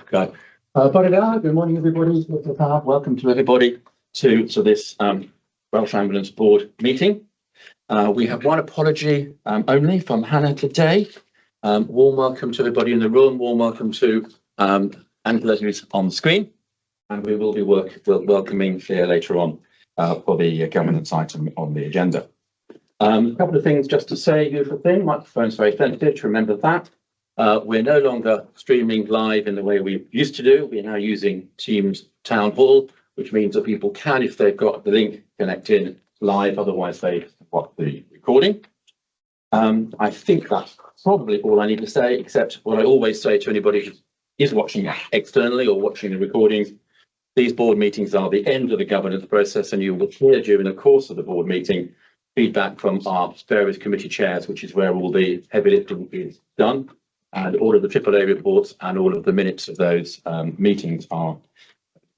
Okay. Good morning, everybody. Welcome to everybody to this Welsh Ambulance Board meeting. We have one apology only from Hannah today. Warm welcome to everybody in the room. Warm welcome to Angela who's on the screen, and we will be welcoming Claire later on for the governance item on the agenda. A couple of things just to say. Usual thing, microphone's very sensitive. To remember that. We're no longer streaming live in the way we used to do. We're now using Teams Town Hall, which means that people can, if they've got the link, connect in live. Otherwise, they watch the recording. I think that's probably all I need to say, except what I always say to anybody who is watching externally or watching the recordings. These board meetings are the end of the governance process, and you will hear during the course of the board meeting feedback from our various committee chairs, which is where all the heavy lifting is done. And all of the AAA reports and all of the minutes of those meetings are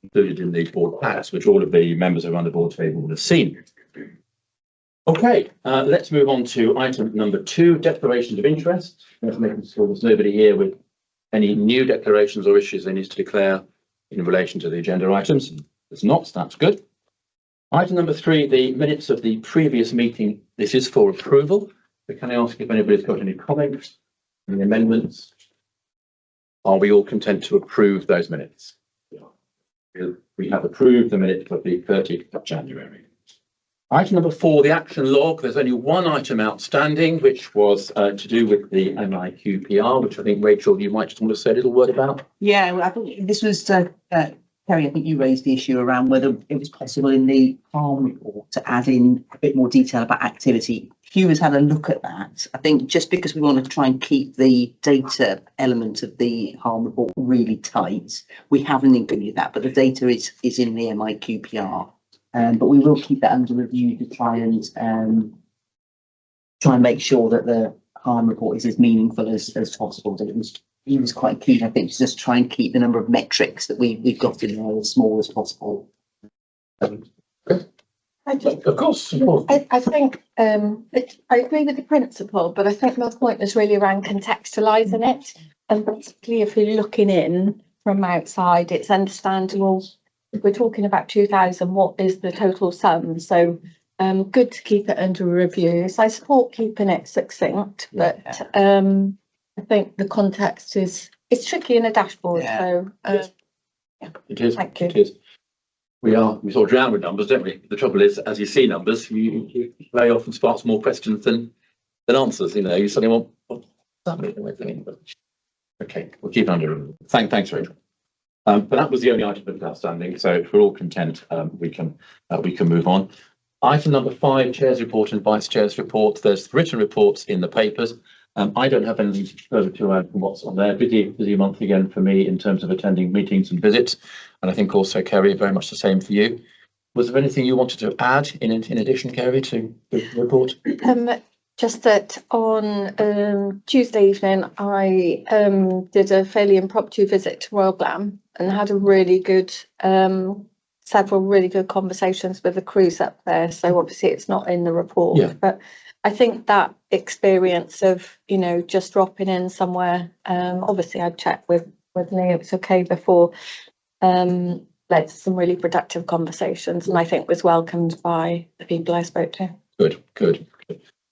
included in the board packs, which all of the members around the board table will have seen. Okay, let's move on to item number 2, declarations of interest. Let's make sure there's nobody here with any new declarations or issues they need to declare in relation to the agenda items. There's not, so that's good. Item number 3, the minutes of the previous meeting. This is for approval. So can I ask if anybody's got any comments? Any amendments? Are we all content to approve those minutes? We have approved the minutes of the 30th of January. Item number 4, the action log. There's only one item outstanding, which was to do with the MIQPR, which I think, Rachel, you might just want to say a little word about. Yeah, well, I think this was, Kerry, I think you raised the issue around whether it was possible in the harm report to add in a bit more detail about activity. Hugh has had a look at that. I think just because we want to try and keep the data element of the harm report really tight, we haven't included that, but the data is in the MIQPR. But we will keep that under review to try and make sure that the harm report is as meaningful as possible. He was quite keen, I think, to just try and keep the number of metrics that we've got in there as small as possible. Of course. I think I agree with the principle, but I think my point is really around contextualising it. And basically, if you're looking in from outside, it's understandable. If we're talking about 2,000, what is the total sum? So good to keep it under review. So I support keeping it succinct, but I think the context it's tricky in a dashboard. Yeah. So yeah. It is. Thank you. It is. We sort of drown with numbers, don't we? The trouble is, as you see numbers, you very often sparks more questions than answers. You know, you suddenly want, what's that mean? Okay, we'll keep it under review. Thanks, Rachel. But that was the only item that was outstanding. So if we're all content, we can move on. Item number 5, Chair's report and Vice Chair's report. There's written reports in the papers. I don't have anything further to add from what's on there. Busy month again for me in terms of attending meetings and visits. And I think also, Kerry, very much the same for you. Was there anything you wanted to add in addition, Kerry, to the report? Just that on Tuesday evening, I did a fairly impromptu visit to Royal Glam and had a really good, several really good conversations with the crews up there. So obviously it's not in the report, but I think that experience of, just dropping in somewhere, obviously I'd checked with Lee, it was okay before, led to some really productive conversations, and I think was welcomed by the people I spoke to. Good.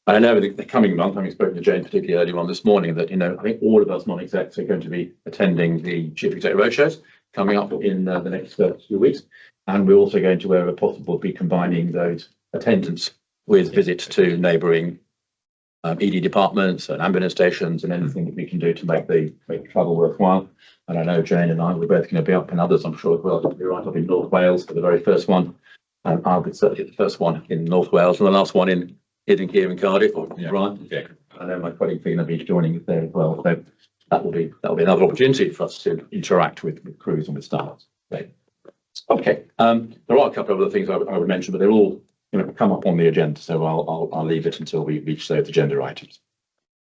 I know the coming month, having spoken to Jane particularly earlier on this morning, that, I think all of us non-execs are going to be attending the Chief Exec roadshows coming up in the next few weeks. And we're also going to, wherever possible, be combining those attendance with visits to neighbouring ED departments and ambulance stations and anything that we can do to make the travel worthwhile. And I know Jane and I, we're both going to be up, and others I'm sure as well, be right up in North Wales for the very first one. I'll be certainly the first one in North Wales and the last one in here in Cardiff, right? Yeah. I know my colleague going to be joining us there as well. So that will be another opportunity for us to interact with crews and with staff. Okay. There are a couple of other things I would mention, but they're all come up on the agenda, so I'll leave it until we reach those agenda items.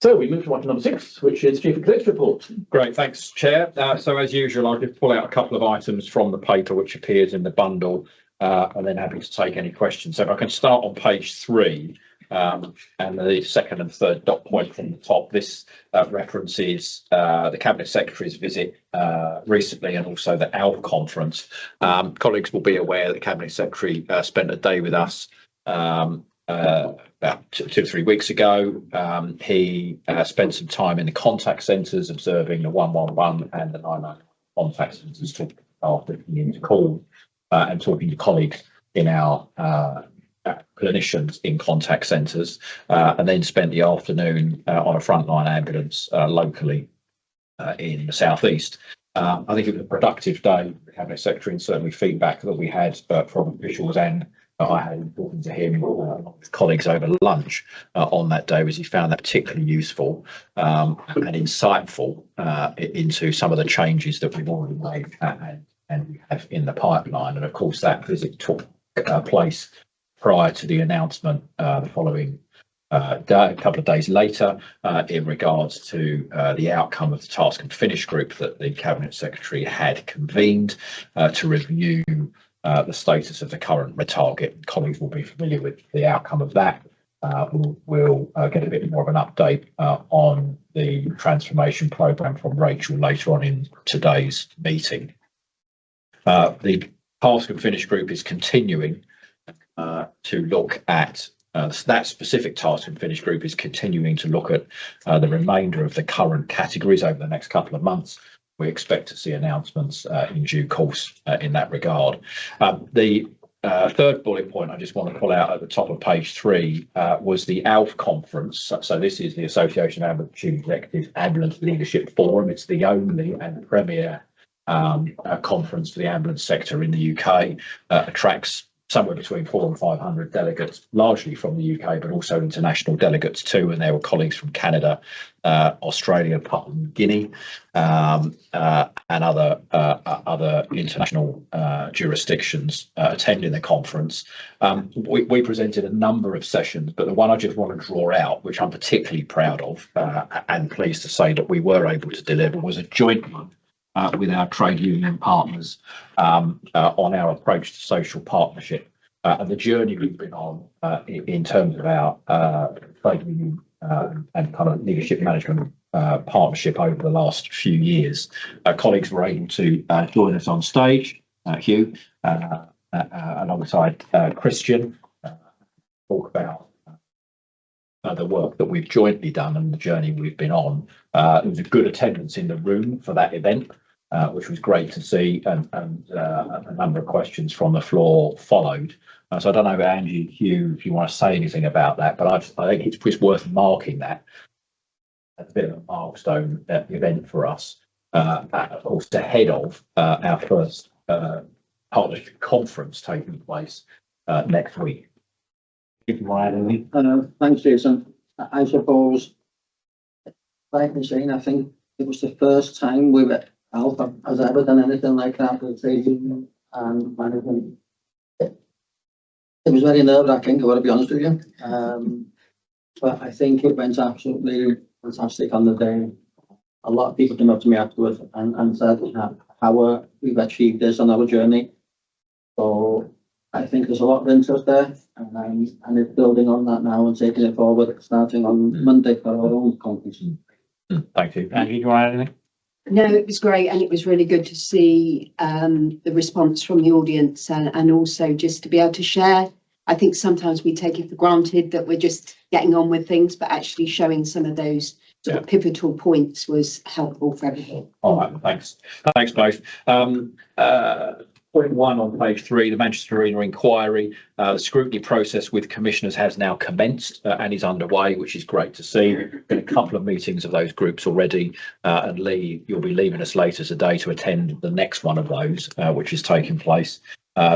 So we move to item number 6, which is Chief Exec's report. Great, thanks, Chair. So as usual, I'll just pull out a couple of items from the paper which appears in the bundle, and then happy to take any questions. So if I can start on page 3. And the second and third dot point from the top, this references the Cabinet Secretary's visit recently and also the ALF conference. Colleagues will be aware that the Cabinet Secretary spent a day with us about 2 or 3 weeks ago. He spent some time in the contact centres observing the 111 and the 999 contact centres, talking after into calls and talking to colleagues in our clinicians in contact centres, and then spent the afternoon on a frontline ambulance locally in the southeast. I think it was a productive day for the Cabinet Secretary, and certainly feedback that we had from officials and I had talking to him with colleagues over lunch on that day was he found that particularly useful and insightful into some of the changes that we've already made and we have in the pipeline. And of course, that visit took place prior to the announcement the following day, a couple of days later, in regards to the outcome of the task and finish group that the Cabinet Secretary had convened to review the status of the current red target. Colleagues will be familiar with the outcome of that. We'll get a bit more of an update on the transformation programme from Rachel later on in today's meeting. The task and finish group is continuing to look at that specific task and finish group is continuing to look at the remainder of the current categories over the next couple of months. We expect to see announcements in due course in that regard. The third bullet point I just want to pull out at the top of page 3 was the ALF conference. So this is the Association of Ambulance Chief Executives Ambulance Leadership Forum. It's the only and premier conference for the ambulance sector in the UK. Attracts somewhere between 400 and 500 delegates, largely from the UK, but also international delegates too. And there were colleagues from Canada, Australia, Papua New Guinea, and other international jurisdictions attending the conference. We presented a number of sessions, but the one I just want to draw out, which I'm particularly proud of and pleased to say that we were able to deliver, was a joint one with our trade union partners on our approach to social partnership and the journey we've been on in terms of our trade union and kind of leadership management partnership over the last few years. Colleagues were able to join us on stage, Hugh, alongside Christian, talk about the work that we've jointly done and the journey we've been on. There was a good attendance in the room for that event, which was great to see, and a number of questions from the floor followed. So I don't know, Angie, Hugh, if you want to say anything about that, but I think it's worth marking that as a bit of a milestone event for us. Of course, ahead of our first partnership conference taking place next week. If you want to add anything. Thanks, Jason. I suppose, like I'm saying, I think it was the first time Alpha has ever done anything like that with trade union and management. It was very nerve-wracking, I want to be honest with you. But I think it went absolutely fantastic on the day. A lot of people came up to me afterwards and said how we've achieved this on our journey. So I think there's a lot of interest there, and it's building on that now and taking it forward, starting on Monday for our own conference. Thank you. Angie, do you want to add anything? No, it was great, and it was really good to see the response from the audience and also just to be able to share. I think sometimes we take it for granted that we're just getting on with things, but actually showing some of those sort of pivotal points was helpful for everyone. All right, thanks. Thanks both. Point 1 on page 3, the Manchester Arena inquiry. The scrutiny process with commissioners has now commenced and is underway, which is great to see. We've been a couple of meetings of those groups already, and Lee, you'll be leaving us later today to attend the next one of those, which is taking place.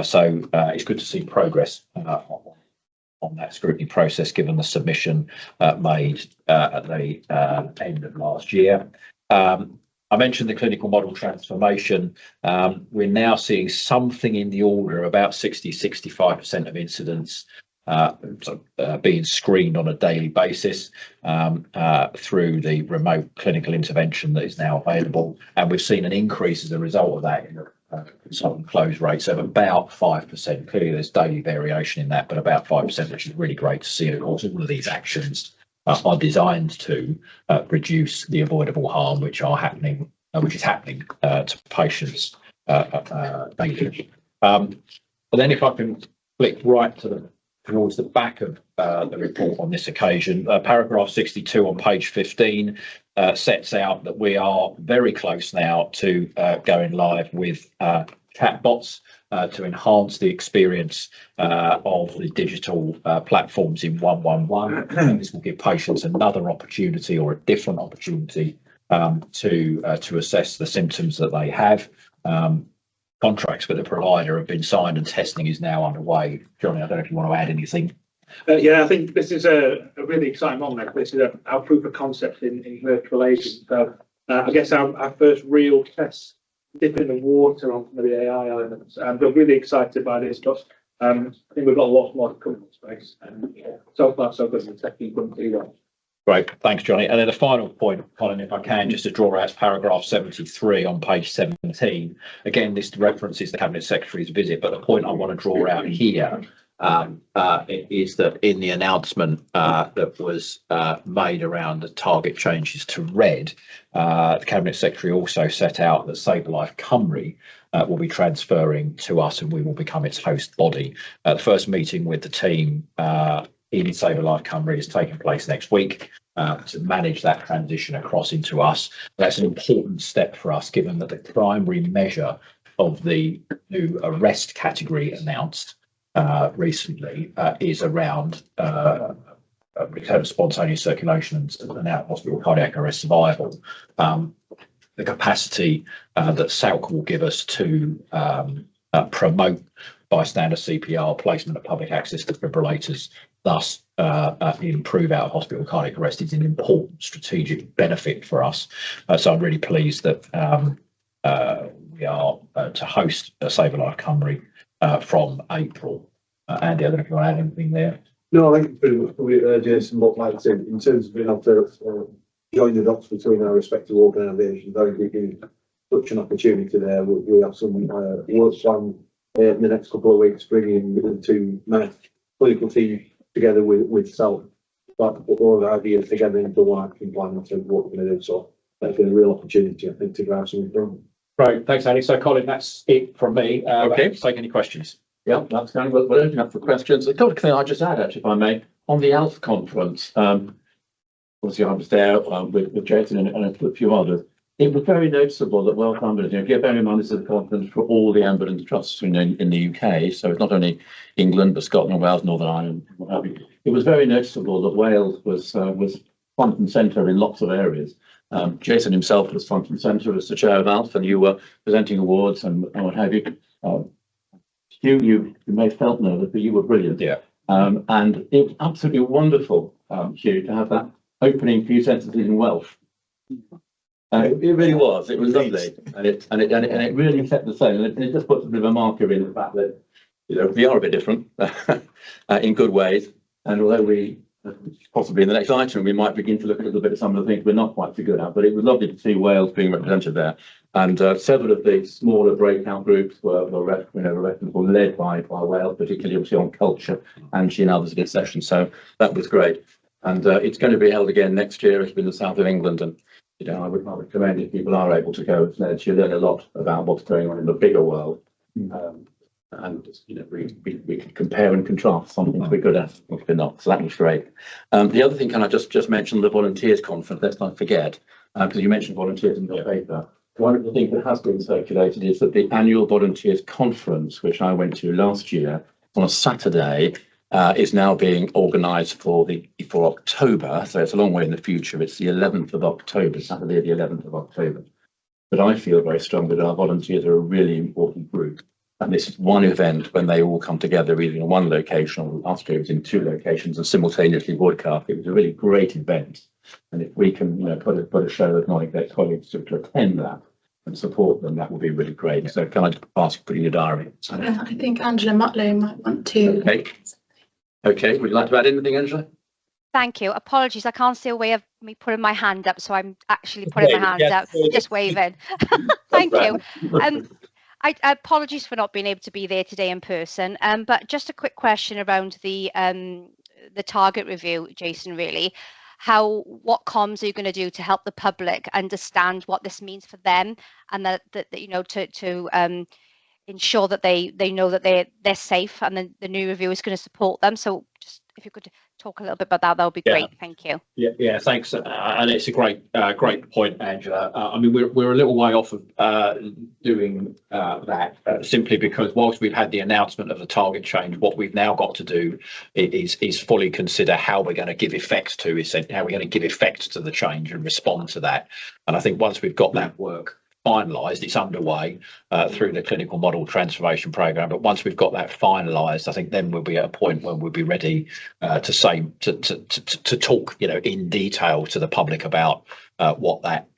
So it's good to see progress on that scrutiny process, given the submission made at the end of last year. I mentioned the clinical model transformation. We're now seeing something in the order of about 65% of incidents being screened on a daily basis through the remote clinical intervention that is now available. And we've seen an increase as a result of that in the consultant close rates of about 5%. Clearly, there's daily variation in that, but about 5%, which is really great to see. Of course, all of these actions are designed to reduce the avoidable harm which is happening to patients daily. But then, if I can flick right towards the back of the report on this occasion, paragraph 62 on page 15 sets out that we are very close now to going live with chatbots to enhance the experience of the digital platforms in 111. And this will give patients another opportunity or a different opportunity to assess the symptoms that they have. Contracts with the provider have been signed and testing is now underway. Johnny, I don't know if you want to add anything. Yeah, I think this is a really exciting moment. This is our proof of concept in virtual agents. So I guess our first real test, dipping the water on some of the AI elements. We're really excited by this, but I think we've got lots more to come in this space. And so far, so good. The tech team couldn't do that. Great, thanks, Johnny. And then the final point, Colin, if I can, just to draw out paragraph 73 on page 17. Again, this references the Cabinet Secretary's visit, but the point I want to draw out here is that in the announcement that was made around the target changes to red, the Cabinet Secretary also set out that Save Life Cymru will be transferring to us and we will become its host body. The first meeting with the team in Save Life Cymru is taking place next week to manage that transition across into us. That's an important step for us, given that the primary measure of the new arrest category announced recently is around return of spontaneous circulation and out of hospital cardiac arrest survival. The capacity that SALC will give us to promote bystander CPR, placement of public access defibrillators, thus improve out of hospital cardiac arrest is an important strategic benefit for us. So I'm really pleased that we are to host Save Life Cymru from April. Andy, I don't know if you want to add anything there. No, I think pretty much probably Jason, what Mike said in terms of being able to join the dots between our respective organisations. I think we can such an opportunity there. We have some work plan in the next couple of weeks, bringing the two clinical team together with SALC, but put all the ideas together into one action plan in terms of what we're going to do. So that's been a real opportunity, I think, to grab something from. Right, thanks, Andy. So, Colin, that's it from me. Okay. Take any questions. Yeah, that's kind of what we're opening up for questions. A couple of things I just add, actually, if I may, on the ALF conference. Obviously, I was there with Jason and a few others. It was very noticeable that Welsh Ambulance, bear in mind this is a conference for all the ambulance trusts in the UK, so it's not only England, but Scotland, Wales, Northern Ireland, what have you. It was very noticeable that Wales was front and centre in lots of areas. Jason himself was front and centre as the chair of ALF, and you were presenting awards and what have you. Hugh, you may have felt nervous, but you were brilliant. Yeah. And it was absolutely wonderful, Hugh, to have that opening few sentences in Welsh. It really was. It was lovely, and it really set the tone. And it just puts a bit of a marker in the fact that we are a bit different in good ways. And although we possibly in the next item we might begin to look a little bit at some of the things we're not quite so good at, but it was lovely to see Wales being represented there. And several of the smaller breakout groups were led by Wales, particularly obviously on culture, and she and others did sessions. So that was great. And it's going to be held again next year. It's in the south of England, and I would recommend if people are able to go there, you learn a lot about what's going on in the bigger world. And we can compare and contrast some things we're good at, which we're not. So that was great. The other thing, can I just mention the volunteers conference? Let's not forget, because you mentioned volunteers in the paper. One of the things that has been circulated is that the annual volunteers conference, which I went to last year on a Saturday, is now being organised for October. So it's a long way in the future. It's the 11th of October, Saturday, the 11th of October. But I feel very strongly that our volunteers are a really important group. And this is one event when they all come together, either in one location or last year it was in two locations and simultaneously broadcast. It was a really great event. And if we can put a show of non-exec colleagues to attend that and support them, that would be really great. So can I just ask you to put in your diary? I think Angela Mutlow might want to. Okay, would you like to add anything, Angela? Thank you. Apologies, I can't see a way of me putting my hand up, so I'm actually putting my hand up, just waving. Thank you. Apologies for not being able to be there today in person. But just a quick question around the target review, Jason. Really, what comms are you going to do to help the public understand what this means for them, and that you know, to ensure that they know that they're safe, and then the new review is going to support them. So just if you could talk a little bit about that, that would be great. Thank you. Yeah, thanks. And it's a great point, Angela. I mean, we're a little way off of doing that simply because whilst we've had the announcement of the target change, what we've now got to do is fully consider how we're going to give effect to the change and respond to that. And I think once we've got that work finalised, it's underway through the clinical model transformation programme. But once we've got that finalised, I think then we'll be at a point when we'll be ready to talk, you know, in detail to the public about what that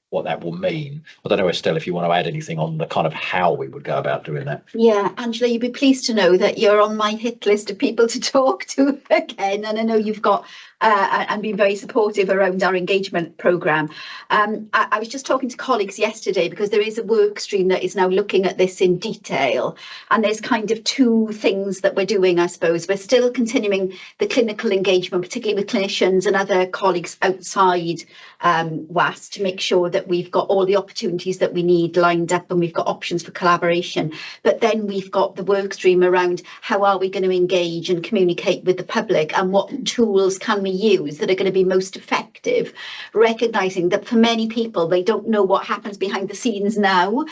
will mean. I don't know, Estelle, if you want to add anything on the kind of how we would go about doing that. Yeah, Angela, you'd be pleased to know that you're on my hit list of people to talk to again, and I know you've got and been very supportive around our engagement programme. I was just talking to colleagues yesterday because there is a work stream that is now looking at this in detail, and there's kind of two things that we're doing, I suppose. We're still continuing the clinical engagement, particularly with clinicians and other colleagues outside WAS, to make sure that we've got all the opportunities that we need lined up and we've got options for collaboration. But then we've got the work stream around how are we going to engage and communicate with the public, and what tools can we use that are going to be most effective, recognising that for many people they don't know what happens behind the scenes now.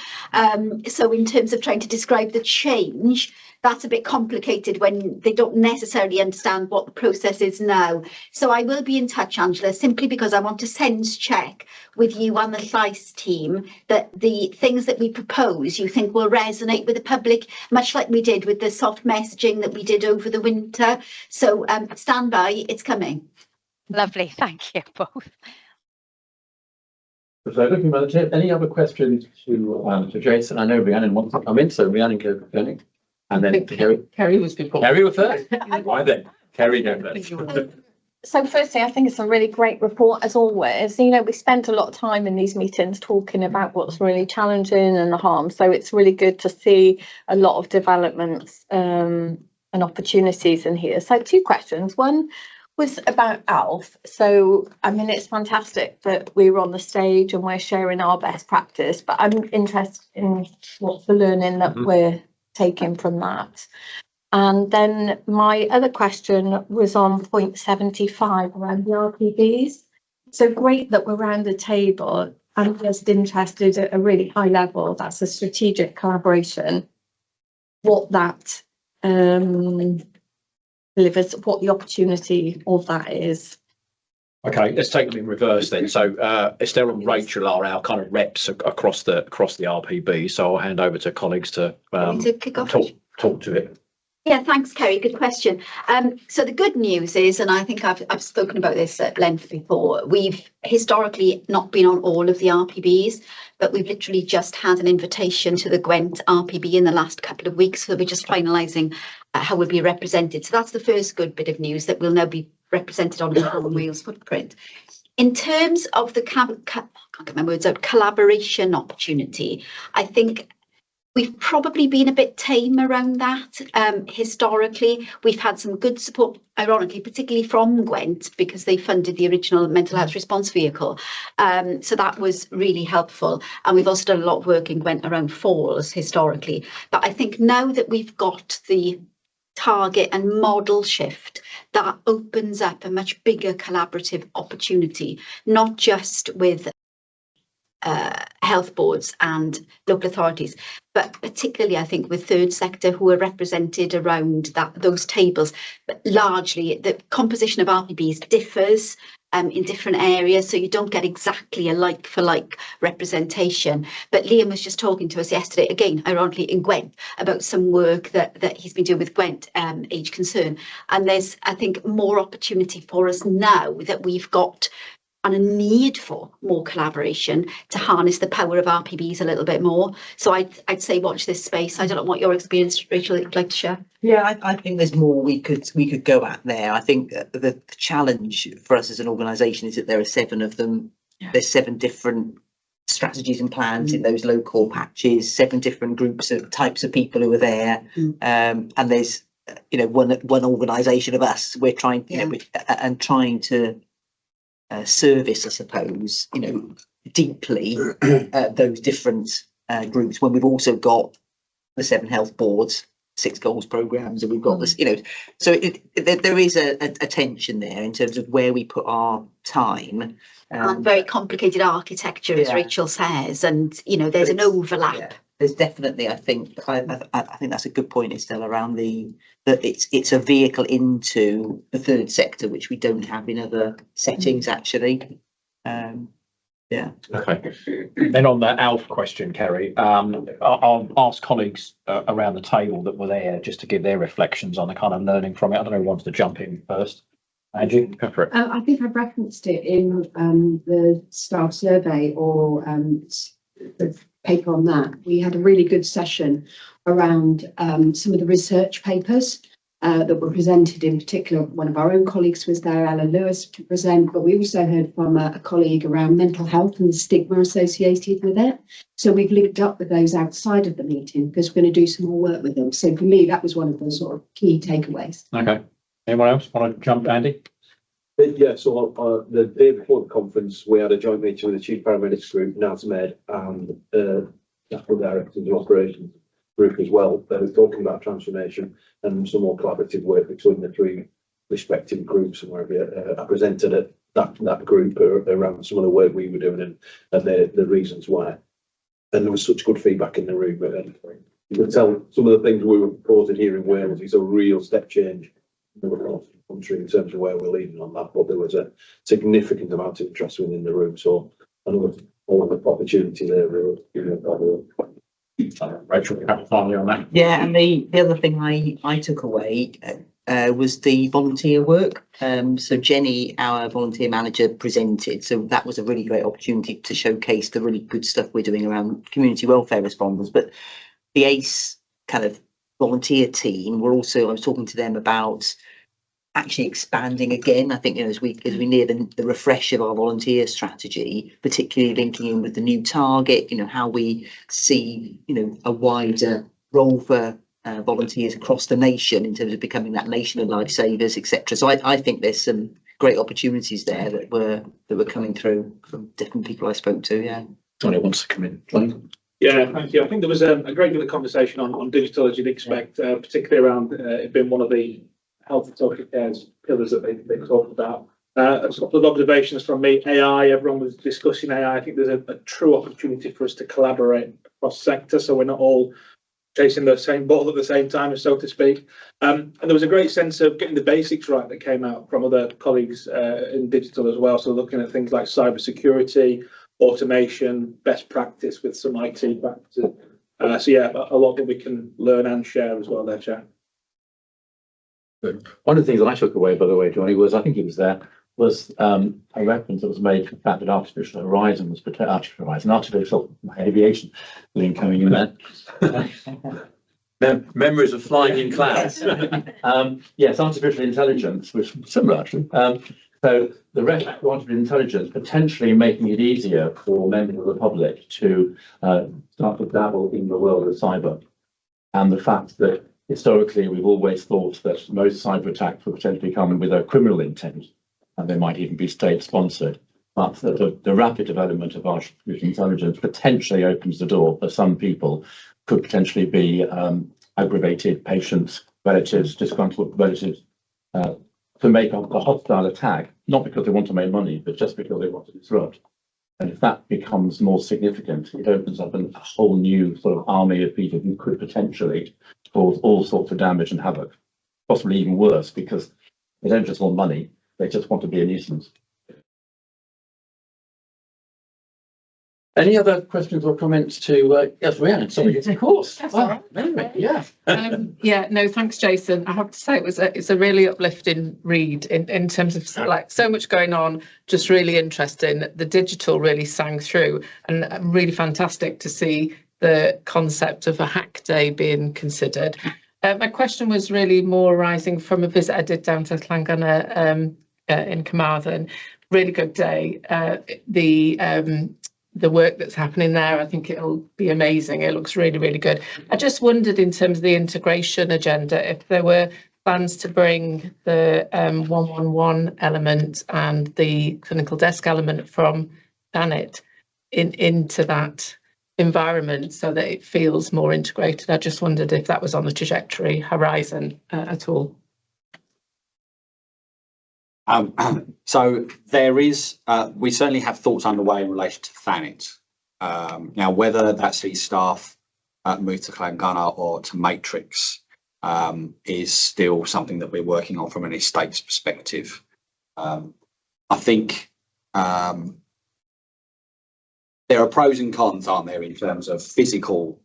So in terms of trying to describe the change, that's a bit complicated when they don't necessarily understand what the process is now. So I will be in touch, Angela, simply because I want to sense check with you and the SLICE team that the things that we propose you think will resonate with the public, much like we did with the soft messaging that we did over the winter. So stand by, it's coming. Lovely, thank you both. So looking at it, any other questions to Jason? I know Rhiannon wants to come in, so Rhiannon go first. And then Kerry was before. Kerry was first. Why then? Kerry go first. So firstly, I think it's a really great report as always. You know, we spent a lot of time in these meetings talking about what's really challenging and the harm. So it's really good to see a lot of developments and opportunities in here. So two questions. One was about ALF. So, I mean, it's fantastic that we're on the stage and we're sharing our best practice, but I'm interested in what's the learning that we're taking from that. And then my other question was on point 75 around the RPBs. So great that we're around the table. I'm just interested at a really high level, that's a strategic collaboration, what that delivers, what the opportunity of that is. Okay, let's take them in reverse then. So Estelle and Rachel are our kind of reps across the RPB. So I'll hand over to colleagues to talk to it. Yeah, thanks, Kerry. Good question. So the good news is, and I think I've spoken about this at length before, we've historically not been on all of the RPBs, but we've literally just had an invitation to the Gwent RPB in the last couple of weeks. So we're just finalising how we'll be represented. So that's the first good bit of news, that we'll now be represented on the Home Wales footprint. In terms of the collaboration opportunity, I think we've probably been a bit tame around that. Historically, we've had some good support, ironically, particularly from Gwent, because they funded the original mental health response vehicle. So that was really helpful. And we've also done a lot of work in Gwent around falls historically. But I think now that we've got the target and model shift, that opens up a much bigger collaborative opportunity, not just with health boards and local authorities, but particularly I think with third sector who are represented around those tables. But largely the composition of RPBs differs in different areas, so you don't get exactly a like for like representation. But Liam was just talking to us yesterday, again ironically in Gwent, about some work that he's been doing with Gwent Age Concern, and there's I think more opportunity for us now that we've got and a need for more collaboration to harness the power of RPBs a little bit more. So I'd say watch this space. I don't know what your experience, Rachel, you'd like to share. Yeah, I think there's more we could go at there. I think the challenge for us as an organisation is that there are 7 of them. Yeah. There's 7 different strategies and plans in those local patches, 7 different groups of types of people who are there. And there's, one organisation of us, we're trying, and trying to service, I suppose, deeply those different groups, when we've also got the 7 health boards, 6 goals programs, and we've got this, so there is a tension there in terms of where we put our time. And very complicated architecture, as Rachel says, and there's an overlap. Yeah, there's definitely, I think that's a good point, Estelle, around that it's a vehicle into the third sector, which we don't have in other settings actually. Okay. Then on the ALF question, Kerry, I'll ask colleagues around the table that were there just to give their reflections on the kind of learning from it. I don't know who wants to jump in first. Angie, go for it. I think I referenced it in the staff survey or the paper on that. We had a really good session around some of the research papers that were presented. In particular, one of our own colleagues was there, Alan Lewis, to present, but we also heard from a colleague around mental health and the stigma associated with it. So we've linked up with those outside of the meeting because we're going to do some more work with them. So for me, that was one of the sort of key takeaways. Okay. Anyone else want to jump, Andy? Yeah, so the day before the conference, we had a joint meeting with the Chief Paramedics Group, NASMED, and National Directors of Operations Group as well. They were talking about transformation and some more collaborative work between the 3 respective groups, and where I presented at that group around some of the work we were doing and the reasons why. And there was such good feedback in the room. And you could tell some of the things we were proposing here in Wales is a real step change in the country in terms of where we're leading on that, but there was a significant amount of interest within the room, so I know all of the opportunity there. Rachel, finally on that. Yeah, and the other thing I took away was the volunteer work. So Jenny, our volunteer manager, presented, so that was a really great opportunity to showcase the really good stuff we're doing around community welfare responders. But the ACE kind of volunteer team were also, I was talking to them about actually expanding again. I think as we near the refresh of our volunteer strategy, particularly linking in with the new target, how we see a wider role for volunteers across the nation in terms of becoming that nation of lifesavers, etc. So I think there's some great opportunities there that were coming through from different people I spoke to. Yeah. Somebody wants to come in. Yeah, thank you. I think there was a great deal of conversation on digital, as you'd expect, particularly around it being one of the health and social care's pillars that they talked about. A couple of observations from me. AI, everyone was discussing AI. I think there's a true opportunity for us to collaborate across sector, so we're not all chasing the same ball at the same time, so to speak. And there was a great sense of getting the basics right that came out from other colleagues in digital as well. So looking at things like cybersecurity, automation, best practice with some IT practices. So yeah, a lot that we can learn and share as well there, Chair. One of the things that I took away, by the way, Johnny, was, I think he was there, was a reference that was made to the fact that artificial aviation link coming in there. Memories of flying in clouds. Yes, artificial intelligence, which is similar actually. So the reference to artificial intelligence potentially making it easier for members of the public to start to dabble in the world of cyber, and the fact that historically, we've always thought that most cyber attacks would potentially come with a criminal intent, and they might even be state-sponsored. But the rapid development of artificial intelligence potentially opens the door for some people, could potentially be aggravated patients, relatives, disgruntled relatives, to make a hostile attack, not because they want to make money, but just because they want to disrupt. And if that becomes more significant, it opens up a whole new sort of army of people who could potentially cause all sorts of damage and havoc, possibly even worse, because they don't just want money, they just want to be a nuisance. Any other questions or comments to, yes, Rhiannon, sorry, of course. That's all right. Anyway, yeah. Yeah, no, thanks, Jason. I have to say it's a really uplifting read in terms of like so much going on, just really interesting. The digital really sang through, and really fantastic to see the concept of a hack day being considered. My question was really more arising from a visit I did down to Llangonna in Carmarthen. Really good day. the work that's happening there. I think it'll be amazing. It looks really, really good. I just wondered in terms of the integration agenda, if there were plans to bring the 111 element and the clinical desk element from Janet into that environment so that it feels more integrated. I just wondered if that was on the trajectory horizon at all. So there is, we certainly have thoughts underway in relation to Thanet. Now, whether that's the staff move to Llangonna or to Matrix is still something that we're working on from an estates perspective. I think there are pros and cons, aren't there, in terms of physical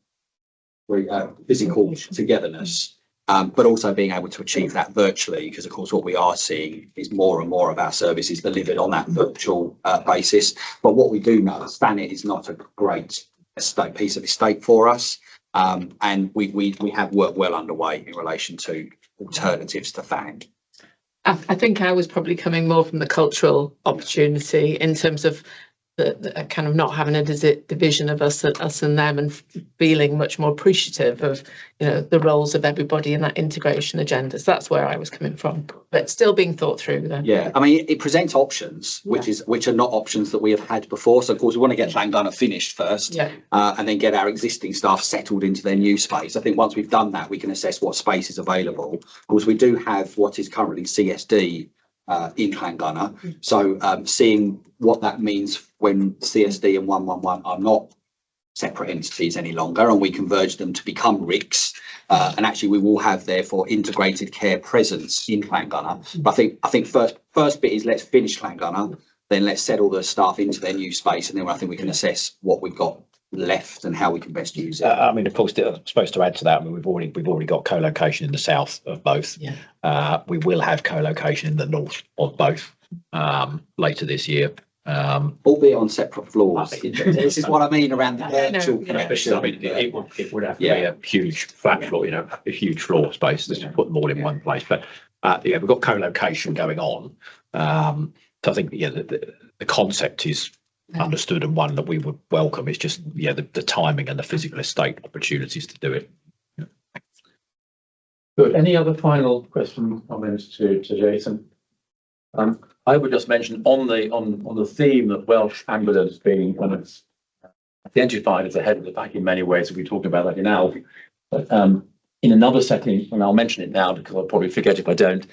togetherness. But also being able to achieve that virtually, because of course what we are seeing is more and more of our services delivered on that virtual basis. But what we do know is Thanet is not a great piece of estate for us, and we have work well underway in relation to alternatives to Thanet. I think I was probably coming more from the cultural opportunity in terms of the kind of not having a division of us and them, and feeling much more appreciative of, you know, the roles of everybody in that integration agenda. So that's where I was coming from, but still being thought through then. Yeah, I mean, it presents options, which are not options that we have had before. So of course we want to get Llangonna finished first, and then get our existing staff settled into their new space. I think once we've done that, we can assess what space is available. Of course, we do have what is currently CSD in Llangonna. So seeing what that means when CSD and 111 are not separate entities any longer, and we converge them to become RICS, and actually we will have therefore integrated care presence in Llangonna. But I think first bit is let's finish Llangonna, then let's settle the staff into their new space, and then I think we can assess what we've got left and how we can best use it. I mean, of course, I'm supposed to add to that. I mean, we've already got co-location in the south of both. Yeah. We will have co-location in the north of both later this year. Albeit on separate floors. This is what I mean around the virtual connection. I mean, it would have to be a huge flat floor, you know, a huge floor space just to put them all in one place. But we've got co-location going on. So I think the concept is understood, and one that we would welcome. Is just the timing and the physical estate opportunities to do it. Good. Any other final questions, comments to Jason? I would just mention on the theme of Welsh ambulance being kind of identified as ahead of the pack in many ways. We talked about that in Alf, but in another setting, and I'll mention it now because I'll probably forget if I don't.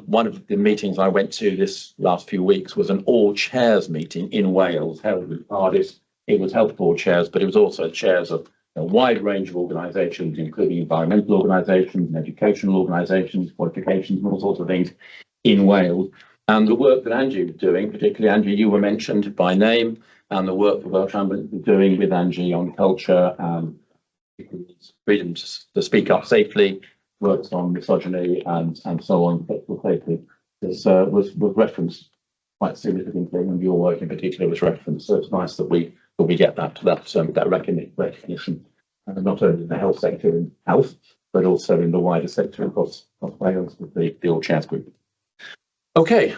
One of the meetings I went to this last few weeks was an all chairs meeting in Wales held with Cardiff. It was health board chairs, but it was also chairs of a wide range of organisations, including environmental organisations and educational organisations, qualifications, and all sorts of things in Wales. And the work that Angie was doing, particularly Angie, you were mentioned by name, and the work that Welsh Ambulance was doing with Angie on culture and freedom to speak up safely, works on misogyny and so on, sexual safety, was referenced quite significantly, and your work in particular was referenced. So it's nice that we get that recognition, not only in the health sector in health, but also in the wider sector across Wales with the All Chairs group. Okay,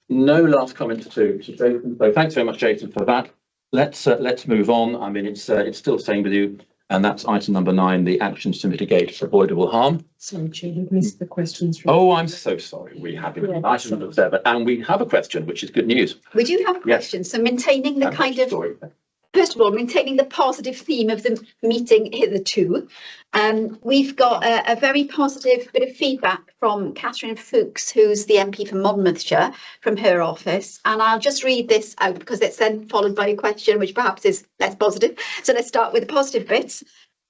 no last comments to Jason. So thanks very much, Jason, for that. Let's move on. I mean, it's still staying with you, and that's item number 9, the actions to mitigate avoidable harm. Sorry, Chair, we missed the questions. Oh, I'm so sorry. We have item number 7, and we have a question, which is good news. We do have a question. So maintaining the kind of, first of all, maintaining the positive theme of the meeting hitherto. We've got a very positive bit of feedback from Catherine Fuchs, who's the MP for Monmouthshire, from her office. And I'll just read this out because it's then followed by a question, which perhaps is less positive. So let's start with the positive bits.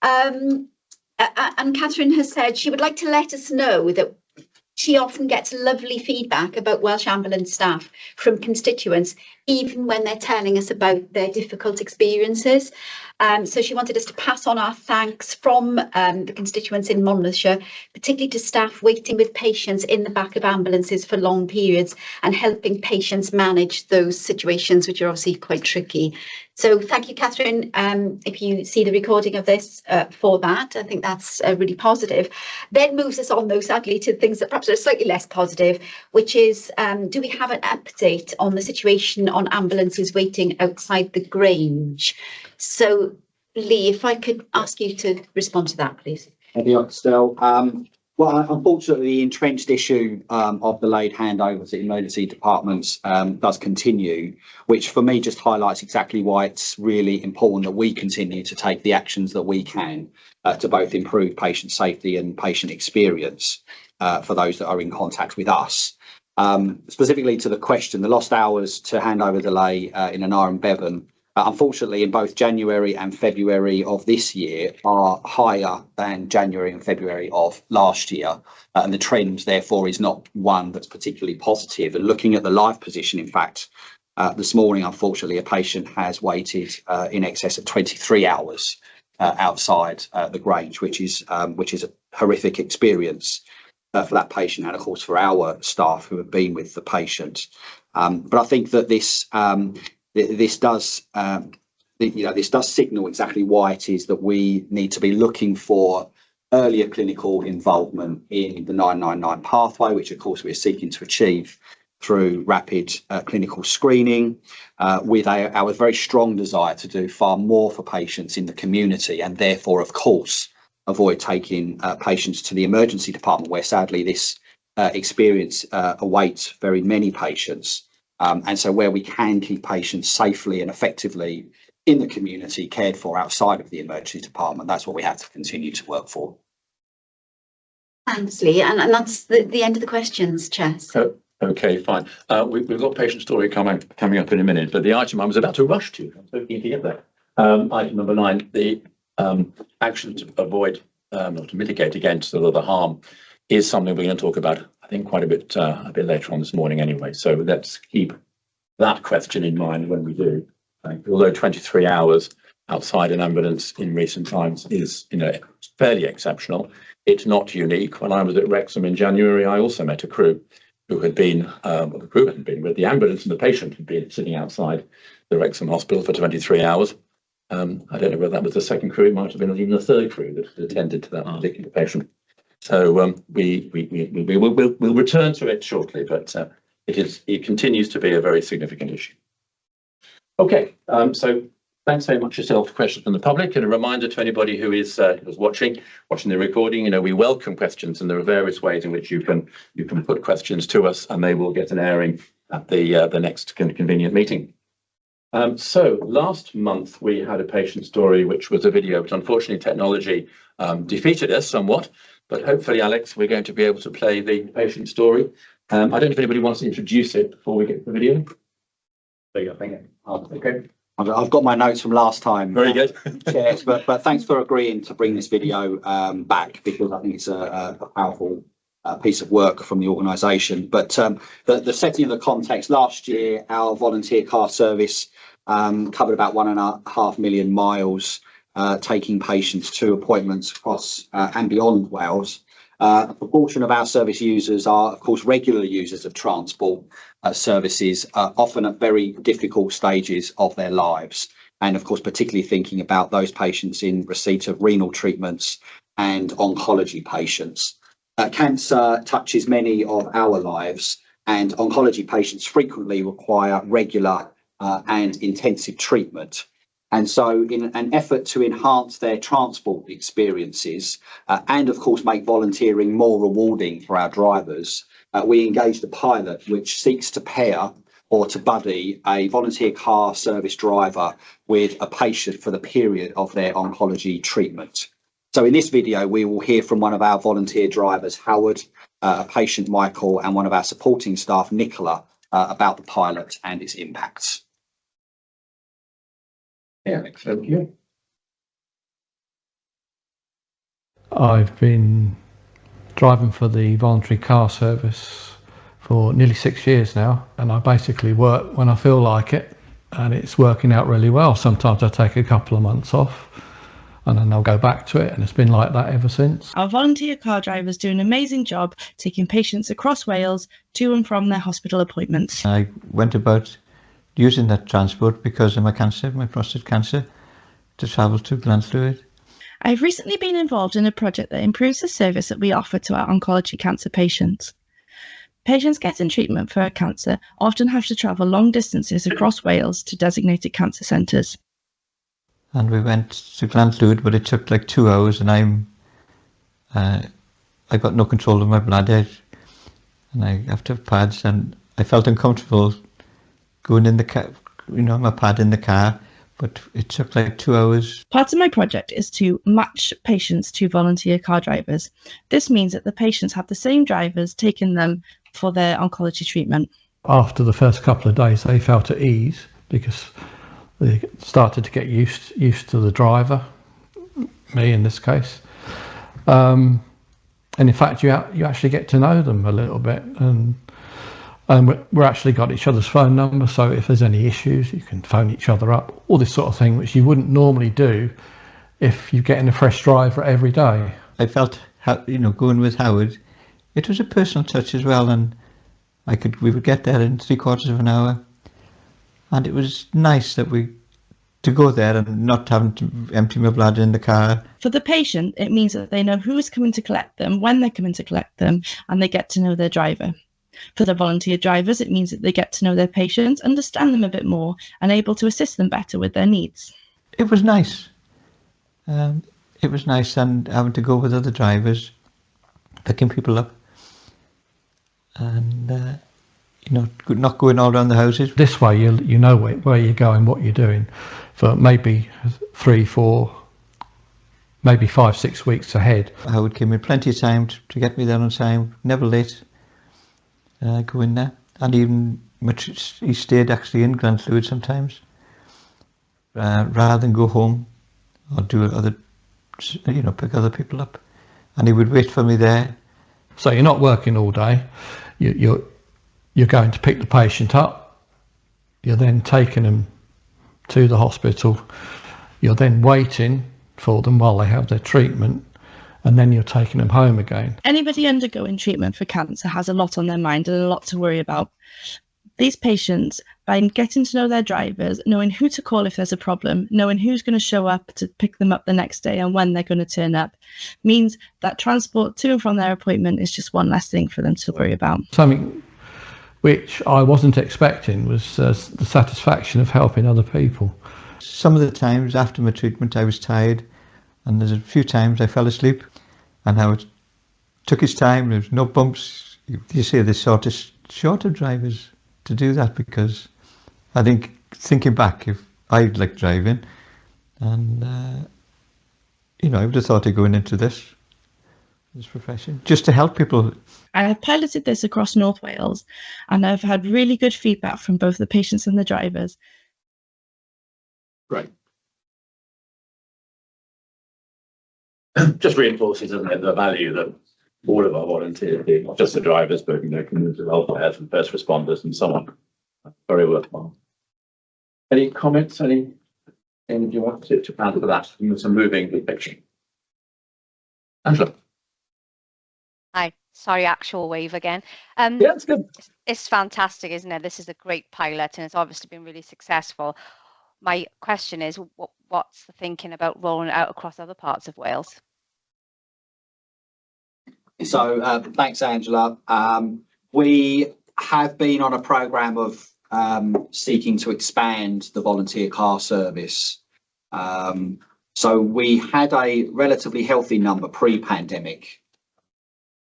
And Catherine has said she would like to let us know that she often gets lovely feedback about Welsh Ambulance staff from constituents, even when they're telling us about their difficult experiences. So she wanted us to pass on our thanks from the constituents in Monmouthshire, particularly to staff waiting with patients in the back of ambulances for long periods and helping patients manage those situations, which are obviously quite tricky. So thank you, Catherine. If you see the recording of this for that, I think that's really positive. Then moves us on, though, sadly, to things that perhaps are slightly less positive, which is, do we have an update on the situation on ambulances waiting outside the Grange. So Lee, if I could ask you to respond to that, please. Thank you, Estelle. Well, unfortunately, the entrenched issue of delayed handover to emergency departments does continue, which for me just highlights exactly why it's really important that we continue to take the actions that we can to both improve patient safety and patient experience for those that are in contact with us. Specifically to the question, the lost hours to handover delay in Anara and Bevan, unfortunately, in both January and February of this year are higher than January and February of last year. And the trend, therefore, is not one that's particularly positive. And looking at the live position, in fact, this morning, unfortunately, a patient has waited in excess of 23 hours outside the Grange, which is a horrific experience for that patient and, of course, for our staff who have been with the patient. But I think that this does signal exactly why it is that we need to be looking for earlier clinical involvement in the 999 pathway, which of course we're seeking to achieve through rapid clinical screening, with our very strong desire to do far more for patients in the community, and therefore, of course, avoid taking patients to the emergency department, where sadly this experience awaits very many patients. And so where we can keep patients safely and effectively in the community cared for outside of the emergency department, that's what we have to continue to work for. Thanks, Lee. And that's the end of the questions, Chair. Okay, fine. We've got patient story coming up in a minute, but the item I was about to rush to, I'm so keen to get there. Item number 9, the action to avoid or to mitigate against the harm is something we're going to talk about, I think, quite a bit later on this morning anyway. So let's keep that question in mind when we do. Although 23 hours outside an ambulance in recent times is, fairly exceptional, it's not unique. When I was at Wrexham in January, I also met a crew who had been, the crew hadn't been, but the ambulance and the patient had been sitting outside the Wrexham hospital for 23 hours. I don't know whether that was the second crew, it might have been even the third crew that had attended to that particular patient. So we'll return to it shortly, but it continues to be a very significant issue. Okay, so thanks very much yourself for questions from the public, and a reminder to anybody who is watching the recording. We welcome questions, and there are various ways in which you can put questions to us, and they will get an airing at the next convenient meeting. So last month we had a patient story which was a video, but unfortunately technology defeated us somewhat. But hopefully, Alex, we're going to be able to play the patient story. I don't know if anybody wants to introduce it before we get to the video. There you go. Thank you. Okay. I've got my notes from last time. Very good. Yes, but thanks for agreeing to bring this video back, because I think it's a powerful piece of work from the organisation. But the setting of the context, last year, our volunteer car service covered about 1.5 million miles, taking patients to appointments across and beyond Wales. A proportion of our service users are, of course, regular users of transport services, often at very difficult stages of their lives. And, of course, particularly thinking about those patients in receipt of renal treatments and oncology patients. Cancer touches many of our lives, and oncology patients frequently require regular and intensive treatment. And so in an effort to enhance their transport experiences and, of course, make volunteering more rewarding for our drivers, we engaged a pilot which seeks to pair or to buddy a volunteer car service driver with a patient for the period of their oncology treatment. So in this video, we will hear from one of our volunteer drivers, Howard, a patient, Michael, and one of our supporting staff, Nicola, about the pilot and its impacts. Yeah, thank you. I've been driving for the voluntary car service for nearly 6 years now, and I basically work when I feel like it, and it's working out really well. Sometimes I take a couple of months off and then I'll go back to it, and it's been like that ever since. Our volunteer car drivers do an amazing job taking patients across Wales to and from their hospital appointments. I went about using that transport because of my cancer, my prostate cancer, to travel to Llanllwyd. I've recently been involved in a project that improves the service that we offer to our oncology cancer patients. Patients getting treatment for cancer often have to travel long distances across Wales to designated cancer centres. And we went to Glanllwyd, but it took like 2 hours, and I got no control of my bladder, and I have to have pads, and I felt uncomfortable going in the car, my pad in the car, but it took like 2 hours. Part of my project is to match patients to volunteer car drivers. This means that the patients have the same drivers taking them for their oncology treatment. After the first couple of days, they felt at ease because they started to get used to the driver, me in this case. And in fact, you actually get to know them a little bit, and we're actually got each other's phone number, so if there's any issues, you can phone each other up, all this sort of thing, which you wouldn't normally do if you're getting a fresh driver every day. I felt, going with Howard, it was a personal touch as well, and we would get there in 3/4 of an hour, and it was nice to go there and not having to empty my bladder in the car. For the patient, it means that they know who's coming to collect them, when they're coming to collect them, and they get to know their driver. For the volunteer drivers, it means that they get to know their patients, understand them a bit more, and able to assist them better with their needs. It was nice. It was nice, and having to go with other drivers, picking people up, and not going all around the houses. This way, you know where you're going, what you're doing, for maybe 3, 4, maybe 5, 6 weeks ahead. Howard came in plenty of time to get me there on time, never late. Go in there, and even he stayed actually in Glanllwyd sometimes, rather than go home or do pick other people up, and he would wait for me there. So you're not working all day. You're going to pick the patient up. You're then taking them to the hospital. You're then waiting for them while they have their treatment, and then you're taking them home again. Anybody undergoing treatment for cancer has a lot on their mind and a lot to worry about. These patients, by getting to know their drivers, knowing who to call if there's a problem, knowing who's going to show up to pick them up the next day and when they're going to turn up, means that transport to and from their appointment is just one less thing for them to worry about. Something which I wasn't expecting was the satisfaction of helping other people. Some of the times after my treatment I was tired, and there's a few times I fell asleep, and Howard took his time. There was no bumps. You see, there's sort of shorter drivers to do that, because I think, thinking back, if I like driving, and I would have thought of going into this profession just to help people. I have piloted this across North Wales, and I've had really good feedback from both the patients and the drivers. Great. Just reinforces, doesn't it, the value that all of our volunteers do, not just the drivers, but community welfare and first responders and so on. Very worthwhile. Any comments? Anything you want to add to that? Some moving picture. Angela. Hi, sorry, actual wave again. Yeah, it's good. It's fantastic, isn't it? This is a great pilot, and it's obviously been really successful. My question is, what's the thinking about rolling it out across other parts of Wales? So thanks, Angela. We have been on a programme of seeking to expand the volunteer car service. So we had a relatively healthy number pre-pandemic.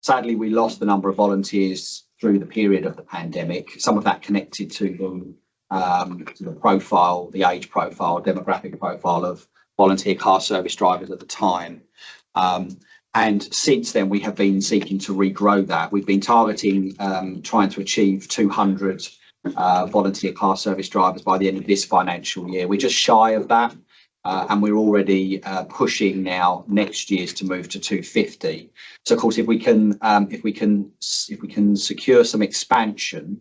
Sadly, we lost the number of volunteers through the period of the pandemic. Some of that connected to the profile, the age profile, demographic profile of volunteer car service drivers at the time. And since then, we have been seeking to regrow that. We've been targeting trying to achieve 200 volunteer car service drivers by the end of this financial year. We're just shy of that, and we're already pushing now next year's to move to 250. So, of course, if we can secure some expansion,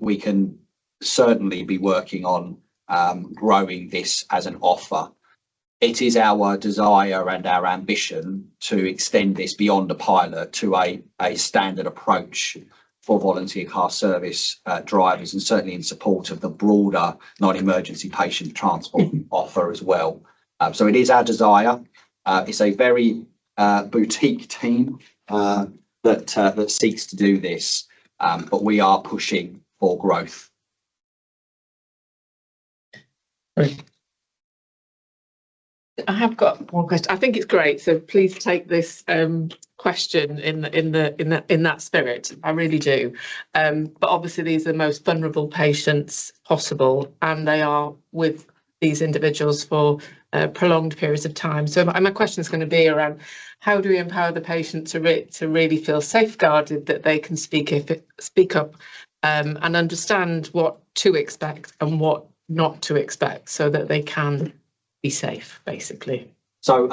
we can certainly be working on growing this as an offer. It is our desire and our ambition to extend this beyond a pilot to a standard approach for volunteer car service drivers, and certainly in support of the broader non-emergency patient transport offer as well. So it is our desire. It's a very boutique team that seeks to do this. but we are pushing for growth. I have got one question. I think it's great. So please take this question in that spirit. I really do. But obviously these are the most vulnerable patients possible, and they are with these individuals for prolonged periods of time. So my question is going to be around how do we empower the patient to really feel safeguarded, that they can speak up and understand what to expect and what not to expect, so that they can be safe, basically. So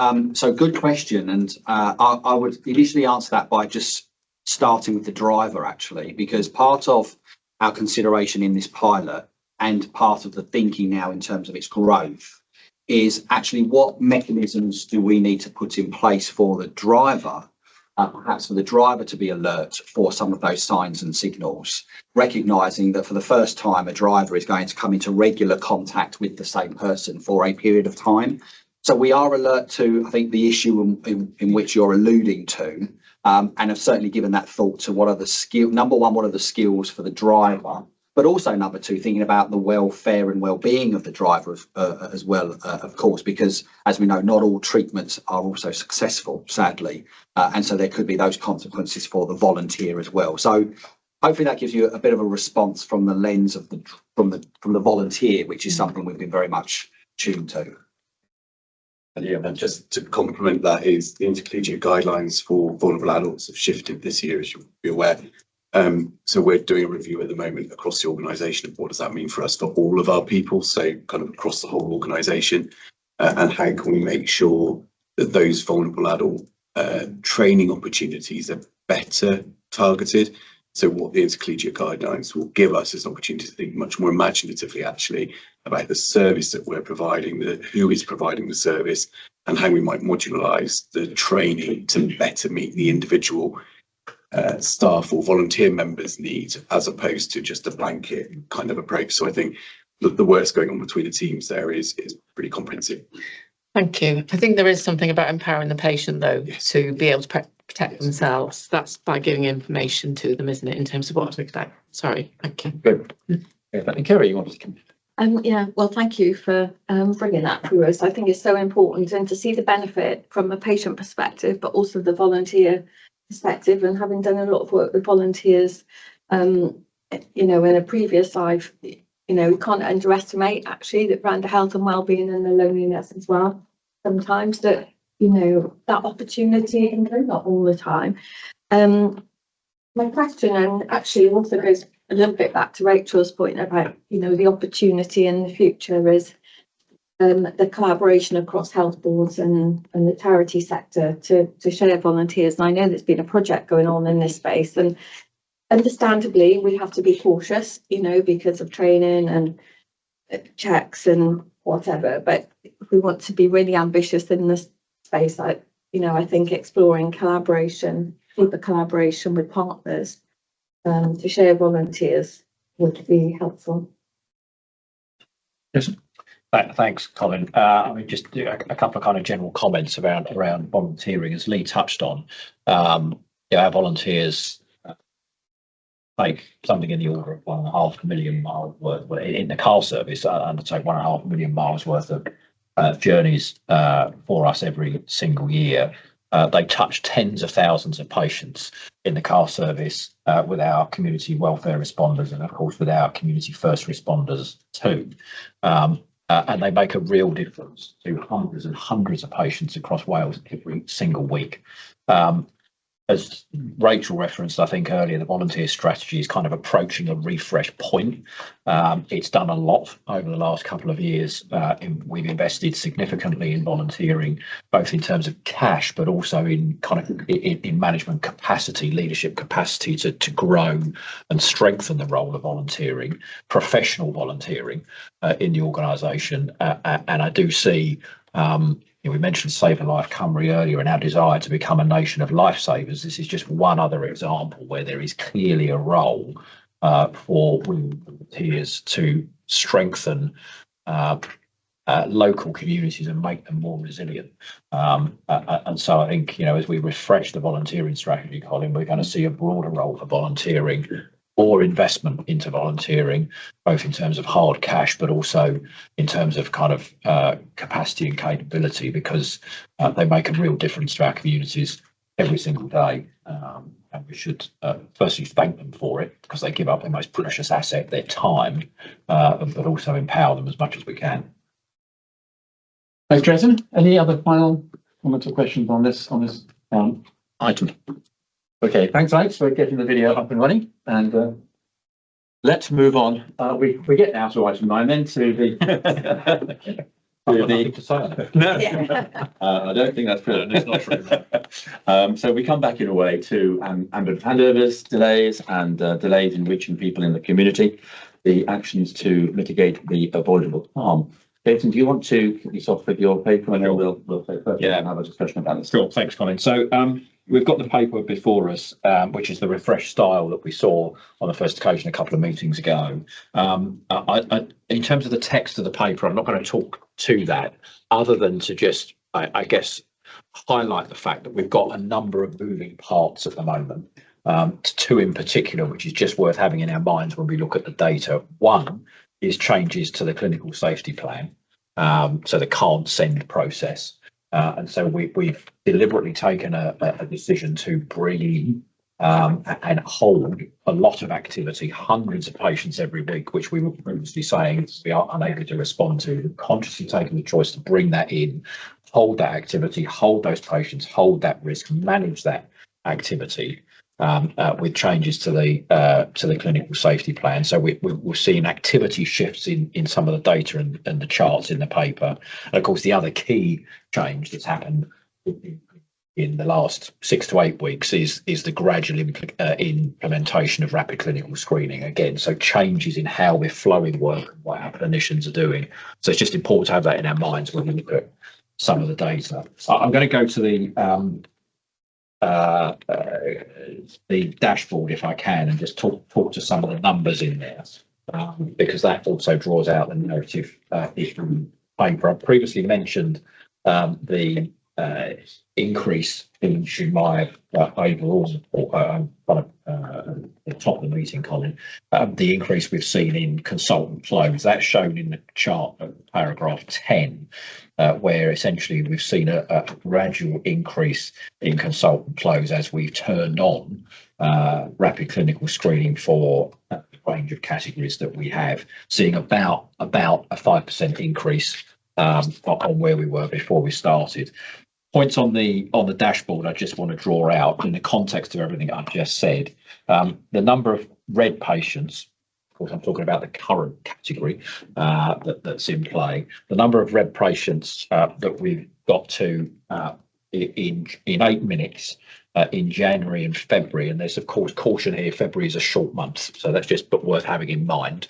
good question, and I would initially answer that by just starting with the driver, actually, because part of our consideration in this pilot and part of the thinking now in terms of its growth is actually what mechanisms do we need to put in place for the driver, perhaps for the driver to be alert for some of those signs and signals, recognising that for the first time a driver is going to come into regular contact with the same person for a period of time. So we are alert to, I think, the issue in which you're alluding to, and have certainly given that thought to what are the skills, number one, what are the skills for the driver, but also number two, thinking about the welfare and well-being of the driver as well, of course, because as we know, not all treatments are also successful, sadly, and so there could be those consequences for the volunteer as well. So hopefully that gives you a bit of a response from the lens of from the volunteer, which is something we've been very much tuned to. And yeah, and just to complement that is the intercollegiate guidelines for vulnerable adults have shifted this year, as you'll be aware. So we're doing a review at the moment across the organisation of what does that mean for us for all of our people, so kind of across the whole organisation, and how can we make sure that those vulnerable adult training opportunities are better targeted. So what the intercollegiate guidelines will give us is an opportunity to think much more imaginatively, actually, about the service that we're providing, who is providing the service, and how we might modularize the training to better meet the individual staff or volunteer members' needs, as opposed to just a blanket kind of approach. So I think the work's going on between the teams there is pretty comprehensive. Thank you. I think there is something about empowering the patient, though, to be able to protect themselves. That's by giving information to them, isn't it, in terms of what to expect? Sorry, thank you. Good. Yeah, Kerry, you want to come? Yeah, well, thank you for bringing that through us. I think it's so important, and to see the benefit from a patient perspective, but also the volunteer perspective, and having done a lot of work with volunteers, in a previous life, we can't underestimate actually that around the health and well-being and the loneliness as well. Sometimes that, that opportunity, and not all the time. My question, and actually also goes a little bit back to Rachel's point about, the opportunity in the future is the collaboration across health boards and the charity sector to share volunteers. And I know there's been a project going on in this space, and understandably we have to be cautious, because of training and checks and whatever. But if we want to be really ambitious in this space, I think exploring collaboration, deeper collaboration with partners to share volunteers would be helpful. Yes. Thanks, Colin. Just a couple of kind of general comments around volunteering, as Lee touched on. Our volunteers take something in the order of 1.5 million miles worth in the car service. Undertake 1.5 million miles worth of journeys for us every single year. They touch tens of thousands of patients in the car service with our community welfare responders, and of course with our community first responders too. And they make a real difference to hundreds and hundreds of patients across Wales every single week. As Rachel referenced, I think earlier, the volunteer strategy is kind of approaching a refresh point. It's done a lot over the last couple of years. We've invested significantly in volunteering, both in terms of cash, but also in in management capacity, leadership capacity to grow and strengthen the role of volunteering, professional volunteering in the organisation. And I do see we mentioned Save a Life Cymru earlier and our desire to become a nation of lifesavers. This is just one other example where there is clearly a role for volunteers to strengthen local communities and make them more resilient. And so I think, as we refresh the volunteering strategy, Colin, we're going to see a broader role for volunteering, or investment into volunteering, both in terms of hard cash, but also in terms of kind of capacity and capability, because they make a real difference to our communities every single day. And we should firstly thank them for it, because they give up their most precious asset, their time, but also empower them as much as we can. Thanks, Jason. Any other final comments or questions on this item? Okay, thanks, Alex, for getting the video up and running. And let's move on. We get now to item 9, then to the. No, I don't think that's true. It's not true. So we come back in a way to ambulance handovers delays and delays in reaching people in the community, the actions to mitigate the avoidable harm. Jason, do you want to kick this off with your paper, and then we'll take first and have a discussion about this? Sure, thanks, Colin. So we've got the paper before us, which is the refreshed style that we saw on the first occasion a couple of meetings ago. In terms of the text of the paper, I'm not going to talk to that, other than to just, I guess, highlight the fact that we've got a number of moving parts at the moment. Two in particular, which is just worth having in our minds when we look at the data. One is changes to the clinical safety plan, so the can't send process. And so we've deliberately taken a decision to bring and hold a lot of activity, hundreds of patients every week, which we were previously saying we are unable to respond to. We've consciously taken the choice to bring that in, hold that activity, hold those patients, hold that risk, manage that activity with changes to the clinical safety plan. So we're seeing activity shifts in some of the data and the charts in the paper. And of course, the other key change that's happened in the last 6 to 8 weeks is the gradual implementation of rapid clinical screening again. So changes in how we're flowing work and what our clinicians are doing. So it's just important to have that in our minds when we look at some of the data. I'm going to go to the dashboard if I can, and just talk to some of the numbers in there, because that also draws out the narrative from paper. I previously mentioned the increase in my overall the top of the meeting, Colin, the increase we've seen in consultant flows. That's shown in the chart at paragraph 10, where essentially we've seen a gradual increase in consultant flows as we've turned on rapid clinical screening for a range of categories that we have, seeing about a 5% increase on where we were before we started. Points on the dashboard I just want to draw out in the context of everything I've just said. The number of red patients, of course I'm talking about the current category that's in play, the number of red patients that we've got to in 8 minutes in January and February, and there's of course caution here, February is a short month, so that's just but worth having in mind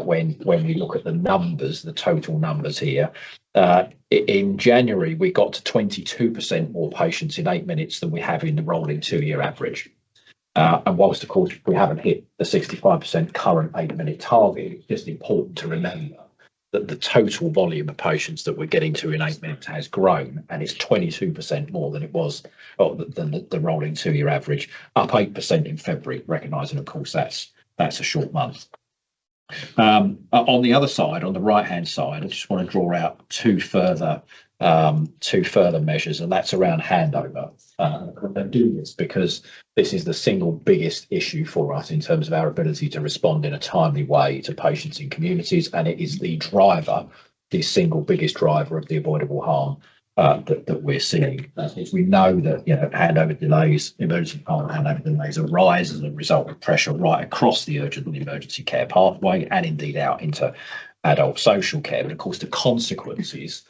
when we look at the numbers, the total numbers here. In January we got to 22% more patients in 8 minutes than we have in the rolling 2-year average, and whilst of course we haven't hit the 65% current 8-minute target, it's just important to remember that the total volume of patients that we're getting to in 8 minutes has grown, and it's 22% more than it was than the rolling 2-year average, up 8% in February, recognising of course that's a short month. On the other side, on the right hand side, I just want to draw out two further measures, and that's around handover. I do this because this is the single biggest issue for us in terms of our ability to respond in a timely way to patients in communities, and it is the single biggest driver of the avoidable harm that we're seeing. We know that handover delays, emergency department handover delays arise as a result of pressure right across the urgent and emergency care pathway, and indeed out into adult social care. But of course the consequences,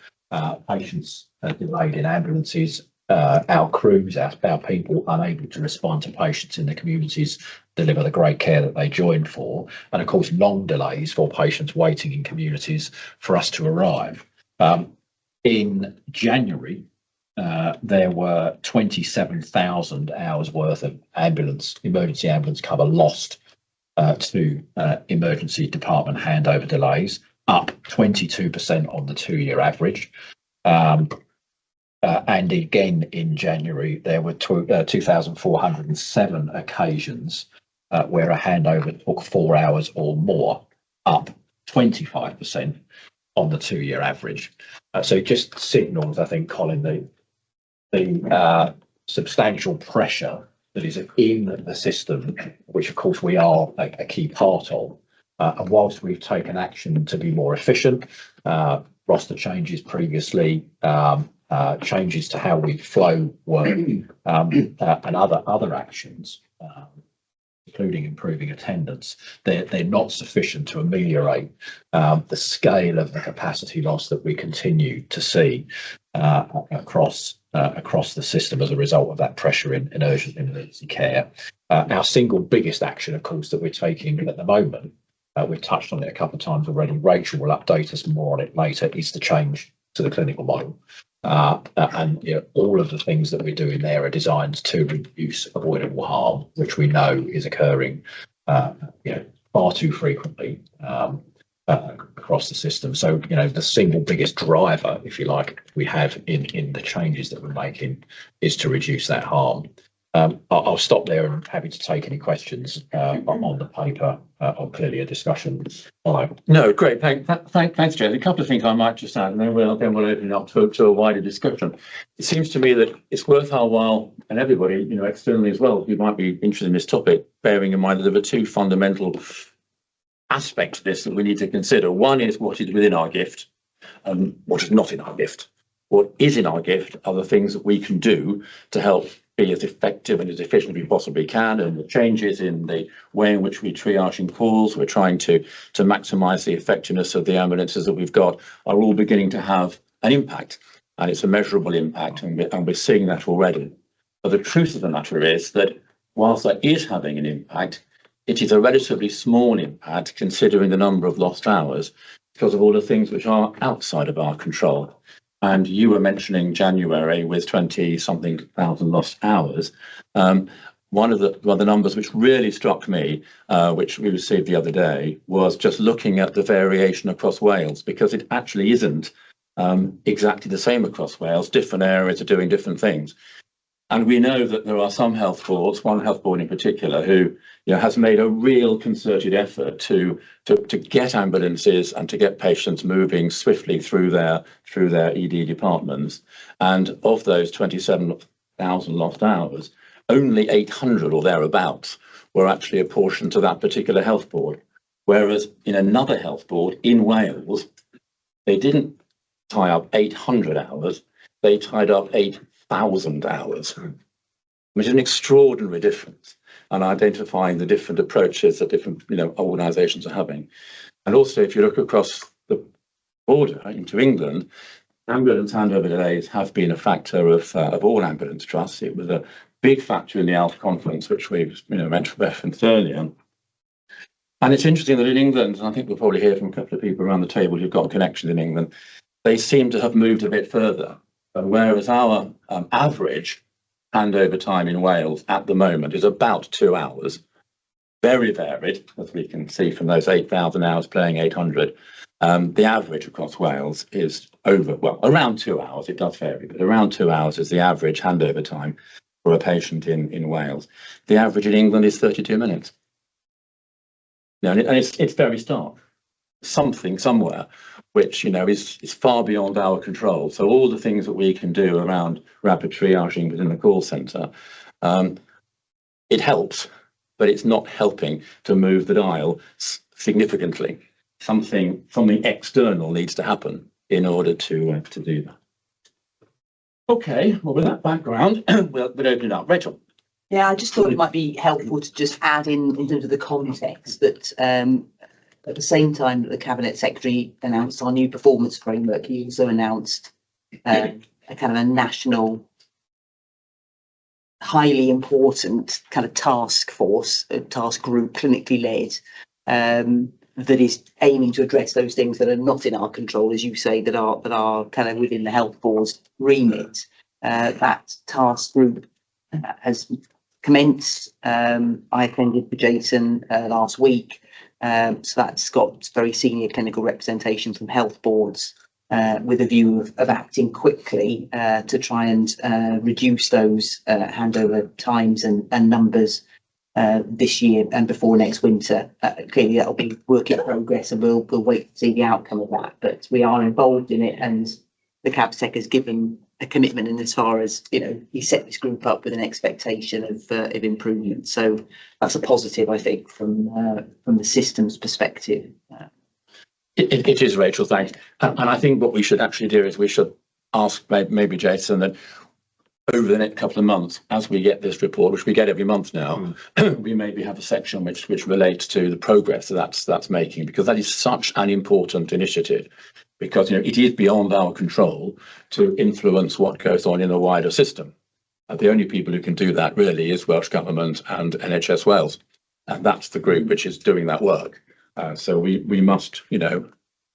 patients delayed in ambulances, our crews, our people unable to respond to patients in the communities, deliver the great care that they joined for, and of course long delays for patients waiting in communities for us to arrive. In January, there were 27,000 hours worth of emergency ambulance cover lost to emergency department handover delays. up 22% on the 2-year average. And again in January, there were 2,407 occasions where a handover took 4 hours or more, up 25% on the 2-year average. So it just signals, I think, Colin, the substantial pressure that is in the system, which of course we are a key part of. And whilst we've taken action to be more efficient, roster changes previously, changes to how we flow work, and other actions, including improving attendance, they're not sufficient to ameliorate the scale of the capacity loss that we continue to see across the system as a result of that pressure in urgent emergency care. Our single biggest action, of course, that we're taking at the moment, we've touched on it a couple of times already, Rachel will update us more on it later, is the change to the clinical model. And all of the things that we're doing there are designed to reduce avoidable harm, which we know is occurring far too frequently across the system. So the single biggest driver, if you like, we have in the changes that we're making is to reduce that harm. I'll stop there and happy to take any questions on the paper or clearly a discussion. No, great. Thanks, Jay. A couple of things I might just add, and then we'll open it up to a wider discussion. It seems to me that it's worth our while, and everybody, externally as well, who might be interested in this topic, bearing in mind that there are two fundamental aspects of this that we need to consider. One is what is within our gift, and what is not in our gift. What is in our gift are the things that we can do to help be as effective and as efficient as we possibly can, and the changes in the way in which we triaging calls, we're trying to maximise the effectiveness of the ambulances that we've got, are all beginning to have an impact, and it's a measurable impact, and we're seeing that already. But the truth of the matter is that whilst that is having an impact, it is a relatively small impact considering the number of lost hours because of all the things which are outside of our control. And you were mentioning January with 20-something thousand lost hours. One of the numbers which really struck me, which we received the other day, was just looking at the variation across Wales, because it actually isn't exactly the same across Wales. Different areas are doing different things. And we know that there are some health boards, one health board in particular, who has made a real concerted effort to get ambulances and to get patients moving swiftly through their ED departments. And of those 27,000 lost hours, only 800 or thereabouts were actually apportioned to that particular health board. Whereas in another health board in Wales, they didn't tie up 800 hours, they tied up 8,000 hours, which is an extraordinary difference, and identifying the different approaches that different organisations are having. And also, if you look across the border into England, ambulance handover delays have been a factor of all ambulance trusts. It was a big factor in the ALF conference, which we've referenced earlier. And it's interesting that in England, and I think we'll probably hear from a couple of people around the table who've got connections in England, they seem to have moved a bit further. Whereas our average handover time in Wales at the moment is about 2 hours, very varied, as we can see from those 8,000 hours playing 800. The average across Wales is around 2 hours. It does vary, but around 2 hours is the average handover time for a patient in Wales. The average in England is 32 minutes. And it's very stark. Something somewhere which is far beyond our control. So all the things that we can do around rapid triaging within the call centre, it helps, but it's not helping to move the dial significantly. Something external needs to happen in order to do that. Okay, well, with that background, we'll open it up. Rachel. Yeah, I just thought it might be helpful to just add in terms of the context that at the same time that the Cabinet Secretary announced our new performance framework, he also announced a kind of a national, highly important kind of task force, a task group, clinically led, that is aiming to address those things that are not in our control, as you say, that are kind of within the health board's remit. That task group has commenced. I attended for Jason last week. So that's got very senior clinical representation from health boards, with a view of acting quickly to try and reduce those handover times and numbers this year and before next winter. Clearly that'll be work in progress, and we'll wait to see the outcome of that. But we are involved in it, and the CABSEC has given a commitment in as far as, you know, he set this group up with an expectation of improvement. So that's a positive, I think, from the systems perspective. It is, Rachel, thanks. And I think what we should actually do is we should ask maybe Jason that over the next couple of months, as we get this report, which we get every month now, we maybe have a section which relates to the progress that's making, because that is such an important initiative. Because, you know, it is beyond our control to influence what goes on in the wider system. The only people who can do that really is Welsh Government and NHS Wales, and that's the group which is doing that work. So we must, you know,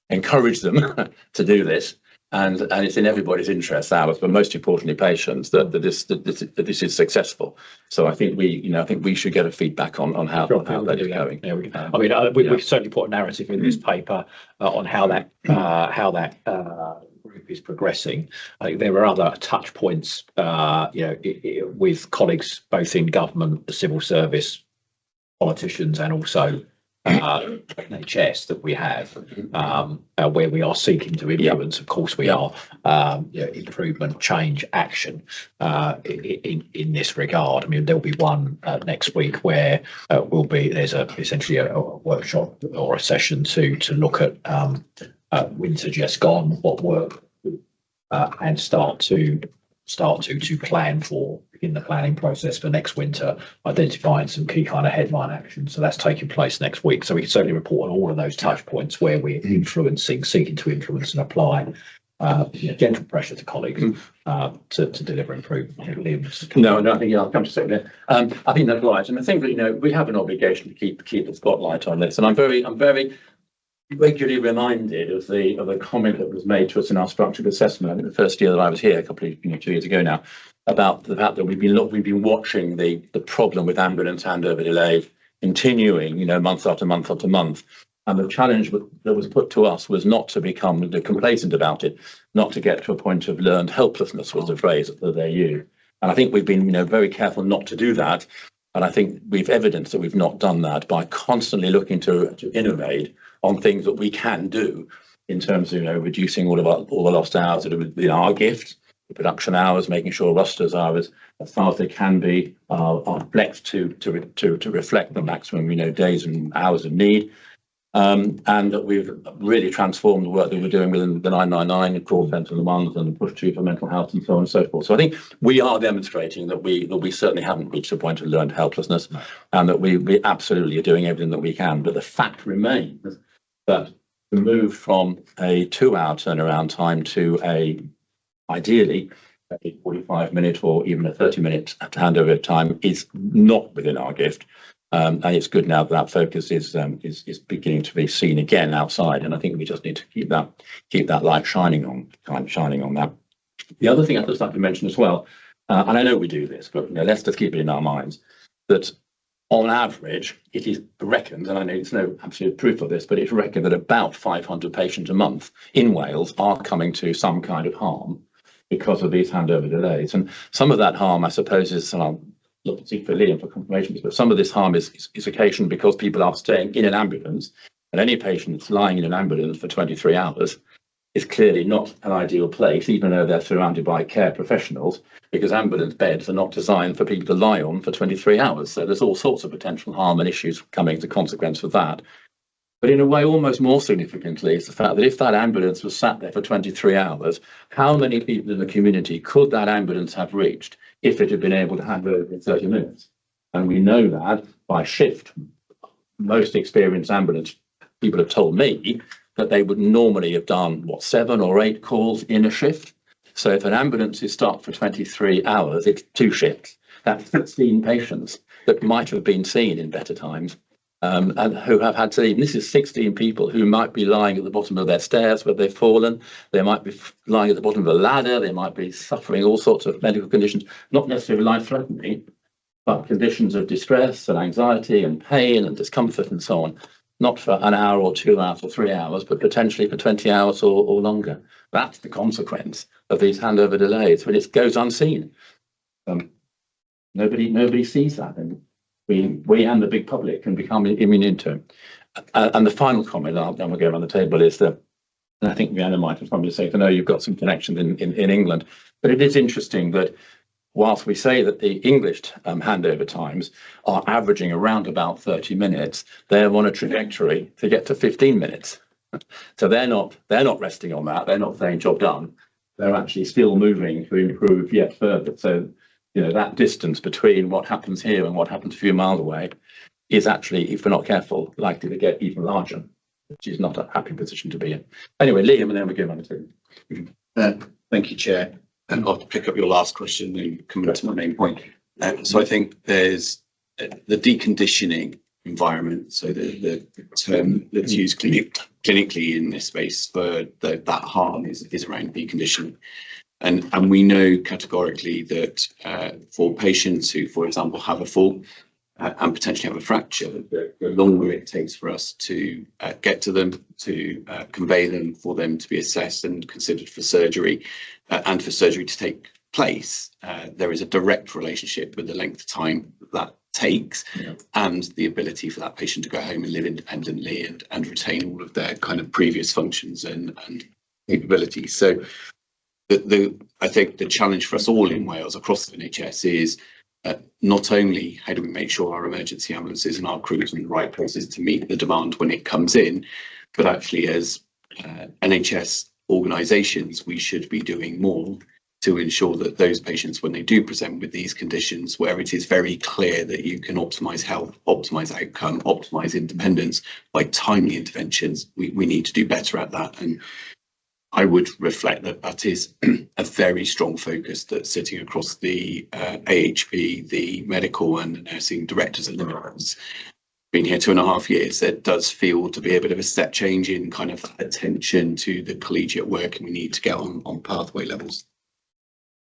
encourage them to do this, and it's in everybody's interest, ours, but most importantly patients, that this is successful. So I think we should get a feedback on how that is going. Yeah, I mean, we certainly put a narrative in this paper on how that group is progressing. I think there are other touch points, with colleagues both in government, the civil service, politicians, and also NHS that we have, where we are seeking to influence. Of course, we are improvement, change, action in this regard. I mean, there'll be one next week where there's essentially a workshop or a session to look at winter just gone, what work, and start to plan for in the planning process for next winter, identifying some key kind of headline actions. So that's taking place next week. So we can certainly report on all of those touch points where we're seeking to influence and apply gentle pressure to colleagues to deliver improvement. No, I think I'll come to say that. I think that's right, and I think that, you know, we have an obligation to keep the spotlight on this, and I'm very regularly reminded of the comment that was made to us in our structured assessment. I think the first year that I was here, a couple of 2 years ago now, about the fact that we've been watching the problem with ambulance handover delay continuing, you know, month after month after month. And the challenge that was put to us was not to become complacent about it, not to get to a point of learned helplessness, was the phrase that they used. And I think we've been, you know, very careful not to do that. And I think we've evidenced that we've not done that by constantly looking to innovate on things that we can do in terms of, you know, reducing all the lost hours that have been our gift, the production hours, making sure rosters are as far as they can be, are flexed to reflect the maximum, you know, days and hours of need. And that we've really transformed the work that we're doing within the 999 call centre, the ones, and the push to for mental health, and so on and so forth. So I think we are demonstrating that we certainly haven't reached a point of learned helplessness, and that we absolutely are doing everything that we can. But the fact remains that the move from a 2-hour turnaround time to ideally a 45-minute or even a 30-minute handover time is not within our gift. And it's good now that focus is beginning to be seen again outside, and I think we just need to keep that light shining on that. The other thing I'd just like to mention as well, and I know we do this, but, you know, let's just keep it in our minds, that on average it is reckoned, and I know there's no absolute proof of this, but it's reckoned that about 500 patients a month in Wales are coming to some kind of harm because of these handover delays. And some of that harm, I suppose, is, and I'll look to seek for Liam for confirmation, but some of this harm is occasioned because people are staying in an ambulance, and any patient that's lying in an ambulance for 23 hours is clearly not an ideal place, even though they're surrounded by care professionals, because ambulance beds are not designed for people to lie on for 23 hours. So there's all sorts of potential harm and issues coming as a consequence of that. But in a way, almost more significantly, is the fact that if that ambulance was sat there for 23 hours, how many people in the community could that ambulance have reached if it had been able to hand over in 30 minutes? And we know that by shift. Most experienced ambulance people have told me that they would normally have done, 7 or 8 calls in a shift. So if an ambulance is stopped for 23 hours, it's 2 shifts. That's 16 patients that might have been seen in better times. And who have had to leave. And this is 16 people who might be lying at the bottom of their stairs where they've fallen. They might be lying at the bottom of a ladder. They might be suffering all sorts of medical conditions, not necessarily life-threatening, but conditions of distress and anxiety and pain and discomfort and so on. not for an hour or 2 hours or 3 hours, but potentially for 20 hours or longer. That's the consequence of these handover delays when it goes unseen. Nobody sees that, and we and the big public can become immune to it. And the final comment, then we'll go around the table, is that, and I think Rihanna might have probably said, I know you've got some connections in England, but it is interesting that whilst we say that the English handover times are averaging around about 30 minutes, they're on a trajectory to get to 15 minutes. So they're not resting on that. They're not saying job done. They're actually still moving to improve yet further. So, you know, that distance between what happens here and what happens a few miles away is actually, if we're not careful, likely to get even larger, which is not a happy position to be in. Anyway, Liam, and then we go on to Thank you, Chair. And I'll pick up your last question and come to my main point. So I think there's the deconditioning environment. So the term that's used clinically in this space for that harm is around deconditioning. And we know categorically that for patients who, for example, have a fall and potentially have a fracture, the longer it takes for us to get to them, to convey them, for them to be assessed and considered for surgery, and for surgery to take place, there is a direct relationship with the length of time that takes and the ability for that patient to go home and live independently and retain all of their kind of previous functions and capabilities. So I think the challenge for us all in Wales across the NHS is not only how do we make sure our emergency ambulances and our crews are in the right places to meet the demand when it comes in, but actually as NHS organisations, we should be doing more to ensure that those patients, when they do present with these conditions, where it is very clear that you can optimise health, optimise outcome, optimise independence by timely interventions, we need to do better at that. And I would reflect that that is a very strong focus that's sitting across the AHP, the medical and nursing directors and the been here 2.5 years. There does feel to be a bit of a step change in kind of attention to the collegiate work, and we need to get on pathway levels.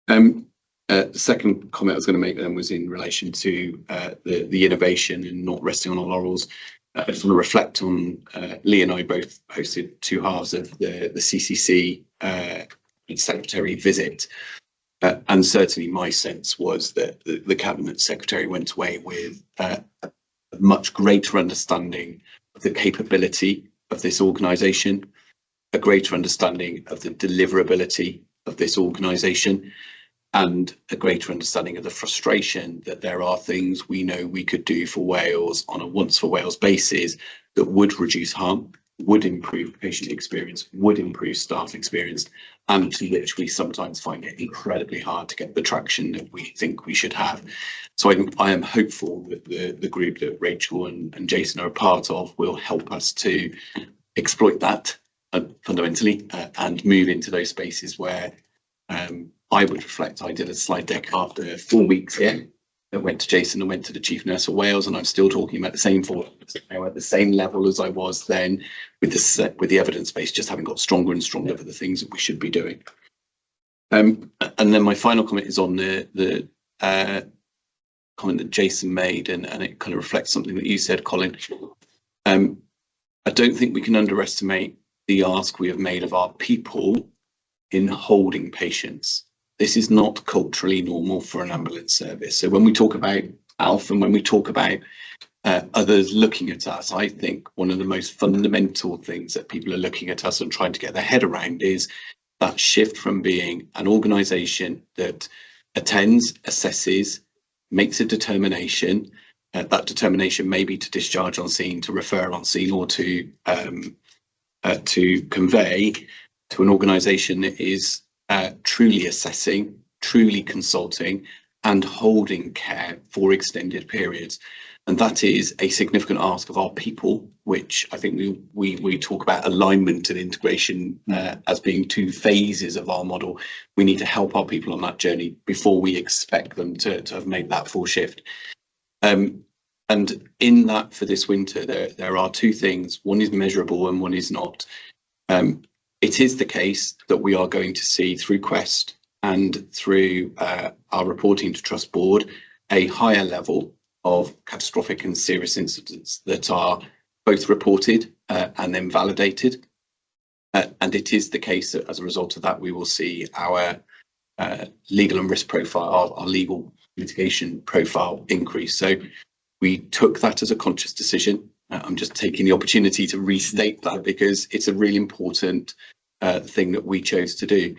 The second comment I was going to make then was in relation to the innovation and not resting on our laurels. I just want to reflect on Lee and I both hosted 2 halves of the CCC secretary visit, and certainly my sense was that the cabinet secretary went away with a much greater understanding of the capability of this organisation, a greater understanding of the deliverability of this organisation, and a greater understanding of the frustration that there are things we know we could do for Wales on a once for Wales basis that would reduce harm, would improve patient experience, would improve staff experience, and to which we sometimes find it incredibly hard to get the traction that we think we should have. So I am hopeful that the group that Rachel and Jason are a part of will help us to exploit that fundamentally and move into those spaces where I would reflect. I did a slide deck after 4 weeks here that went to Jason and went to the Chief Nurse of Wales, and I'm still talking about the same 4 weeks now at the same level as I was then, with the evidence base just having got stronger and stronger for the things that we should be doing. And then my final comment is on the comment that Jason made, and it kind of reflects something that you said, Colin. I don't think we can underestimate the ask we have made of our people in holding patients. This is not culturally normal for an ambulance service. So when we talk about ALF and when we talk about others looking at us, I think one of the most fundamental things that people are looking at us and trying to get their head around is that shift from being an organisation that attends, assesses, makes a determination. That determination may be to discharge on scene, to refer on scene, or to convey, to an organisation that is truly assessing, truly consulting, and holding care for extended periods. And that is a significant ask of our people, which I think we talk about alignment and integration as being 2 phases of our model. We need to help our people on that journey before we expect them to have made that full shift. And in that, for this winter, there are 2 things. One is measurable and one is not. It is the case that we are going to see through Quest and through our reporting to Trust Board a higher level of catastrophic and serious incidents that are both reported and then validated. And it is the case that as a result of that, we will see our legal and risk profile, our legal mitigation profile increase. So we took that as a conscious decision. I'm just taking the opportunity to restate that because it's a really important thing that we chose to do.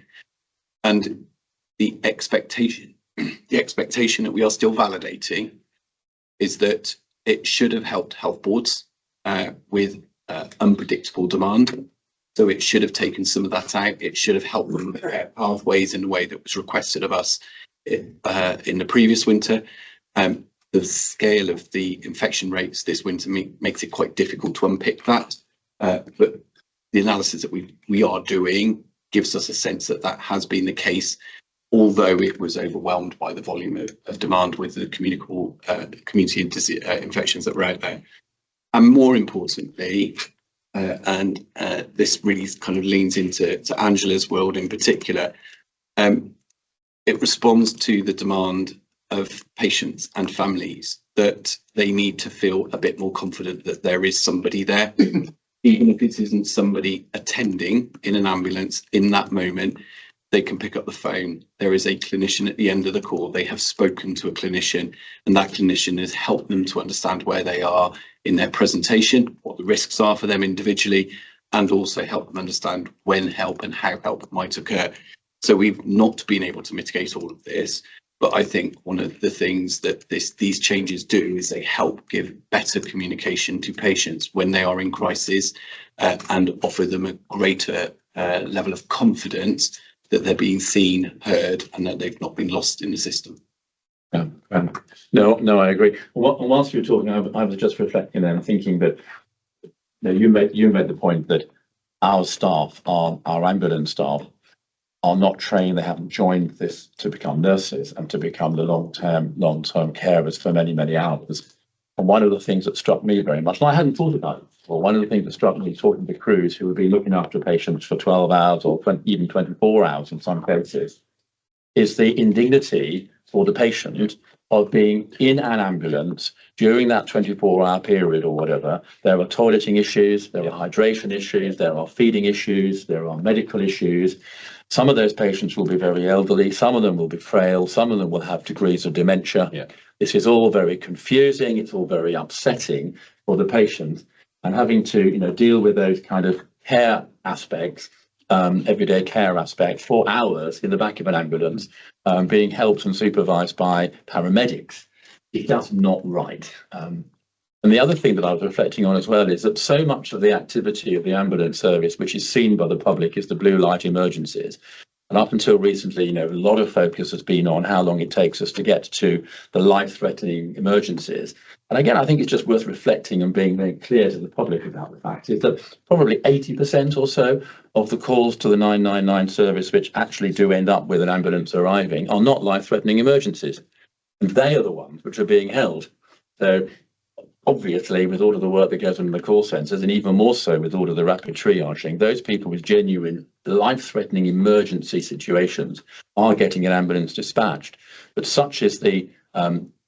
And the expectation that we are still validating is that it should have helped health boards with unpredictable demand. So it should have taken some of that out. It should have helped them prepare pathways in the way that was requested of us in the previous winter. The scale of the infection rates this winter makes it quite difficult to unpick that. But the analysis that we are doing gives us a sense that that has been the case, although it was overwhelmed by the volume of demand with the communicable community infections that were out there. And more importantly, and this really kind of leans into Angela's world in particular, it responds to the demand of patients and families that they need to feel a bit more confident that there is somebody there, even if it isn't somebody attending in an ambulance in that moment. They can pick up the phone. There is a clinician at the end of the call. They have spoken to a clinician, and that clinician has helped them to understand where they are in their presentation, what the risks are for them individually, and also help them understand when help and how help might occur. So we've not been able to mitigate all of this, but I think one of the things that these changes do is they help give better communication to patients when they are in crisis, and offer them a greater level of confidence that they're being seen, heard, and that they've not been lost in the system. Yeah, no, I agree. Whilst you were talking, I was just reflecting and thinking that you made the point that our staff, our ambulance staff, are not trained. They haven't joined this to become nurses and to become the long-term carers for many hours. And one of the things that struck me very much, and I hadn't thought about it before, one of the things that struck me talking to crews who have been looking after patients for 12 hours or even 24 hours in some cases, is the indignity for the patient of being in an ambulance during that 24-hour period or whatever. There are toileting issues, there are hydration issues, there are feeding issues, there are medical issues. Some of those patients will be very elderly, some of them will be frail, some of them will have degrees of dementia. Yeah. This is all very confusing, it's all very upsetting for the patient. And having to deal with those kind of care aspects, everyday care aspects for hours in the back of an ambulance, being helped and supervised by paramedics, is just not right. And the other thing that I was reflecting on as well is that so much of the activity of the ambulance service, which is seen by the public, is the blue light emergencies. And up until recently, a lot of focus has been on how long it takes us to get to the life-threatening emergencies. And again, I think it's just worth reflecting and being very clear to the public about the fact is that probably 80% or so of the calls to the 999 service, which actually do end up with an ambulance arriving, are not life-threatening emergencies. And they are the ones which are being held. So obviously, with all of the work that goes on in the call centres, and even more so with all of the rapid triaging, those people with genuine life-threatening emergency situations are getting an ambulance dispatched. But such is the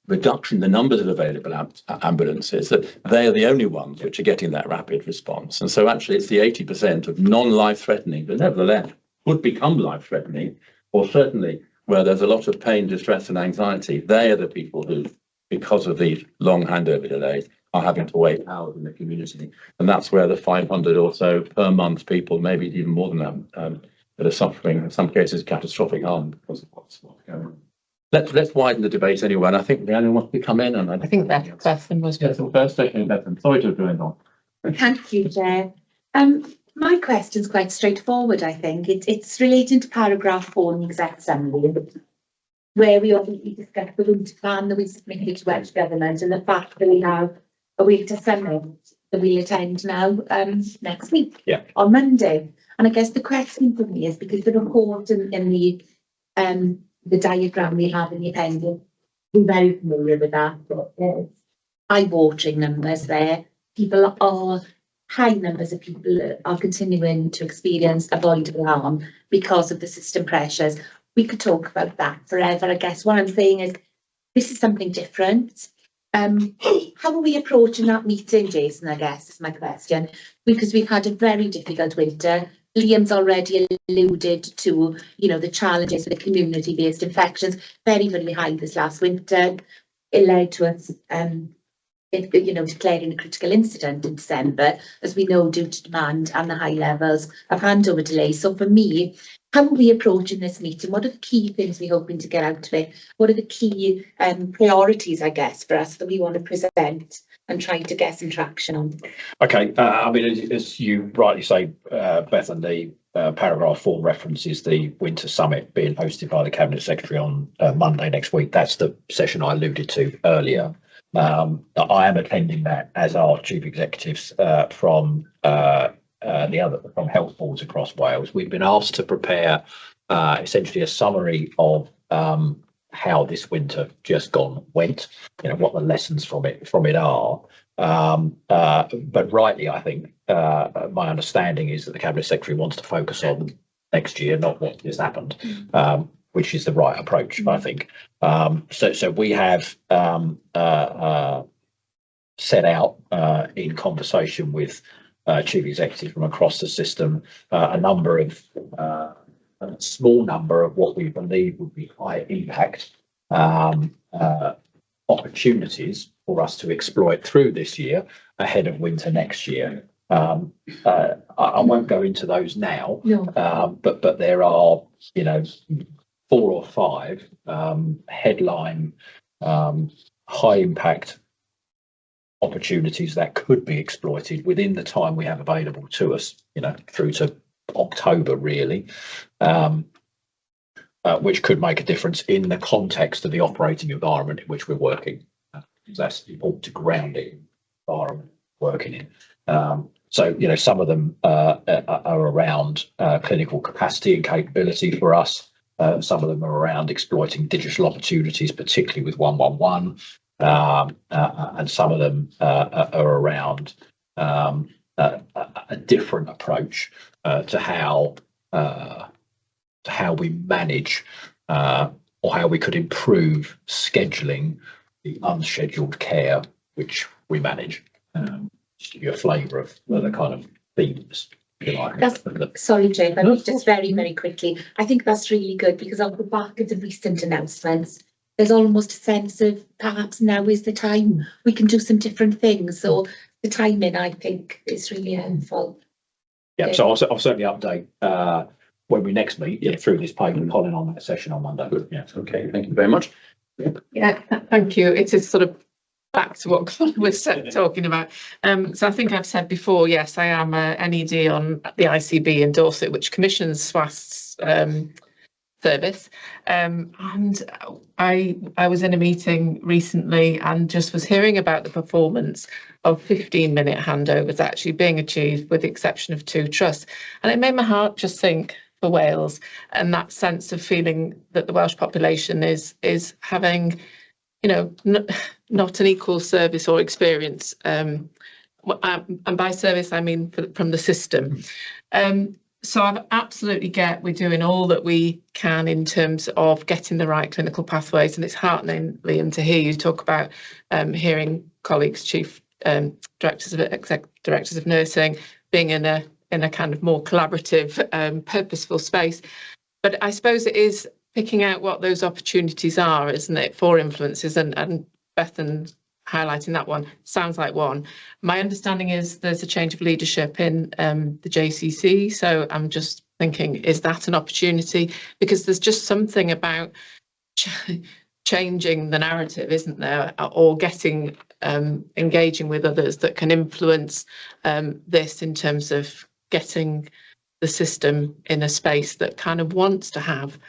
reduction in the numbers of available ambulances that they are the only ones which are getting that rapid response. And so actually it's the 80% of non-life-threatening, but nevertheless would become life-threatening, or certainly where there's a lot of pain, distress and anxiety. They are the people who, because of these long handover delays, are having to wait hours in the community. And that's where the 500 or so per month people, maybe even more than that are suffering, in some cases, catastrophic harm because of what's going on. Let's widen the debate anyway. And I think Rhiannon wants to come in. And I think Bethan was first. Bethan, sorry to have joined on. Thank you, Chair. My question's quite straightforward, I think. It's relating to paragraph 4 in the exec summary, where we obviously discussed the route plan that we submitted to Welsh Government and the fact that we have a week to summit that we'll attend now next week on Monday. And I guess the question for me is because the report in the diagram we have in the appendix, we're very familiar with that. Eye-watering numbers there. High numbers of people are continuing to experience avoidable harm because of the system pressures. We could talk about that forever. I guess what I'm saying is this is something different. How are we approaching that meeting, Jason, I guess is my question, because we've had a very difficult winter. Liam's already alluded to, you know, the challenges with the community-based infections, very, very high this last winter. It led to us, you know, declaring a critical incident in December, as we know, due to demand and the high levels of handover delays. So for me, how are we approaching this meeting? What are the key things we're hoping to get out of it? What are the key priorities, I guess, for us that we want to present and try to get some traction on? Okay, I mean, as you rightly say, Beth, and the paragraph 4 references the Winter Summit being hosted by the Cabinet Secretary on Monday next week. That's the session I alluded to earlier. I am attending that, as are chief executives from from health boards across Wales. We've been asked to prepare essentially a summary of how this winter just gone went, you know, what the lessons from it are. But rightly, I think my understanding is that the Cabinet Secretary wants to focus on next year, not what has happened, which is the right approach, I think. So we have set out in conversation with chief executives from across the system a small number of what we believe would be high impact opportunities for us to exploit through this year ahead of winter next year. I won't go into those now, but there are, you know, 4 or 5 headline high impact opportunities that could be exploited within the time we have available to us, you know, through to October really, which could make a difference in the context of the operating environment in which we're working. That's important to grounding environment working in. So, you know, some of them are around clinical capacity and capability for us. Some of them are around exploiting digital opportunities, particularly with 111. And some of them are around a different approach to how we manage or how we could improve scheduling the unscheduled care which we manage. Just to give you a flavour of the kind of themes. Sorry, Jane, but just very, very quickly. I think that's really good because on the back of the recent announcements, there's almost a sense of perhaps now is the time we can do some different things. So the timing, I think, is really helpful. Yeah, so I'll certainly update when we next meet through this paper and Colin on that session on Monday. Yeah, okay, thank you very much. Yeah, thank you. It is sort of back to what Colin was talking about. So I think I've said before, yes, I am an NED on the ICB in Dorset, which commissions SWAS's service. And I was in a meeting recently and just was hearing about the performance of 15-minute handovers actually being achieved with the exception of 2 trusts. And it made my heart just sink for Wales, and that sense of feeling that the Welsh population is having, you know, not an equal service or experience. And by service, I mean from the system. So I absolutely get we're doing all that we can in terms of getting the right clinical pathways, and it's heartening, Liam, to hear you talk about hearing colleagues, chief directors of nursing, being in a kind of more collaborative, purposeful space. But I suppose it is picking out what those opportunities are, isn't it, for influences, and Bethan highlighting that one sounds like one. My understanding is there's a change of leadership in the JCC, so I'm just thinking, is that an opportunity? Because there's just something about changing the narrative, isn't there, or getting engaging with others that can influence this in terms of getting the system in a space that kind of wants to have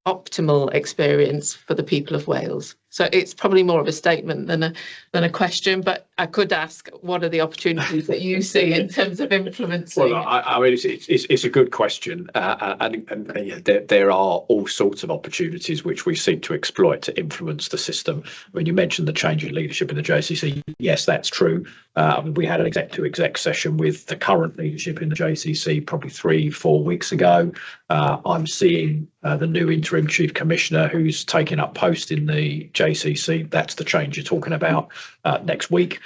optimal experience for the people of Wales. So it's probably more of a statement than a question, but I could ask, what are the opportunities that you see in terms of influencing? Well, I mean, it's a good question, and yeah, there are all sorts of opportunities which we seek to exploit to influence the system. When you mentioned the change in leadership in the JCC, yes, that's true. We had an exec session with the current leadership in the JCC probably 3-4 weeks ago. I'm seeing the new interim chief commissioner who's taken up post in the JCC JCC. That's the change you're talking about next week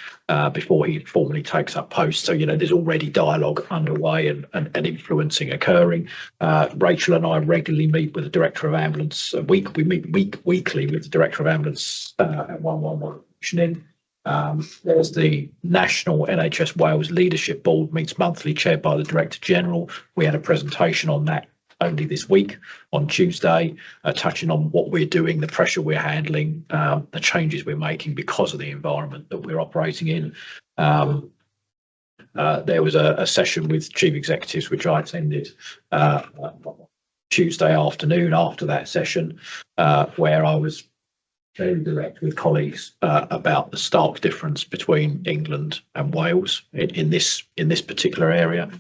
before he formally takes up post. So, there's already dialogue underway and influencing occurring. Rachel and I regularly meet with the Director of Ambulance. We meet weekly with the Director of Ambulance at 111 commissioning. There's the National NHS Wales Leadership Board meets monthly, chaired by the Director General. We had a presentation on that only this week on Tuesday, touching on what we're doing, the pressure we're handling, the changes we're making because of the environment that we're operating in. There was a session with chief executives which I attended Tuesday afternoon after that session, where I was very direct with colleagues about the stark difference between England and Wales in this particular area.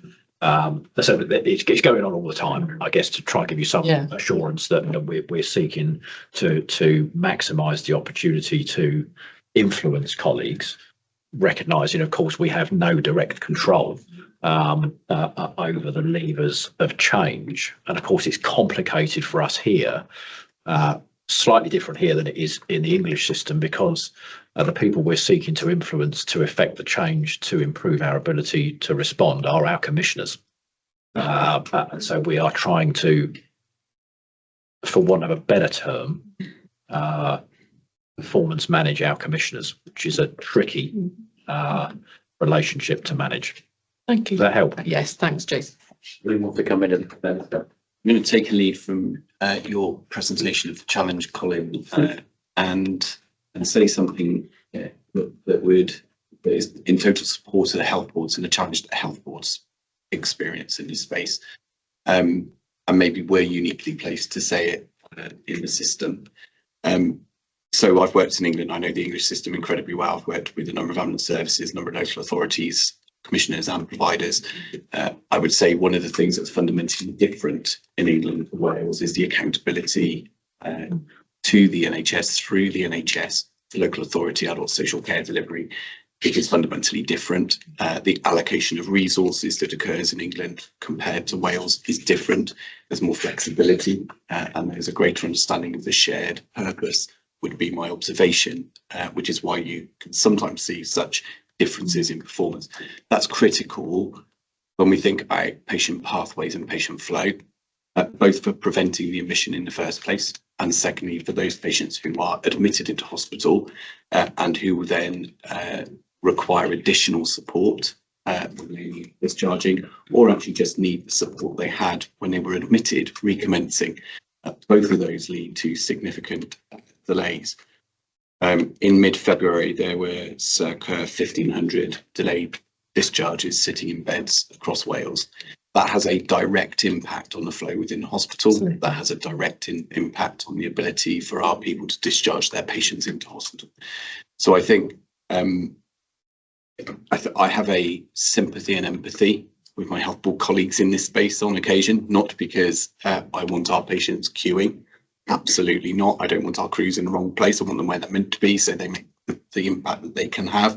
So it's going on all the time, I guess, to try and give you some assurance that we're seeking to maximise the opportunity to influence colleagues, recognising, of course, we have no direct control over the levers of change. And of course, it's complicated for us here, slightly different here than it is in the English system, because the people we're seeking to influence to effect the change to improve our ability to respond are our commissioners. And so we are trying to, for want of a better term, performance manage our commissioners, which is a tricky relationship to manage. Thank you. Does that help? Yes, thanks, Jason. We want to come in and I'm going to take a lead from your presentation of the challenge, Colin, and say something that is in total support of the health boards and the challenge that the health boards experience in this space. And maybe we're uniquely placed to say it in the system. So I've worked in England. I know the English system incredibly well. I've worked with a number of ambulance services, a number of local authorities, commissioners and providers. I would say one of the things that's fundamentally different in England and Wales is the accountability to the NHS through the NHS, the local authority adult social care delivery. It is fundamentally different. The allocation of resources that occurs in England compared to Wales is different. There's more flexibility and there's a greater understanding of the shared purpose, would be my observation, which is why you can sometimes see such differences in performance. That's critical when we think about patient pathways and patient flow, both for preventing the admission in the first place, and secondly, for those patients who are admitted into hospital and who then require additional support when they need discharging, or actually just need the support they had when they were admitted, recommencing. Both of those lead to significant delays. In mid-February, there were circa 1,500 delayed discharges sitting in beds across Wales. That has a direct impact on the flow within the hospital. That has a direct impact on the ability for our people to discharge their patients into hospital. So I think I have a sympathy and empathy with my health board colleagues in this space on occasion, not because I want our patients queuing. Absolutely not. I don't want our crews in the wrong place. I want them where they're meant to be, so they make the impact that they can have.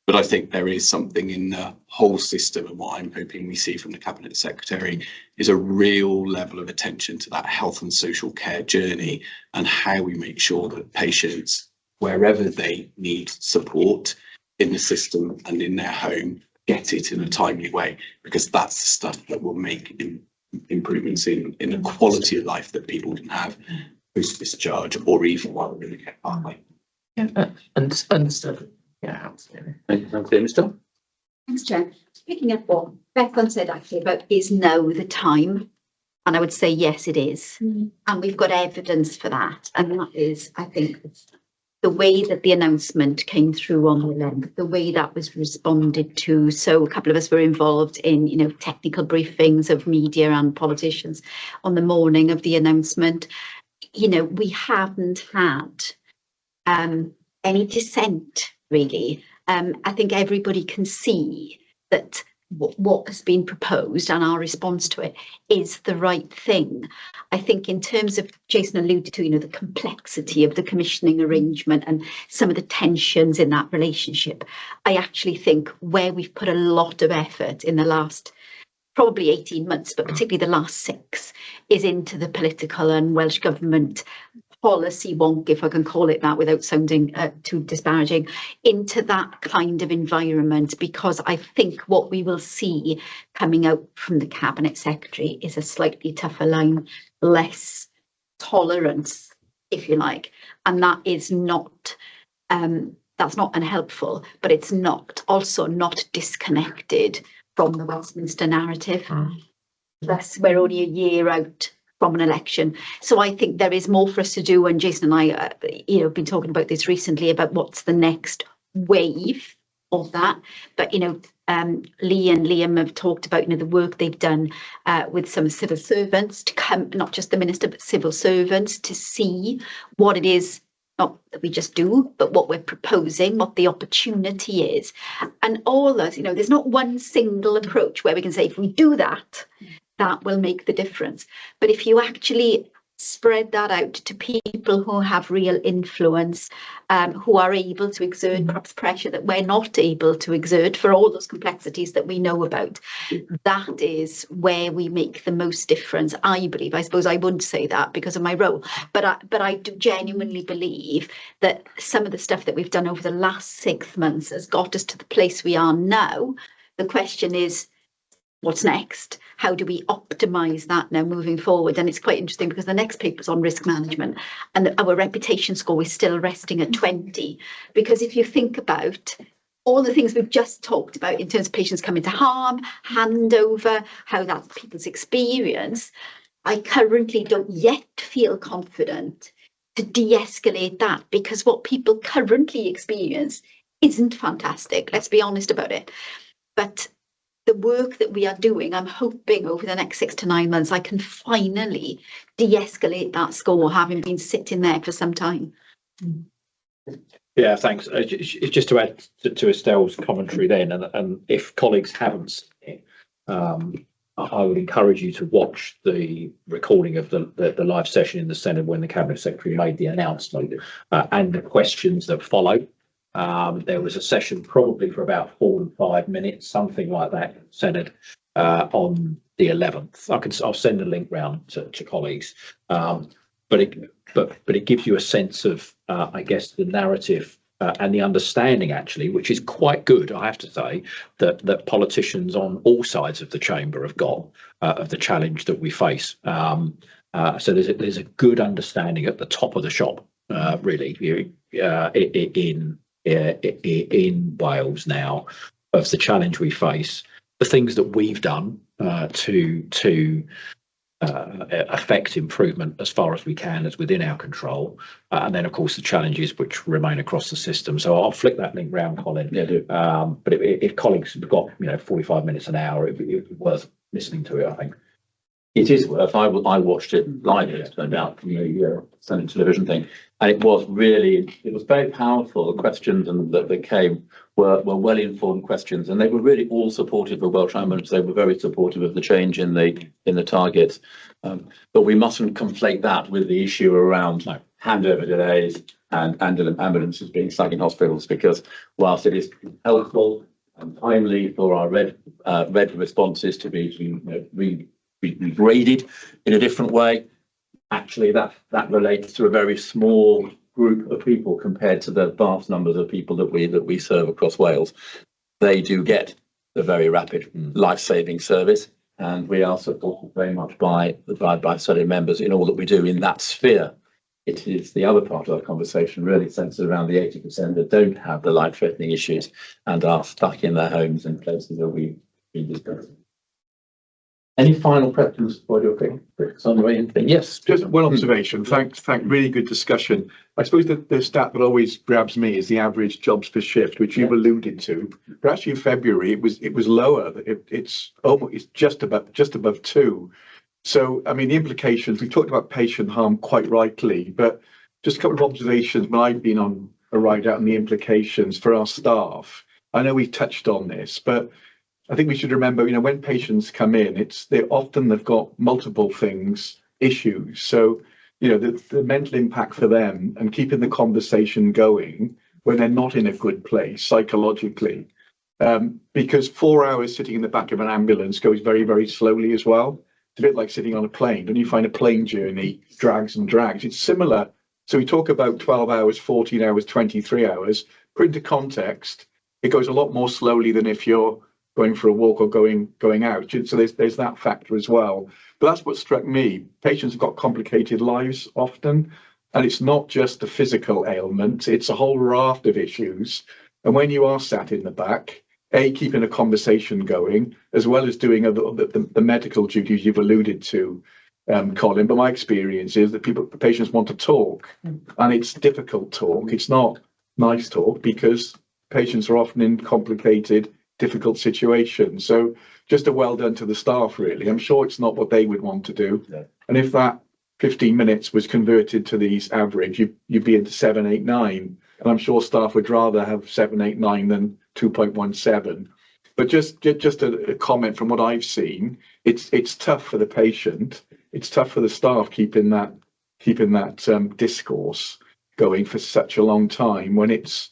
But I think there is something in the whole system, and what I'm hoping we see from the Cabinet Secretary is a real level of attention to that health and social care journey and how we make sure that patients, wherever they need support in the system and in their home, get it in a timely way, because that's the stuff that will make improvements in the quality of life that people can have post discharge or even while they're in the care pathway. Yeah, understood. Yeah, absolutely. Mr. Thanks, Chair. Picking up what Bethan said actually about is now the time, and I would say yes, it is, and we've got evidence for that, and that is, I think, the way that the announcement came through on the link, the way that was responded to. So a couple of us were involved in, technical briefings of media and politicians on the morning of the announcement. We haven't had any dissent, really. I think everybody can see that what has been proposed and our response to it is the right thing. I think in terms of, Jason alluded to, the complexity of the commissioning arrangement and some of the tensions in that relationship, I actually think where we've put a lot of effort in the last probably 18 months, but particularly the last 6, is into the political and Welsh Government policy wonk, if I can call it that without sounding too disparaging, into that kind of environment, because I think what we will see coming out from the Cabinet Secretary is a slightly tougher line, less tolerance, if you like, and that is not that's not unhelpful, but it's also not disconnected from the Westminster narrative. Thus, we're only a year out from an election, so I think there is more for us to do. And Jason and I, have been talking about this recently about what's the next wave of that. But Lee and Liam have talked about the work they've done with some civil servants to come, not just the minister, but civil servants, to see what it is. Not that we just do, but what we're proposing, what the opportunity is. And all us, there's not one single approach where we can say, if we do that, that will make the difference. But if you actually spread that out to people who have real influence, who are able to exert perhaps pressure that we're not able to exert for all those complexities that we know about, that is where we make the most difference, I believe. I suppose I wouldn't say that because of my role, but I do genuinely believe that some of the stuff that we've done over the last 6 months has got us to the place we are now. The question is, what's next? How do we optimise that now moving forward? And it's quite interesting because the next paper's on risk management, and our reputation score is still resting at 20. Because if you think about all the things we've just talked about in terms of patients coming to harm, handover, how that's people's experience, I currently don't yet feel confident to de-escalate that, because what people currently experience isn't fantastic. Let's be honest about it. But the work that we are doing, I'm hoping over the next 6 to 9 months, I can finally de-escalate that score, having been sitting there for some time. Yeah, thanks. Just to add to Estelle's commentary then, and if colleagues haven't seen it, I would encourage you to watch the recording of the live session in the Senate when the Cabinet Secretary made the announcement and the questions that followed. There was a session probably for about 4 and 5 minutes, something like that, Senate, on the 11th. I'll send a link round to colleagues, but it gives you a sense of, I guess, the narrative and the understanding, actually, which is quite good, I have to say, that politicians on all sides of the chamber have got of the challenge that we face. So there's a good understanding at the top of the shop, really, in Wales now, of the challenge we face, the things that we've done to affect improvement as far as we can, as within our control, and then of course the challenges which remain across the system. So I'll flick that link round, Colin. Yeah, do. But if colleagues have got 45 minutes, an hour, it'd be worth listening to it, I think. It is worth. I watched it live, it turned out, from the Senate television thing, and it was very powerful. The questions that came were well-informed questions, and they were really all supportive of Welsh ambulance. They were very supportive of the change in the targets, but we mustn't conflate that with the issue around handover delays and ambulances being stuck in hospitals, because whilst it is helpful and timely for our red responses to be graded in a different way, actually that relates to a very small group of people compared to the vast numbers of people that we serve across Wales. They do get the very rapid life-saving service, and we are supported very much by Senate members in all that we do in that sphere. It is the other part of our conversation really centered around the 80% that don't have the life-threatening issues and are stuck in their homes in places that we've been discussing. Any final questions for your quick summary? Yes, just one observation. Thanks. Really good discussion. I suppose the stat that always grabs me is the average jobs per shift, which you've alluded to. But actually, in February, it was lower. It's just above 2. So, I mean, the implications. We talked about patient harm quite rightly, but just a couple of observations when I've been on a ride out and the implications for our staff. I know we've touched on this, but I think we should remember, when patients come in, they've got multiple issues. So, the mental impact for them and keeping the conversation going when they're not in a good place psychologically, because 4 hours sitting in the back of an ambulance goes very, very slowly as well. It's a bit like sitting on a plane. Don't you find a plane journey drags and drags? It's similar So we talk about 12 hours, 14 hours, 23 hours. Put into context, it goes a lot more slowly than if you're going for a walk or going out. So there's that factor as well. But that's what struck me. Patients have got complicated lives often, and it's not just the physical ailment, it's a whole raft of issues. And when you are sat in the back, keeping a conversation going, as well as doing the medical duties you've alluded to, Colin. But my experience is that patients want to talk, and it's difficult talk. It's not nice talk because patients are often in complicated, difficult situations. So just a well done to the staff, really. I'm sure it's not what they would want to do. Yeah. And if that 15 minutes was converted to these average, you'd be into 7, 8, 9. And I'm sure staff would rather have 7, 8, 9 than 2.17. But just a comment from what I've seen, it's tough for the patient. It's tough for the staff keeping that discourse going for such a long time when it's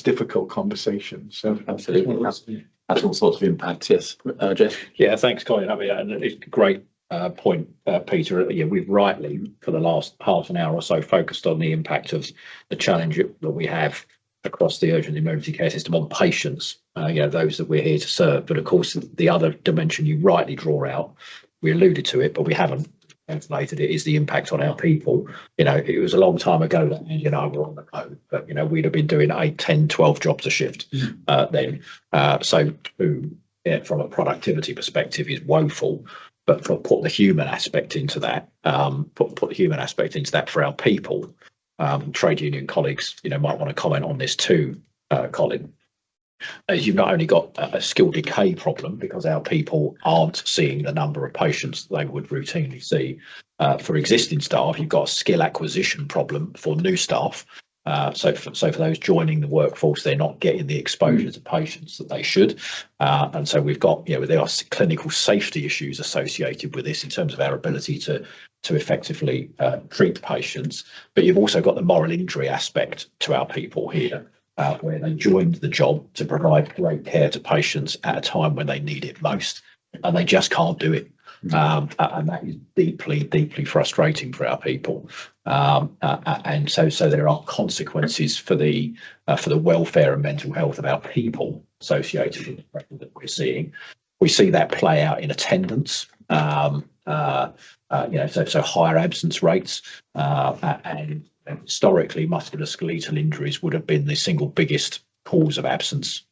difficult conversation. So absolutely, that's all sorts of impacts. Yes, Jeff. Yeah, thanks, Colin. I mean, and it's a great point, Peter. Yeah, we've rightly for the last half an hour or so focused on the impact of the challenge that we have across the urgent emergency care system on patients. Those that we're here to serve. But of course, the other dimension you rightly draw out, we alluded to it, but we haven't ventilated it, is the impact on our people. It was a long time ago that Andy and I were on the road, but we'd have been doing 8, 10, 12 jobs a shift then. So from a productivity perspective is woeful, but put the human aspect into that, put the human aspect into that for our people. Trade union colleagues, might want to comment on this too, Colin. As you've not only got a skill decay problem because our people aren't seeing the number of patients they would routinely see for existing staff, you've got a skill acquisition problem for new staff. So for those joining the workforce, they're not getting the exposure to patients that they should. And so we've got, there are clinical safety issues associated with this in terms of our ability to effectively treat patients. But you've also got the moral injury aspect to our people here. Where they joined the job to provide great care to patients at a time when they need it most, and they just can't do it. And that is deeply, deeply frustrating for our people. And so there are consequences for the welfare and mental health of our people associated with the pressure that we're seeing. We see that play out in attendance. So higher absence rates and historically, musculoskeletal injuries would have been the single biggest cause of absence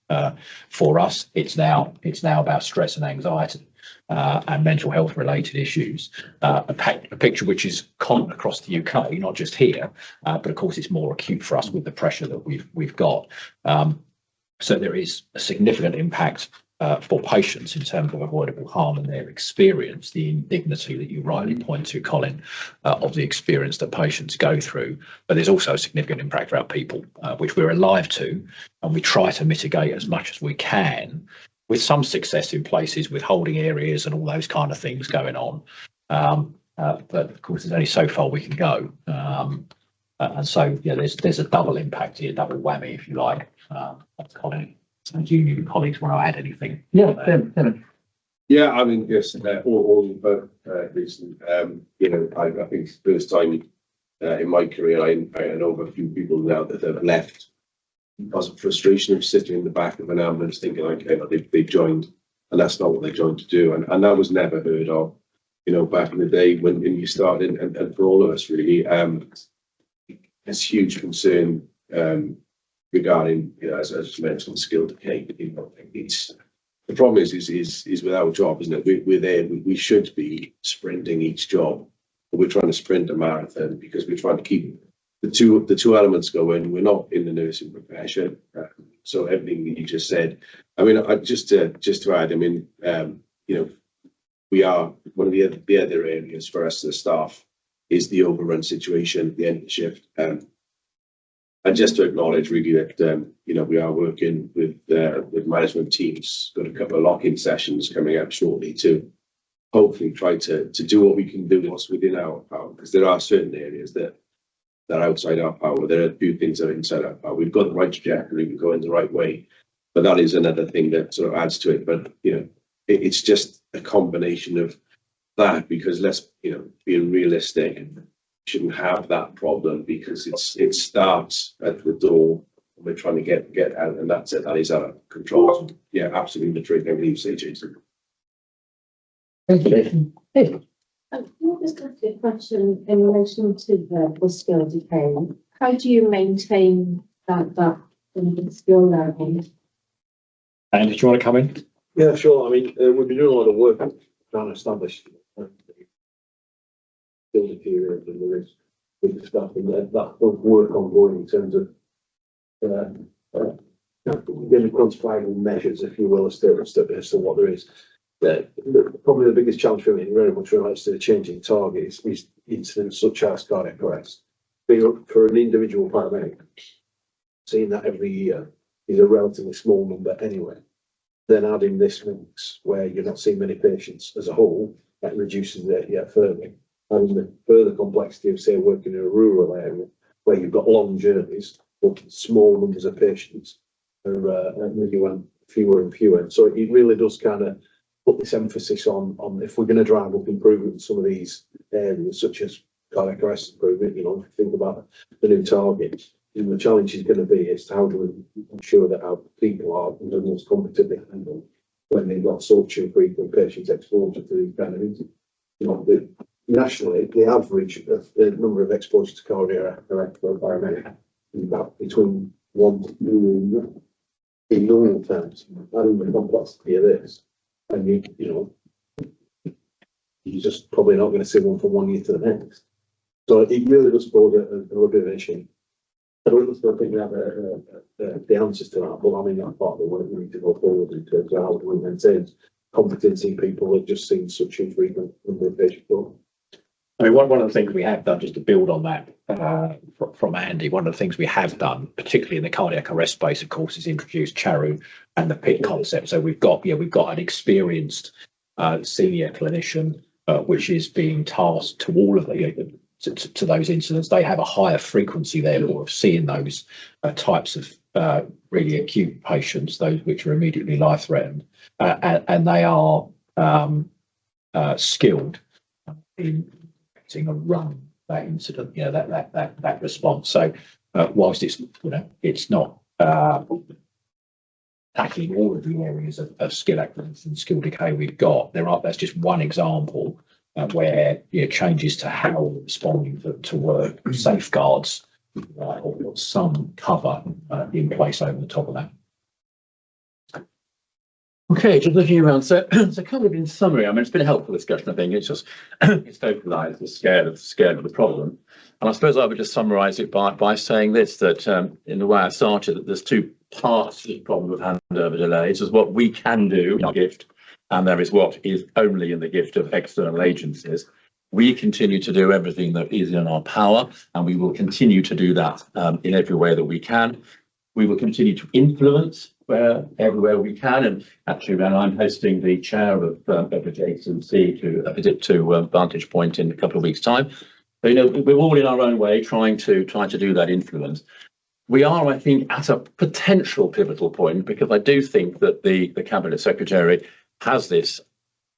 for us. It's now about stress and anxiety and mental health related issues. A picture which is common across the UK, not just here, but of course it's more acute for us with the pressure that we've got. So there is a significant impact for patients in terms of avoidable harm and their experience, the indignity that you rightly point to, Colin, of the experience that patients go through. But there's also a significant impact for our people, which we're alive to, and we try to mitigate as much as we can, with some success in places with holding areas and all those kind of things going on. But of course, there's only so far we can go. And so, there's a double impact here, double whammy, if you like. That's Colin. So do you colleagues want to add anything? Yeah, Tim. Yeah, I mean, yes, all but recent. I think it's the first time in my career I know of a few people now that have left because of frustration of sitting in the back of an ambulance thinking, okay, they joined, and that's not what they joined to do, and that was never heard of. Back in the day when you started, and for all of us really, there's huge concern. Regarding, as you mentioned, skill decay. It's the problem is with our job, isn't it? We're there. We should be sprinting each job, but we're trying to sprint a marathon because we're trying to keep the two elements going. We're not in the nursing profession, so everything that you just said. I mean, just to add. I mean, we are one of the other areas for us, the staff, is the overrun situation at the end of the shift. And just to acknowledge really that we are working with management teams. Got a couple of lock-in sessions coming up shortly to hopefully try to do what we can do what's within our power, because there are certain areas that are outside our power. There are a few things that are inside our power. We've got the right trajectory, we're going the right way, but that is another thing that sort of adds to it. But it's just a combination of that, because let's being realistic. shouldn't have that problem because it starts at the door. We're trying to get out, and that's it. That is our control. So, yeah, absolutely. The trick everything you say, Jason. Thank you. Hey. Can I just ask you a question in relation to the skill decay? How do you maintain that in the skill level? And did you want to come in? Yeah, sure. I mean, we've been doing a lot of work trying to establish build period and there is with the stuff, and that work ongoing in terms of getting quantifiable measures, if you will, as to what there is. Probably the biggest challenge for me very much relates to the changing targets is incidents such as cardiac arrest. For an individual paramedic, seeing that every year is a relatively small number anyway. Then adding this mix where you're not seeing many patients as a whole, that reduces it yet further. And the further complexity of, say, working in a rural area where you've got long journeys, but small numbers of patients are maybe fewer and fewer. So it really does kind of put this emphasis on if we're going to drive up improvement in some of these areas, such as cardiac arrest improvement, if you think about the new targets, the challenge is going to be is how do we ensure that our people are the most competently handled when they've got such infrequent patient exposure to these kind of incidents. Nationally, the average of the number of exposures to cardiac arrest for a paramedic is about between 1 to 2 in normal terms. Adding the complexity of this, and you're just probably not going to see one from 1 year to the next. So it really does pose a little bit of an issue. I don't still think we have the answers to that, but I mean that's part of the work we need to go forward in terms of how we maintain competency in people that just seen such infrequent number of patients. I mean, one of the things we have done, just to build on that from Andy, one of the things we have done, particularly in the cardiac arrest space, of course, is introduce CHARU and the PIT concept. So we've got an experienced senior clinician which is being tasked to all of to those incidents. They have a higher frequency therefore of seeing those types of really acute patients, those which are immediately life threatened, and they are skilled in and run that incident, that response. So whilst it's not tackling all of the areas of skill acquisition and skill decay we've got, that's just one example where changes to how we're responding to work, safeguards, or some cover in place over the top of that. Okay, just looking around. So kind of in summary, I mean, it's been a helpful discussion. I think it's just it's vocalised the scale of the problem. And I suppose I would just summarise it by saying this: that in the way I started, that there's two parts to the problem of handover delays. There's what we can do in our gift, and there is what is only in the gift of external agencies. We continue to do everything that is in our power, and we will continue to do that in every way that we can. We will continue to influence everywhere we can, and actually, when I'm hosting the chair of the JCC to a visit to Vantage Point in a couple of weeks' time. So, we're all in our own way trying to do that influence. We are, I think, at a potential pivotal point because I do think that the Cabinet Secretary has this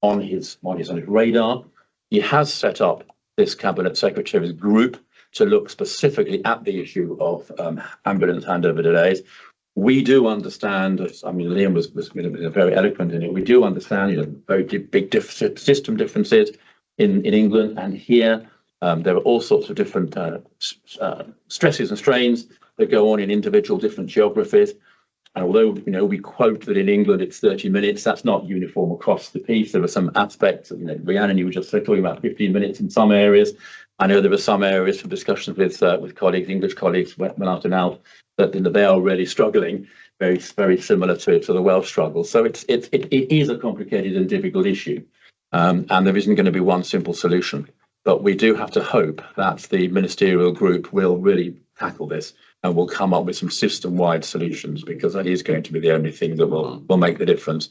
on his radar. He has set up this Cabinet Secretary's group to look specifically at the issue of ambulance handover delays. We do understand, I mean, Liam was very eloquent in it. We do understand, very big system differences in England and here. There are all sorts of different stresses and strains that go on in individual different geographies. And although, we quote that in England it's 30 minutes, that's not uniform across the piece. There are some aspects, Rhiannon, you were just talking about 15 minutes in some areas. I know there are some areas from discussions with colleagues, English colleagues, went out and out, that they are really struggling, very, very similar to the Welsh struggle. So it is a complicated and difficult issue, and there isn't going to be one simple solution. But we do have to hope that the ministerial group will really tackle this and will come up with some system-wide solutions, because that is going to be the only thing that will make the difference.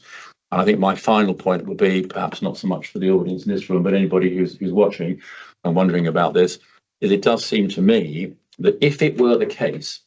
And I think my final point will be, perhaps not so much for the audience in this room, but anybody who's watching and wondering about this, is it does seem to me that if it were the case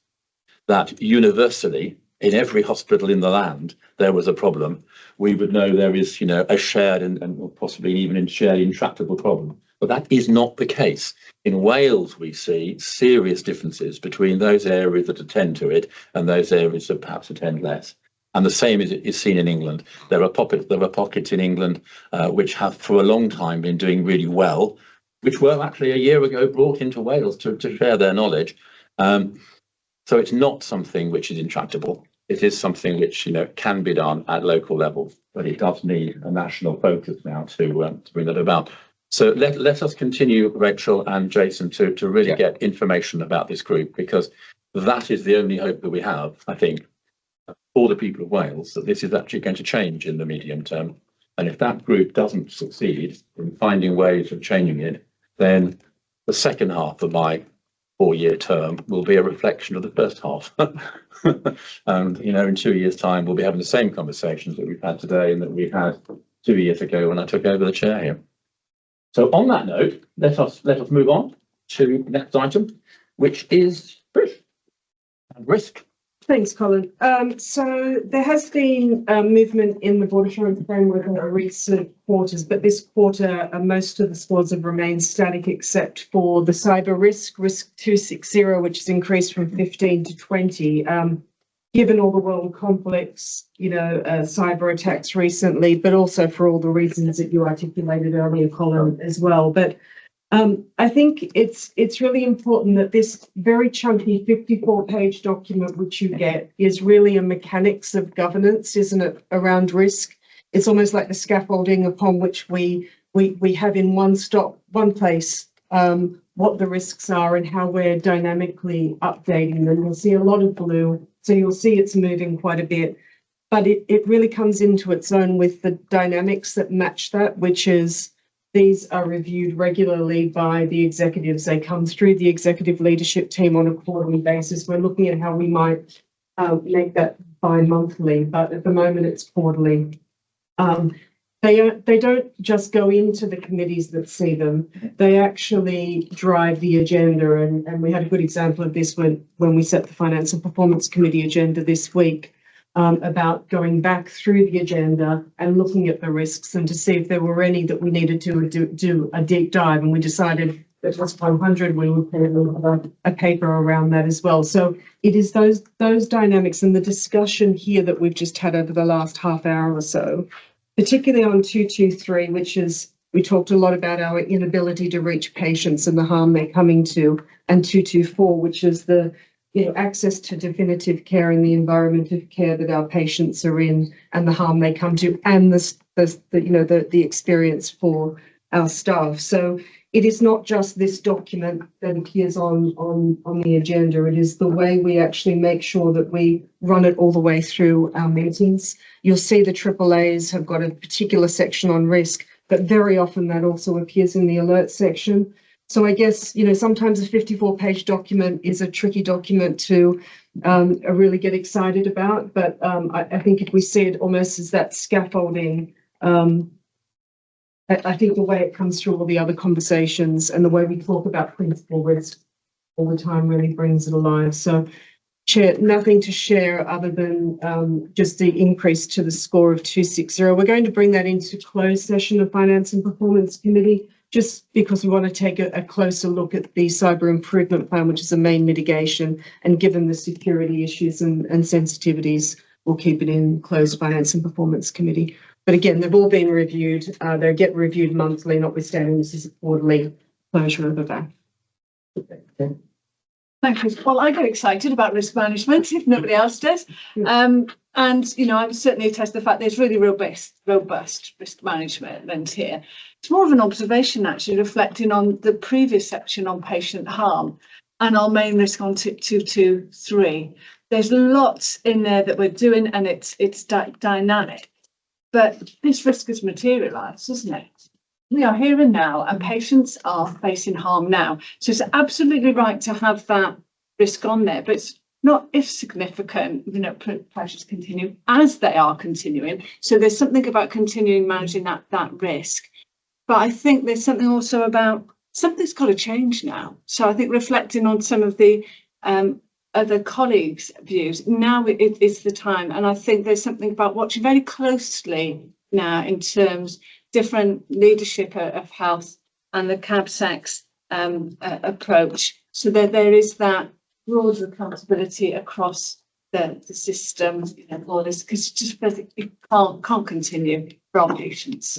that universally in every hospital in the land there was a problem, we would know there is, a shared and possibly even shared intractable problem. But that is not the case. In Wales, we see serious differences between those areas that attend to it and those areas that perhaps attend less. And the same is seen in England. There are pockets in England which have for a long time been doing really well, which were actually a year ago brought into Wales to share their knowledge. So it's not something which is intractable. It is something which, you know, can be done at local level, but it does need a national focus now to bring that about. So let us continue, Rachel and Jason, to really get information about this group, because that is the only hope that we have, I think, for the people of Wales, that this is actually going to change in the medium term. And if that group doesn't succeed in finding ways of changing it, then the second half of my 4-year term will be a reflection of the first half. And, you know, in 2 years' time, we'll be having the same conversations that we've had today and that we had 2 years ago when I took over the chair here. So on that note, let us move on to the next item, which is risk. Thanks, Colin. So there has been movement in the Board Assurance Framework in recent quarters, but this quarter most of the scores have remained static except for the cyber risk 260, which has increased from 15 to 20. Given all the world conflicts, you know, cyber attacks recently, but also for all the reasons that you articulated earlier, Colin, as well. But I think it's really important that this very chunky 54-page document which you get is really a mechanics of governance, isn't it, around risk? It's almost like the scaffolding upon which we have in one place what the risks are and how we're dynamically updating them. You'll see a lot of blue, so you'll see it's moving quite a bit, but it really comes into its own with the dynamics that match that, which is these are reviewed regularly by the executives. They come through the executive leadership team on a quarterly basis. We're looking at how we might make that bi-monthly, but at the moment it's quarterly. They don't just go into the committees that see them. They actually drive the agenda, and we had a good example of this when we set the Finance and Performance Committee agenda this week. About going back through the agenda and looking at the risks and to see if there were any that we needed to do a deep dive. And we decided that was 100. We would put a paper around that as well. So it is those dynamics and the discussion here that we've just had over the last half hour or so, particularly on 223, which is, we talked a lot about our inability to reach patients and the harm they're coming to, and 224, which is the access to definitive care and the environment of care that our patients are in and the harm they come to, and the experience for our staff. So it is not just this document that appears on the agenda. It is the way we actually make sure that we run it all the way through our meetings. You'll see the AAAs have got a particular section on risk, but very often that also appears in the alert section. So I guess, sometimes a 54-page document is a tricky document to really get excited about. But I think if we see it almost as that scaffolding, I think the way it comes through all the other conversations and the way we talk about principal risk all the time really brings it alive. So, Chair, nothing to share other than just the increase to the score of 260. We're going to bring that into closed session of Finance and Performance Committee, just because we want to take a closer look at the cyber improvement plan, which is a main mitigation, and given the security issues and sensitivities, we'll keep it in closed Finance and Performance Committee. But again, they've all been reviewed. They get reviewed monthly, notwithstanding this is a quarterly closure of a VAC. Thank you. Well, I get excited about risk management if nobody else does. And, I certainly attest to the fact there's really robust risk management here. It's more of an observation, actually, reflecting on the previous section on patient harm and our main risk on 223. There's lots in there that we're doing, and it's dynamic. But this risk has materialised, isn't it? We are here and now, and patients are facing harm now. So it's absolutely right to have that risk on there, but it's not if significant, pressures continue as they are continuing. So there's something about continuing managing that risk. But I think there's something also about something's got to change now. So I think reflecting on some of the other colleagues' views, now it's the time. And I think there's something about watching very closely now in terms different leadership of health and the CABSAC's approach, so that there is that broader accountability across the system, all this, because just it can't continue for our patients.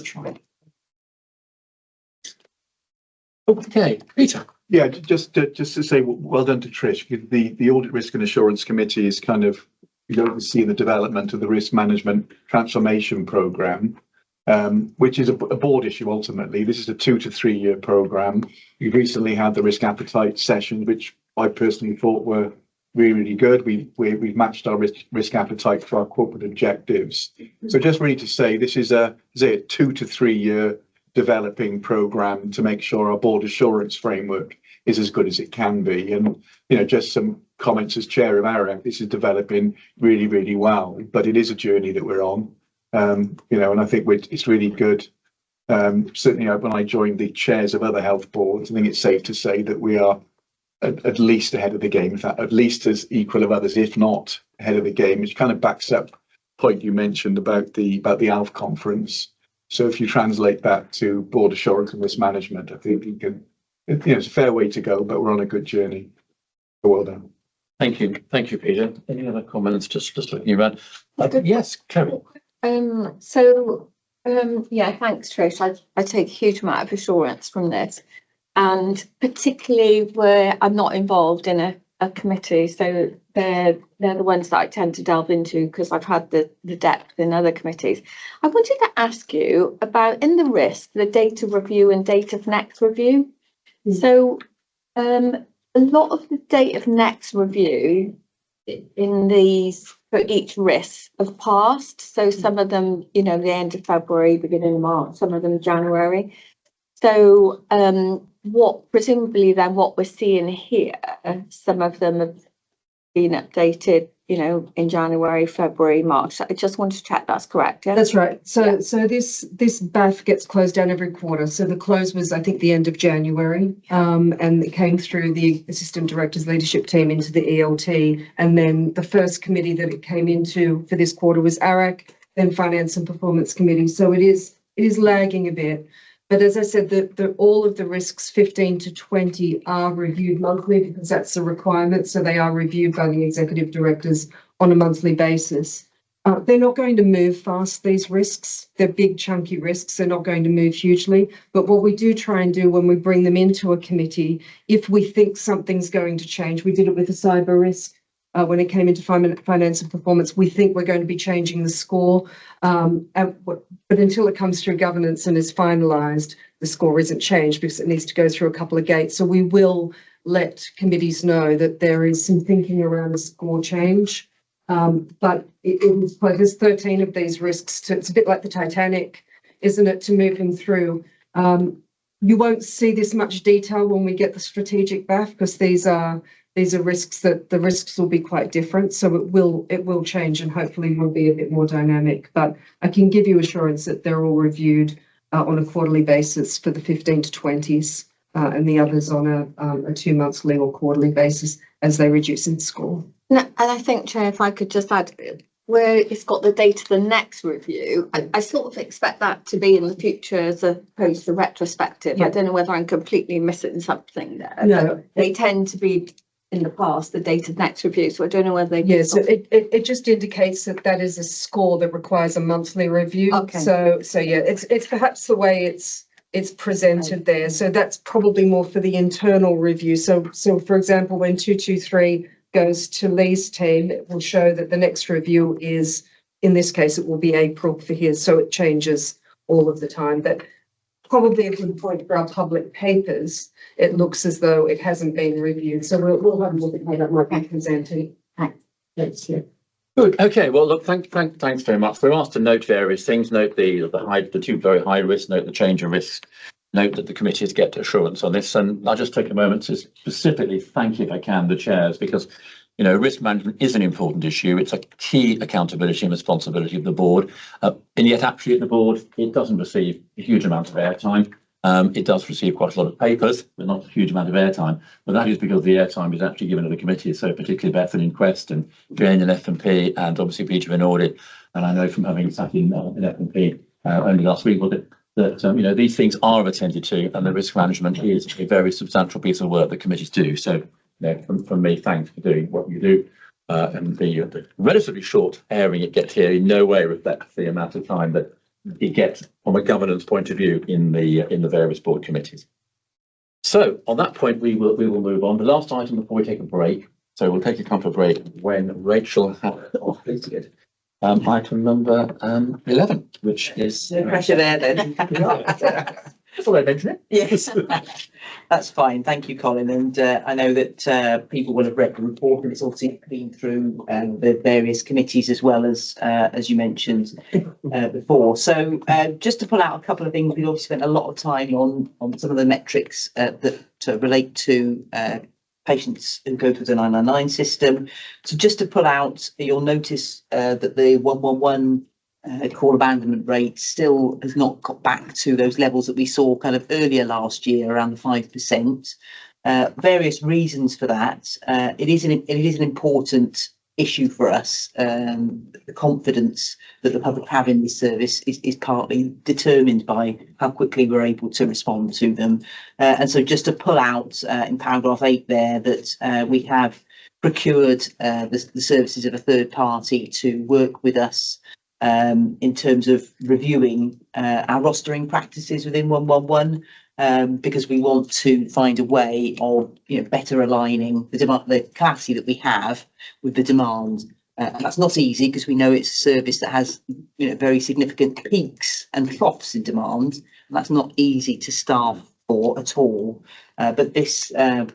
Okay, Peter. Yeah, just to say well done to Trish. The Audit Risk and Assurance Committee is kind of overseeing the development of the risk management transformation programme, which is a board issue ultimately. This is a 2 to 3 year programme. We've recently had the risk appetite session, which I personally thought were really good. We've matched our risk appetite for our corporate objectives. So just really to say, this is a 2 to 3 year developing programme to make sure our board assurance framework is as good as it can be. And just some comments as chair of ARAC, this is developing really well, but it is a journey that we're on. And I think it's really good. Certainly when I joined the chairs of other health boards, I think it's safe to say that we are at least ahead of the game, in fact, at least as equal of others, if not ahead of the game, which kind of backs up the point you mentioned about the ALF conference. So if you translate that to board assurance and risk management, I think you can, it's a fair way to go, but we're on a good journey. Well done. Thank you, Peter. Any other comments? Just looking around. Yes, Carol. Yeah, thanks, Trish. I take a huge amount of assurance from this, and particularly where I'm not involved in a committee, so they're the ones that I tend to delve into because I've had the depth in other committees. I wanted to ask you about, in the risk, the data review and date of next review. So a lot of the date of next review in these for each risk have passed. So some of them, the end of February, beginning of March, some of them January. So presumably then what we're seeing here, some of them have been updated, in January, February, March. I just want to check that's correct. Yeah? That's right. So this BAF gets closed down every quarter. So the close was, I think, the end of January, and it came through the assistant director's leadership team into the ELT, and then the first committee that it came into for this quarter was ARAC, then Finance and Performance Committee. So it is lagging a bit. But as I said, all of the risks 15 to 20 are reviewed monthly because that's the requirement. So they are reviewed by the executive directors on a monthly basis. They're not going to move fast, these risks. They're big, chunky risks. They're not going to move hugely. But what we do try and do when we bring them into a committee, if we think something's going to change, we did it with the cyber risk. When it came into finance and performance, we think we're going to be changing the score. But until it comes through governance and is finalised, the score isn't changed because it needs to go through a couple of gates. So we will let committees know that there is some thinking around the score change. But there's 13 of these risks. It's a bit like the Titanic, isn't it, to move them through. You won't see this much detail when we get the strategic BAF because these are risks that the risks will be quite different. So it will change and hopefully will be a bit more dynamic. But I can give you assurance that they're all reviewed on a quarterly basis for the 15 to 20s and the others on a 2 monthly or quarterly basis as they reduce in score. No, and I think, Chair, if I could just add, where it's got the date of the next review, I sort of expect that to be in the future as opposed to retrospective. Yeah. I don't know whether I'm completely missing something there. No. They tend to be in the past, the date of next review. So I don't know whether they... Yes, yeah, so it just indicates that is a score that requires a monthly review. Okay. So yeah, it's perhaps the way it's presented there. So that's probably more for the internal review. So for example, when 223 goes to Lee's team, it will show that the next review is, in this case, it will be April for his. So it changes all of the time. But probably a good point for our public papers, it looks as though it hasn't been reviewed. So we'll have a look at how that might be presented. Thanks. Yeah. Good. Okay. Well, look, thanks very much. We're asked to note various things. Note the two very high risks. Note the change of risk. Note that the committees get assurance on this. And I'll just take a moment to specifically thank, if I can, the chairs, because risk management is an important issue. It's a key accountability and responsibility of the board. And yet, actually, at the board, it doesn't receive a huge amount of airtime. It does receive quite a lot of papers, but not a huge amount of airtime. But that is because the airtime is actually given to the committees. So particularly Beth in Inquest and Jane in F&P, and obviously Peter in Audit. And I know from having sat in F&P only last week, was it? that, you know, these things are attended to, and the risk management is a very substantial piece of work that committees do. So, you know, from me, thanks for doing what you do. And the relatively short airing it gets here in no way reflects the amount of time that it gets from a governance point of view in the various board committees. So on that point, we will move on. The last item before we take a break. So we'll take a comfort break when Rachel has completed item number 11, which is No pressure there then. Well, I mentioned it. Yes, that's fine. Thank you, Colin. And I know that people will have read the report, and it's obviously been through the various committees as well as you mentioned before. So just to pull out a couple of things, we've obviously spent a lot of time on some of the metrics that relate to patients who go through the 999 system. So just to pull out, you'll notice that the 111 call abandonment rate still has not got back to those levels that we saw kind of earlier last year, around the 5%. Various reasons for that. It is an important issue for us. The confidence that the public have in this service is partly determined by how quickly we're able to respond to them. And so just to pull out in paragraph 8 there that we have procured the services of a third party to work with us in terms of reviewing our rostering practices within 111, because we want to find a way of better aligning the capacity that we have with the demand. And that's not easy because we know it's a service that has very significant peaks and troughs in demand, and that's not easy to staff for at all. But this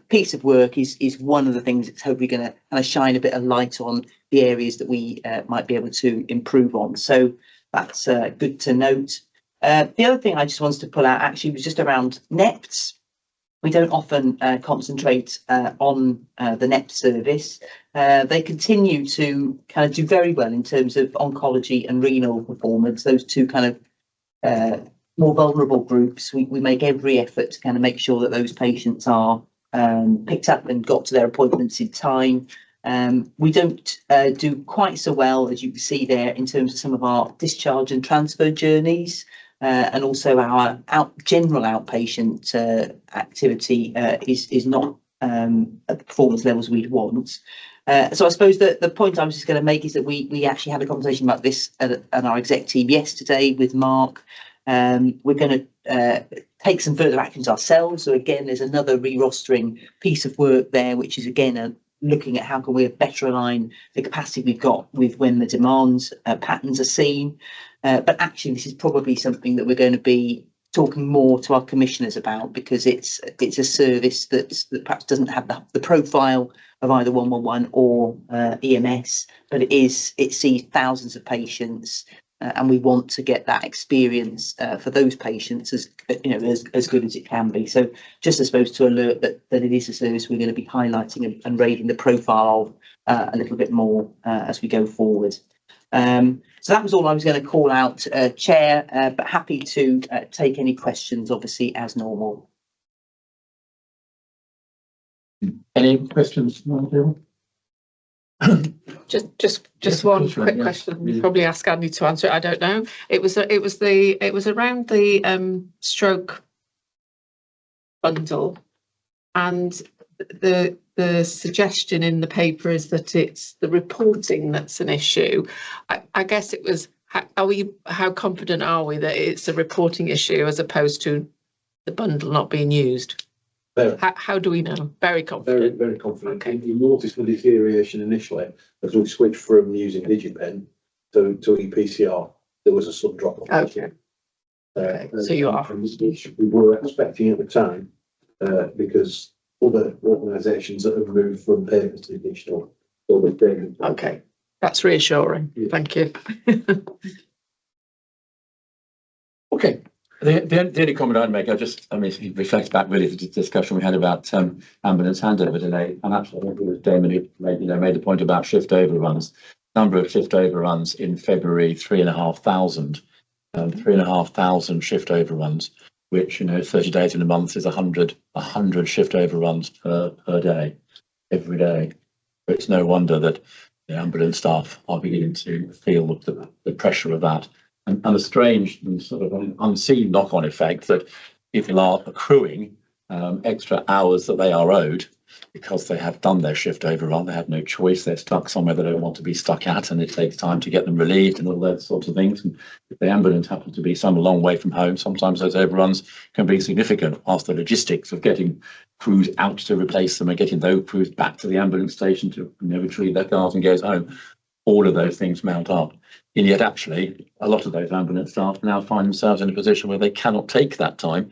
piece of work is one of the things that's hopefully going to kind of shine a bit of light on the areas that we might be able to improve on. So that's good to note. The other thing I just wanted to pull out actually was just around NEPTs. We don't often concentrate on the NEPT service. They continue to kind of do very well in terms of oncology and renal performance, those two kind of more vulnerable groups. We make every effort to kind of make sure that those patients are picked up and got to their appointments in time. We don't do quite so well, as you can see there, in terms of some of our discharge and transfer journeys, and also our general outpatient activity is not at the performance levels we'd want. So I suppose that the point I was just going to make is that we actually had a conversation about this at our exec team yesterday with Mark. We're going to take some further actions ourselves. So again, there's another re-rostering piece of work there, which is again looking at how can we better align the capacity we've got with when the demand patterns are seen. But actually, this is probably something that we're going to be talking more to our commissioners about, because it's a service that perhaps doesn't have the profile of either 111 or EMS, but it sees thousands of patients. And we want to get that experience for those patients as good as it can be. So just as opposed to alert that it is a service we're going to be highlighting and raising the profile of a little bit more as we go forward. So that was all I was going to call out, Chair, but happy to take any questions, obviously, as normal. Any questions? Just one quick question. You probably ask Andy to answer it. I don't know. It was around the stroke bundle, and the suggestion in the paper is that it's the reporting that's an issue. I guess it was how confident are we that it's a reporting issue as opposed to the bundle not being used? How do we know? Very confident. Very confident. Okay. You noticed the deterioration initially as we switched from using DigiPen to ePCR. There was a sudden drop off. Okay. So you are. We were expecting at the time because other organisations that have moved from paper to digital. Okay, that's reassuring. Yeah. Thank you. Okay. The only comment I'd make, it reflects back really to the discussion we had about ambulance handover delay, and actually I think it was Damon who made the point about shift overruns. Number of shift overruns in February, 3,500. 3,500 shift overruns, which 30 days in a month is 100 shift overruns per day, every day. But it's no wonder that the ambulance staff are beginning to feel the pressure of that. and a strange and sort of an unseen knock-on effect that people are accruing extra hours that they are owed because they have done their shift overrun. They have no choice. They're stuck somewhere they don't want to be stuck at, and it takes time to get them relieved and all those sorts of things. And if the ambulance happens to be some long way from home, sometimes those overruns can be significant. Whilst the logistics of getting crews out to replace them and getting those crews back to the ambulance station to retrieve their cars and go home, all of those things mount up. And yet, actually, a lot of those ambulance staff now find themselves in a position where they cannot take that time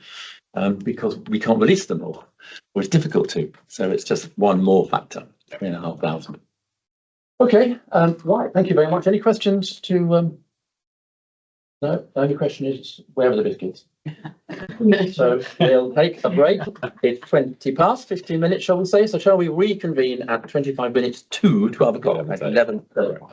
because we can't release them all, or it's difficult to. So it's just one more factor, 3,500. Okay, right, thank you very much. Any questions to, no, the only question is, where are the biscuits? So we'll take a break. It's 20 past, 15 minutes, shall we say? So shall we reconvene at 25 minutes to 12 o'clock at 11:30?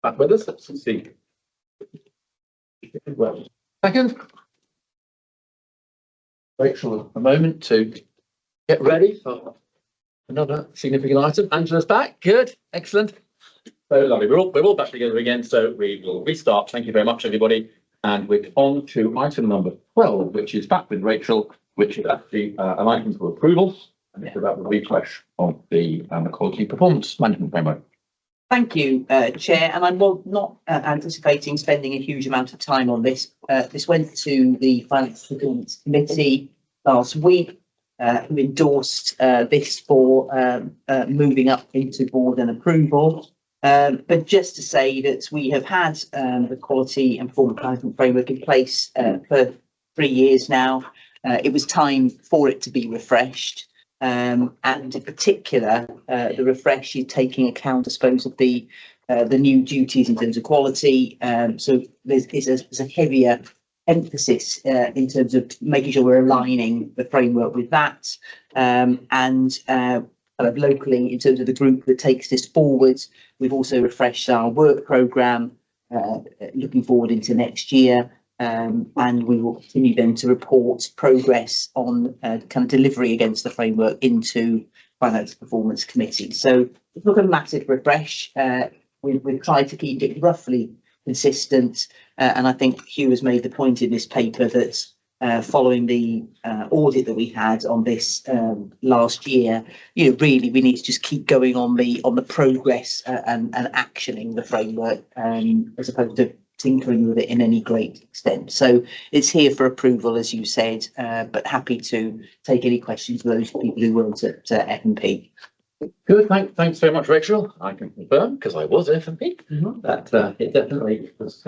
back with us. Let's see. Well, second. Rachel, a moment to get ready for another significant item. Angela's back. Good. Excellent. So lovely. We're all back together again. So we will restart. Thank you very much, everybody. And we're on to item number 12, which is back with Rachel, which is actually an item for approval. And it's about the refresh of the quality performance management framework. Thank you, Chair, and I'm not anticipating spending a huge amount of time on this. This went to the Finance Performance Committee last week, who endorsed this for moving up into board and approval. But just to say that we have had the quality and performance management framework in place for 3 years now. It was time for it to be refreshed. And in particular, the refresh is taking account, I suppose, of the new duties in terms of quality. So there's a heavier emphasis in terms of making sure we're aligning the framework with that. Locally, in terms of the group that takes this forward, we've also refreshed our work programme looking forward into next year. And we will continue then to report progress on kind of delivery against the framework into Finance Performance Committee. So it's not a massive refresh. We've tried to keep it roughly consistent. And I think Hugh has made the point in this paper that following the audit that we had on this last year, really we need to just keep going on the progress and actioning the framework as opposed to tinkering with it in any great extent. So it's here for approval, as you said, but happy to take any questions for those people who weren't at F&P. Good, thanks very much, Rachel. I can confirm, because I was F&P, that it definitely was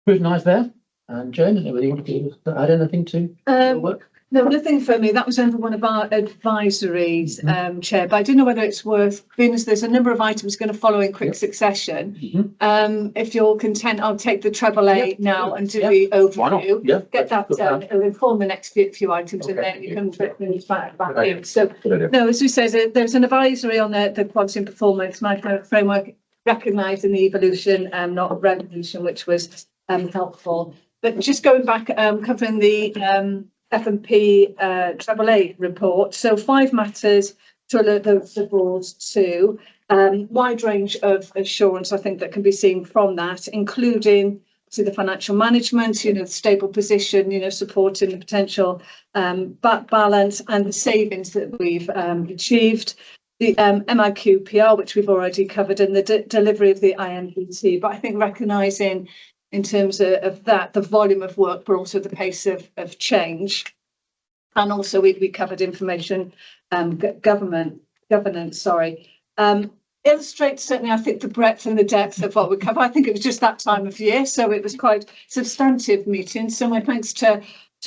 scrutinised there. And Jane, whether you want to add anything to your work? No, nothing for me. That was under one of our advisories, Chair. But I don't know whether it's worth, being as there's a number of items going to follow in quick succession. If you're content, I'll take the treble A now and do the overview. Get that done. It'll inform the next few items, and then you can put things back in. So, no, as we said, there's an advisory on the quality and performance management framework, recognising the evolution and not revolution, which was helpful. But just going back, covering the F&P treble A report. So 5 matters to alert the board to. Wide range of assurance, I think, that can be seen from that, including to the financial management, stable position, supporting the potential balance and the savings that we've achieved. The MIQPR, which we've already covered, and the delivery of the IMPT. But I think recognising in terms of that, the volume of work, but also the pace of change. And also we covered information governance, illustrates certainly, I think, the breadth and the depth of what we cover. I think it was just that time of year, so it was quite substantive meeting. So my thanks to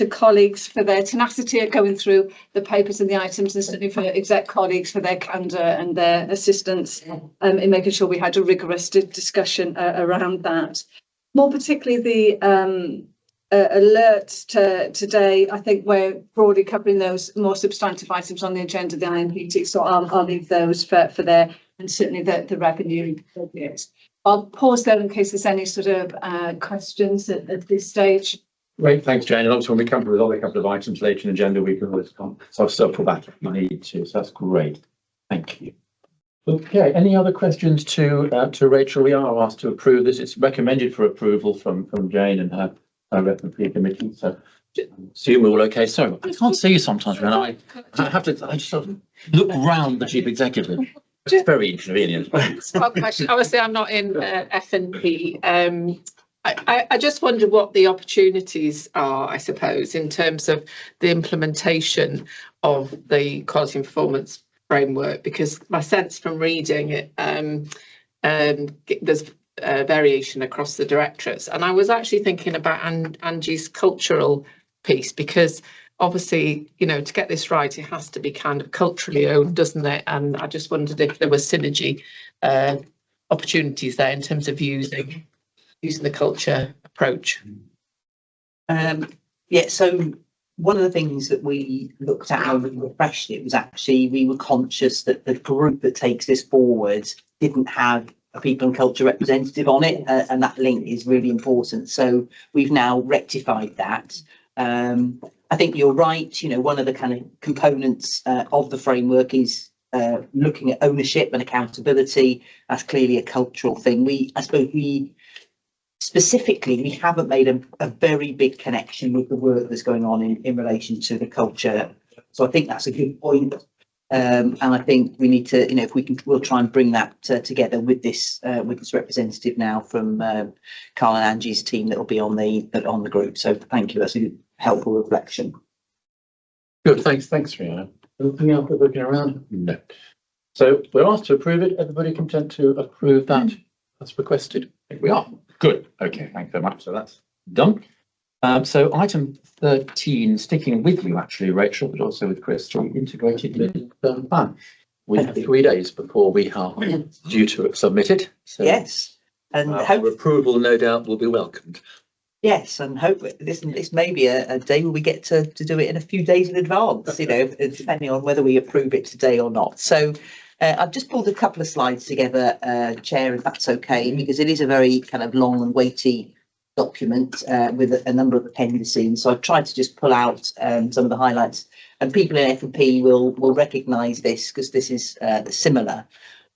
colleagues for their tenacity at going through the papers and the items, and certainly for exec colleagues for their candour and their assistance in making sure we had a rigorous discussion around that. More particularly the alerts today, I think we're broadly covering those more substantive items on the agenda of the IMPT, so I'll leave those for there, and certainly the revenue budget. I'll pause there in case there's any sort of questions at this stage. Great, thanks, Jane. And obviously when we come to the other couple of items later in the agenda, we can always circle back if you need to, so that's great. Thank you. Okay, any other questions to Rachel? We are asked to approve this. It's recommended for approval from Jane and her F&P committee. So assume we're all okay. Sorry, I can't see you sometimes when I just sort of look round the chief executive. It's very inconvenient. One question. Obviously, I'm not in F&P. I just wonder what the opportunities are, I suppose, in terms of the implementation of the quality and performance framework, because my sense from reading it, there's variation across the directorates, and I was actually thinking about Angie's cultural piece, because obviously, to get this right, it has to be kind of culturally owned, doesn't it? And I just wondered if there were synergy opportunities there in terms of using the culture approach. So one of the things that we looked at when we refreshed it was actually we were conscious that the group that takes this forward didn't have a people and culture representative on it, and that link is really important. So we've now rectified that. I think you're right. You know, one of the kind of components of the framework is looking at ownership and accountability. That's clearly a cultural thing. I suppose we haven't made a very big connection with the work that's going on in relation to the culture. So I think that's a good point. And I think we need to, you know, if we can, we'll try and bring that together with this representative now from Carl and Angie's team that will be on the group. So thank you. That's a helpful reflection. Good. Thanks, Rihanna. Anything else we're looking around? No. So we're asked to approve it. Everybody content to approve that as requested? I think we are. Good. Okay. Thanks very much. So that's done. So item 13, sticking with you actually, Rachel, but also with Chris, to integrated mid-term plan. We have 3 days before we are due to submit it. So yes, and our approval, no doubt, will be welcomed. Yes, and hope this may be a day where we get to do it in a few days in advance, you know, depending on whether we approve it today or not. So I've just pulled a couple of slides together, Chair, if that's okay, because it is a very kind of long and weighty document with a number of appendices. So I've tried to just pull out some of the highlights, and people in F&P will recognise this because this is similar.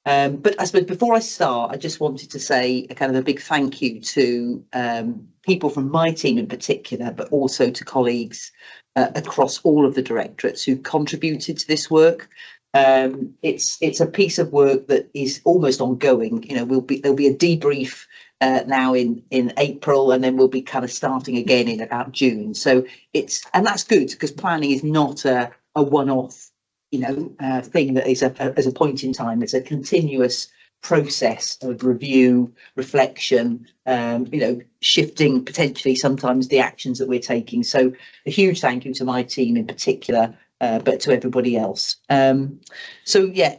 But I suppose before I start, I just wanted to say a kind of a big thank you to people from my team in particular, but also to colleagues across all of the directorates who contributed to this work. It's a piece of work that is almost ongoing. You know, there'll be a debrief now in April, and then we'll be kind of starting again in about June. So and that's good because planning is not a one-off, you know, thing that is as a point in time. It's a continuous process of review, reflection, you know, shifting potentially sometimes the actions that we're taking. So a huge thank you to my team in particular, but to everybody else. So yeah,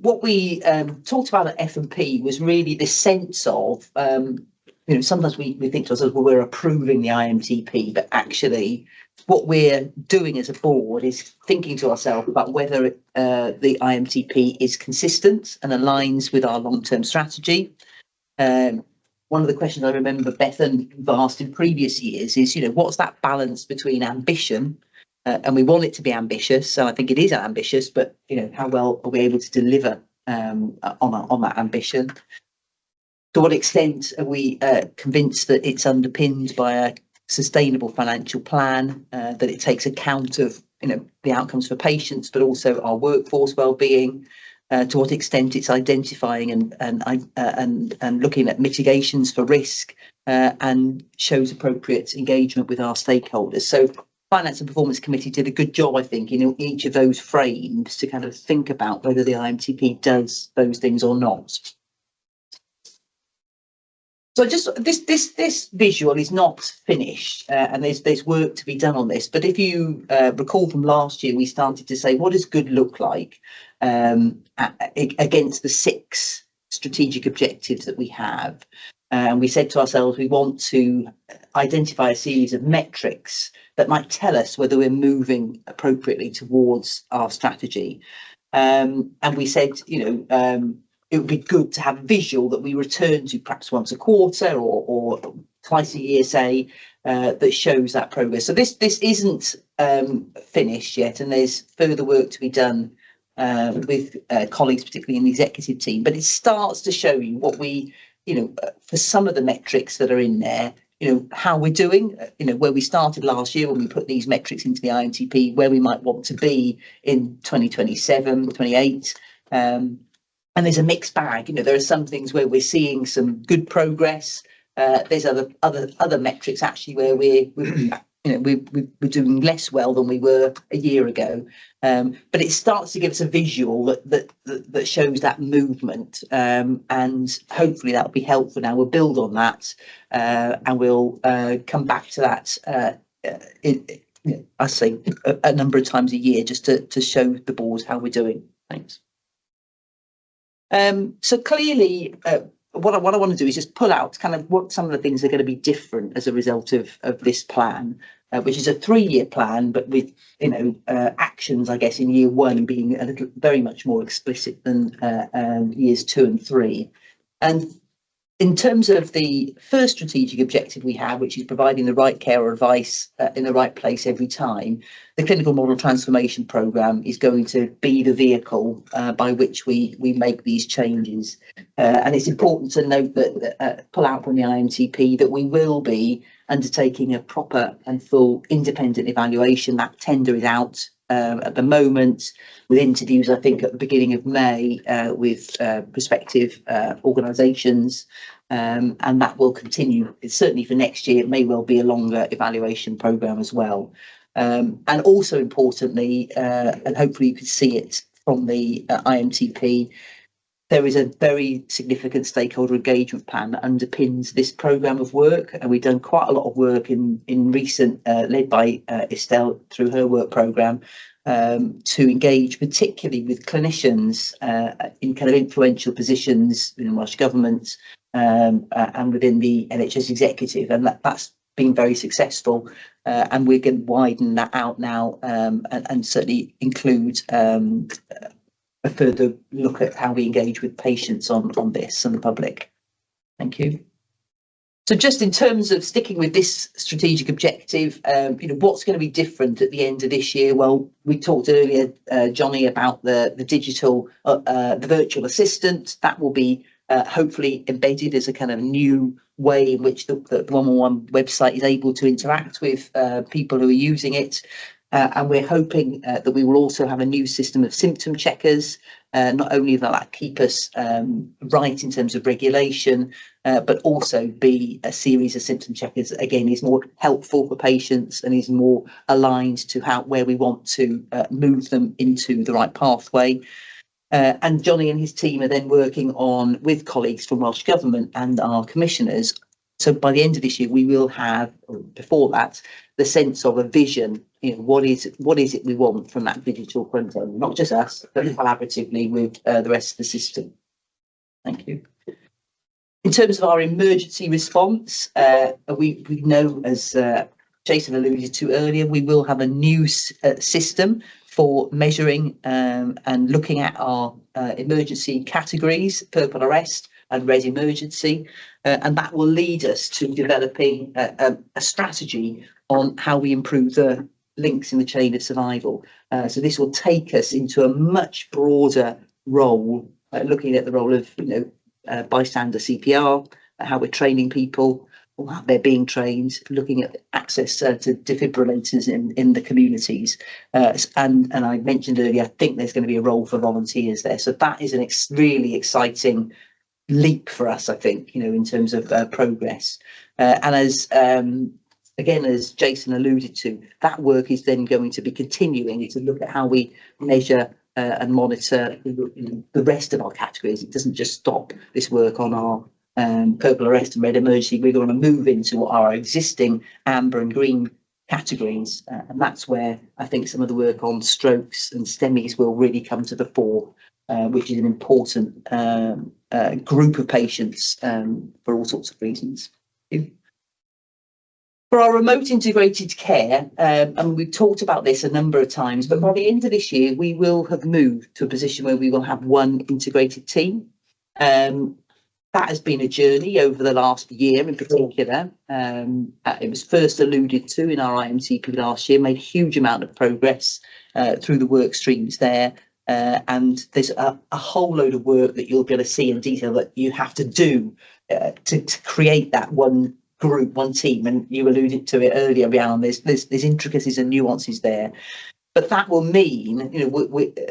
what we talked about at F&P was really this sense of, you know, sometimes we think to ourselves, well, we're approving the IMTP, but actually what we're doing as a board is thinking to ourselves about whether the IMTP is consistent and aligns with our long-term strategy. One of the questions I remember Bethan asked in previous years is, you know, what's that balance between ambition, and we want it to be ambitious, so I think it is ambitious, but, you know, how well are we able to deliver on that ambition? To what extent are we convinced that it's underpinned by a sustainable financial plan, that it takes account of, you know, the outcomes for patients, but also our workforce well-being? To what extent it's identifying and looking at mitigations for risk, and shows appropriate engagement with our stakeholders. So Finance and Performance Committee did a good job, I think, in each of those frames to kind of think about whether the IMTP does those things or not. So just this visual is not finished, and there's work to be done on this. But if you recall from last year, we started to say, what does good look like against the 6 strategic objectives that we have? And we said to ourselves, we want to identify a series of metrics that might tell us whether we're moving appropriately towards our strategy. And we said, you know, it would be good to have a visual that we return to perhaps once a quarter or twice a year, say, that shows that progress. So this isn't finished yet, and there's further work to be done with colleagues, particularly in the executive team. But it starts to show you what we, you know, for some of the metrics that are in there, you know, how we're doing, you know, where we started last year when we put these metrics into the IMTP, where we might want to be in 2027, 28. And there's a mixed bag. You know, there are some things where we're seeing some good progress. There's other metrics actually where we're doing less well than we were a year ago. But it starts to give us a visual that shows that movement, and hopefully that'll be helpful. Now we'll build on that, and we'll come back to that. I say a number of times a year just to show the board how we're doing. Thanks. So clearly, what I want to do is just pull out kind of what some of the things are going to be different as a result of this plan. which is a 3-year plan, but with actions, I guess, in year 1 being a little very much more explicit than years 2 and 3. And in terms of the first strategic objective we have, which is providing the right care or advice in the right place every time, the clinical model transformation programme is going to be the vehicle by which we make these changes. And it's important to note that, pull out from the IMTP, that we will be undertaking a proper and full independent evaluation. That tender is out at the moment, with interviews, I think, at the beginning of May with prospective organisations, and that will continue. It's certainly for next year. It may well be a longer evaluation programme as well. And also importantly, and hopefully you can see it from the IMTP, there is a very significant stakeholder engagement plan that underpins this programme of work, and we've done quite a lot of work in recent, led by Estelle through her work programme, to engage particularly with clinicians in kind of influential positions in Welsh Government and within the NHS executive, and that's been very successful, and we're going to widen that out now and certainly include a further look at how we engage with patients on this and the public. Thank you. So just in terms of sticking with this strategic objective, what's going to be different at the end of this year? Well, we talked earlier, Johnny, about the digital, the virtual assistant. That will be hopefully embedded as a kind of new way in which the 111 website is able to interact with people who are using it. And we're hoping that we will also have a new system of symptom checkers. Not only will that keep us right in terms of regulation, but also be a series of symptom checkers that, again, is more helpful for patients and is more aligned to where we want to move them into the right pathway. And Johnny and his team are then working on, with colleagues from Welsh Government and our commissioners. So by the end of this year, we will have, or before that, the sense of a vision. What is it we want from that digital front end? Not just us, but collaboratively with the rest of the system. Thank you. In terms of our emergency response, we know, as Jason alluded to earlier, we will have a new system for measuring and looking at our emergency categories: purple arrest and red emergency, and that will lead us to developing a strategy on how we improve the links in the chain of survival. So this will take us into a much broader role, looking at the role of bystander CPR, how we're training people, or how they're being trained, looking at access to defibrillators in the communities. And I mentioned earlier, I think there's going to be a role for volunteers there. So that is a really exciting leap for us, I think, in terms of progress. And as again, as Jason alluded to, that work is then going to be continuing to look at how we measure and monitor the rest of our categories. It doesn't just stop this work on our purple arrest and red emergency. We're going to move into our existing amber and green categories, and that's where I think some of the work on strokes and STEMIs will really come to the fore, which is an important group of patients for all sorts of reasons. For our remote integrated care, and we've talked about this a number of times, but by the end of this year, we will have moved to a position where we will have one integrated team. That has been a journey over the last year in particular. It was first alluded to in our IMTP last year, made a huge amount of progress through the work streams there. And there's a whole load of work that you'll be able to see in detail that you have to do to create that one group, one team. And you alluded to it earlier, Rhiannon, there's intricacies and nuances there. But that will mean,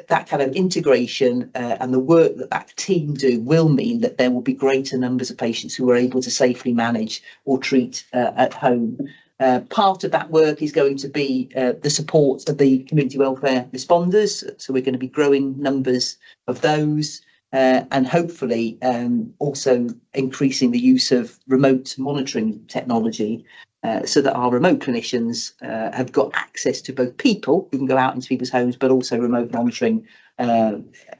that kind of integration and the work that team do will mean that there will be greater numbers of patients who are able to safely manage or treat at home. Part of that work is going to be the support of the community welfare responders. So we're going to be growing numbers of those and hopefully also increasing the use of remote monitoring technology. So that our remote clinicians have got access to both people who can go out into people's homes, but also remote monitoring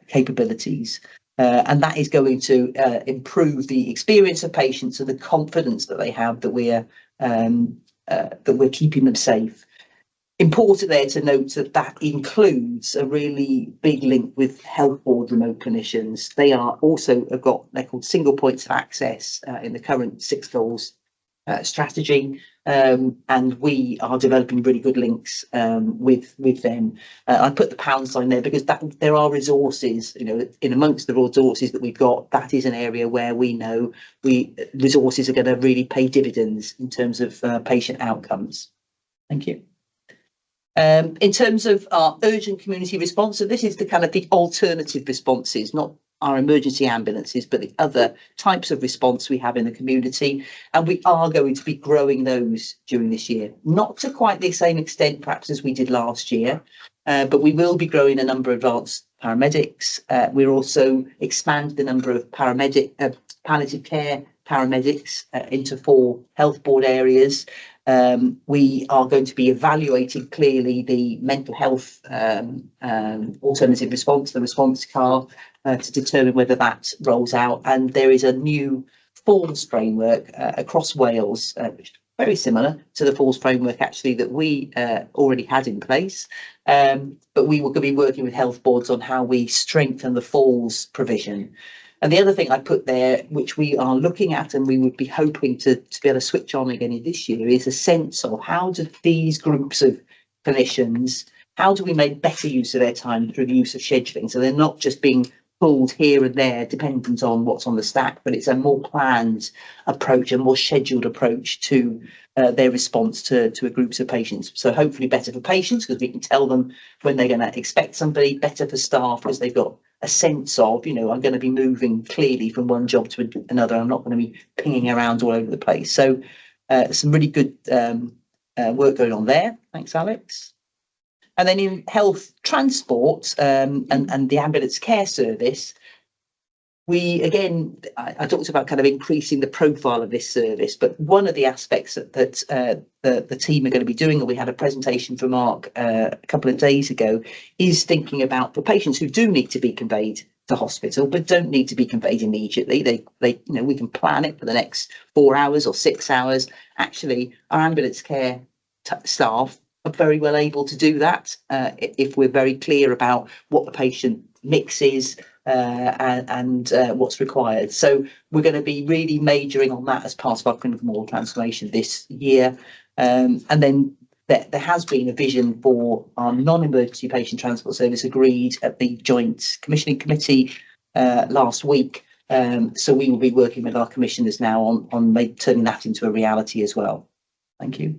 capabilities. And that is going to improve the experience of patients and the confidence that they have that we're that we're keeping them safe. Important there to note that that includes a really big link with health board remote clinicians. They are also have got, they're called single points of access in the current 6 goals strategy, and we are developing really good links with them. I put the pound sign there because that there are resources, you know, in amongst the resources that we've got. That is an area where we know resources are going to really pay dividends in terms of patient outcomes. Thank you. In terms of our urgent community response, so this is the kind of the alternative responses, not our emergency ambulances, but the other types of response we have in the community. And we are going to be growing those during this year, not to quite the same extent perhaps as we did last year, but we will be growing a number of advanced paramedics. We're also expanding the number of palliative care paramedics into 4 health board areas. We are going to be evaluating clearly the mental health alternative response, the response car, to determine whether that rolls out. And there is a new falls framework across Wales, which is very similar to the falls framework actually that we already had in place. But we will be working with health boards on how we strengthen the falls provision. And the other thing I put there, which we are looking at and we would be hoping to be able to switch on again in this year, is a sense of how do these groups of clinicians, how do we make better use of their time through the use of scheduling? So they're not just being pulled here and there, dependent on what's on the stack, but it's a more planned approach, a more scheduled approach to their response to groups of patients. So hopefully better for patients because we can tell them when they're going to expect somebody, better for staff because they've got a sense of, you know, I'm going to be moving clearly from one job to another. I'm not going to be pinging around all over the place. So some really good work going on there. Thanks, Alex. And then in health transport and the ambulance care service, we, again, I talked about kind of increasing the profile of this service, but one of the aspects that the team are going to be doing, and we had a presentation from Mark a couple of days ago, is thinking about for patients who do need to be conveyed to hospital, but don't need to be conveyed immediately. They you know, we can plan it for the next 4 hours or 6 hours. Actually, our ambulance care staff are very well able to do that if we're very clear about what the patient mix is and what's required. So we're going to be really majoring on that as part of our clinical model transformation this year. And then there has been a vision for our non-emergency patient transport service agreed at the Joint Commissioning Committee last week. So we will be working with our commissioners now on turning that into a reality as well. Thank you.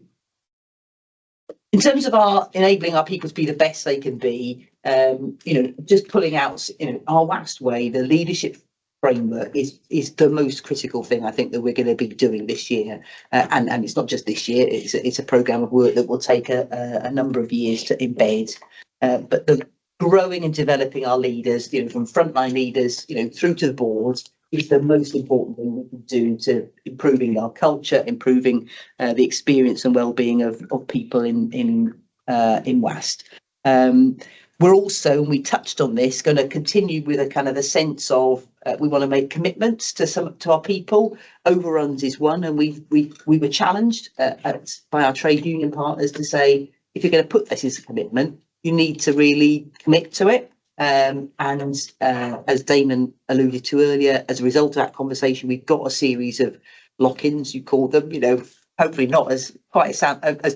In terms of our enabling our people to be the best they can be, you know, just pulling out, you know, our WAST way, the leadership framework is the most critical thing I think that we're going to be doing this year. And it's not just this year, it's a programme of work that will take a number of years to embed. But the growing and developing our leaders, you know, from frontline leaders, you know, through to the board, is the most important thing we can do to improving our culture, improving the experience and well-being of people in WAST. We're also, and we touched on this, going to continue with a kind of a sense of we want to make commitments to our people. Overruns is one, and we were challenged by our trade union partners to say, if you're going to put this as a commitment, you need to really commit to it. And as Damon alluded to earlier, as a result of that conversation, we've got a series of lock-ins, you call them, you know, hopefully not as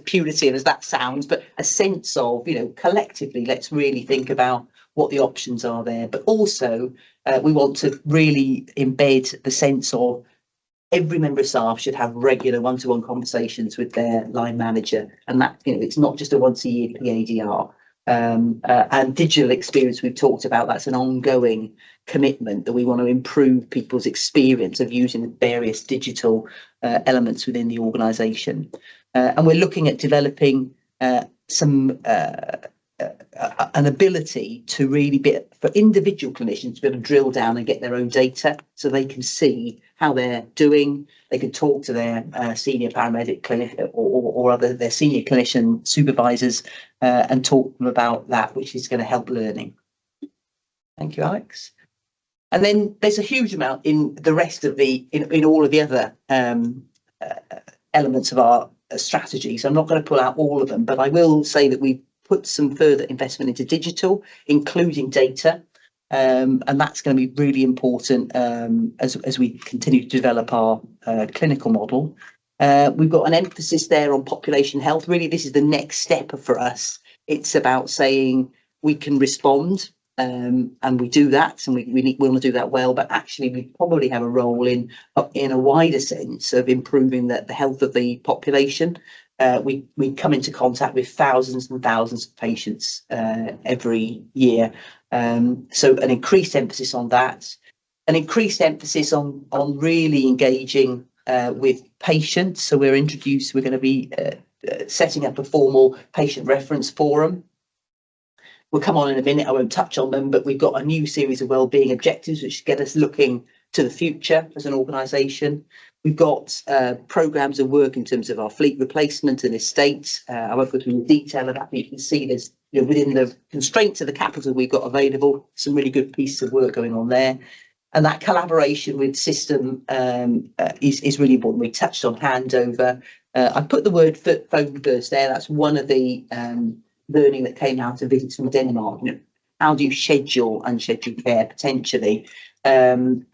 punitive as that sounds, but a sense of, you know, collectively, let's really think about what the options are there. But also, we want to really embed the sense of every member of staff should have regular one-to-one conversations with their line manager, and that, you know, it's not just a once-a-year PADR. And digital experience, we've talked about, that's an ongoing commitment that we want to improve people's experience of using the various digital elements within the organisation. And we're looking at developing an ability to really be, for individual clinicians to be able to drill down and get their own data so they can see how they're doing. They can talk to their senior paramedic clinic or other their senior clinician supervisors and talk to them about that, which is going to help learning. Thank you, Alex. And then there's a huge amount in the rest of the in all of the other elements of our strategies. I'm not going to pull out all of them, but I will say that we've put some further investment into digital, including data. And that's going to be really important as we continue to develop our clinical model. We've got an emphasis there on population health. Really, this is the next step for us. It's about saying we can respond, and we do that, and we want to do that well. But actually, we probably have a role in a wider sense of improving the health of the population. We come into contact with thousands and thousands of patients every year. So an increased emphasis on that, an increased emphasis on really engaging with patients. So we're going to be setting up a formal patient reference forum. We'll come on in a minute, I won't touch on them, but we've got a new series of wellbeing objectives which get us looking to the future as an organisation. We've got programmes of work in terms of our fleet replacement and estates. I won't go through the detail of that, but you can see there's, within the constraints of the capital we've got available, some really good pieces of work going on there. And that collaboration with system is really important. We touched on handover. I put the word phone first there. That's one of the learning that came out of visits from Denmark. How do you schedule unscheduled care potentially? And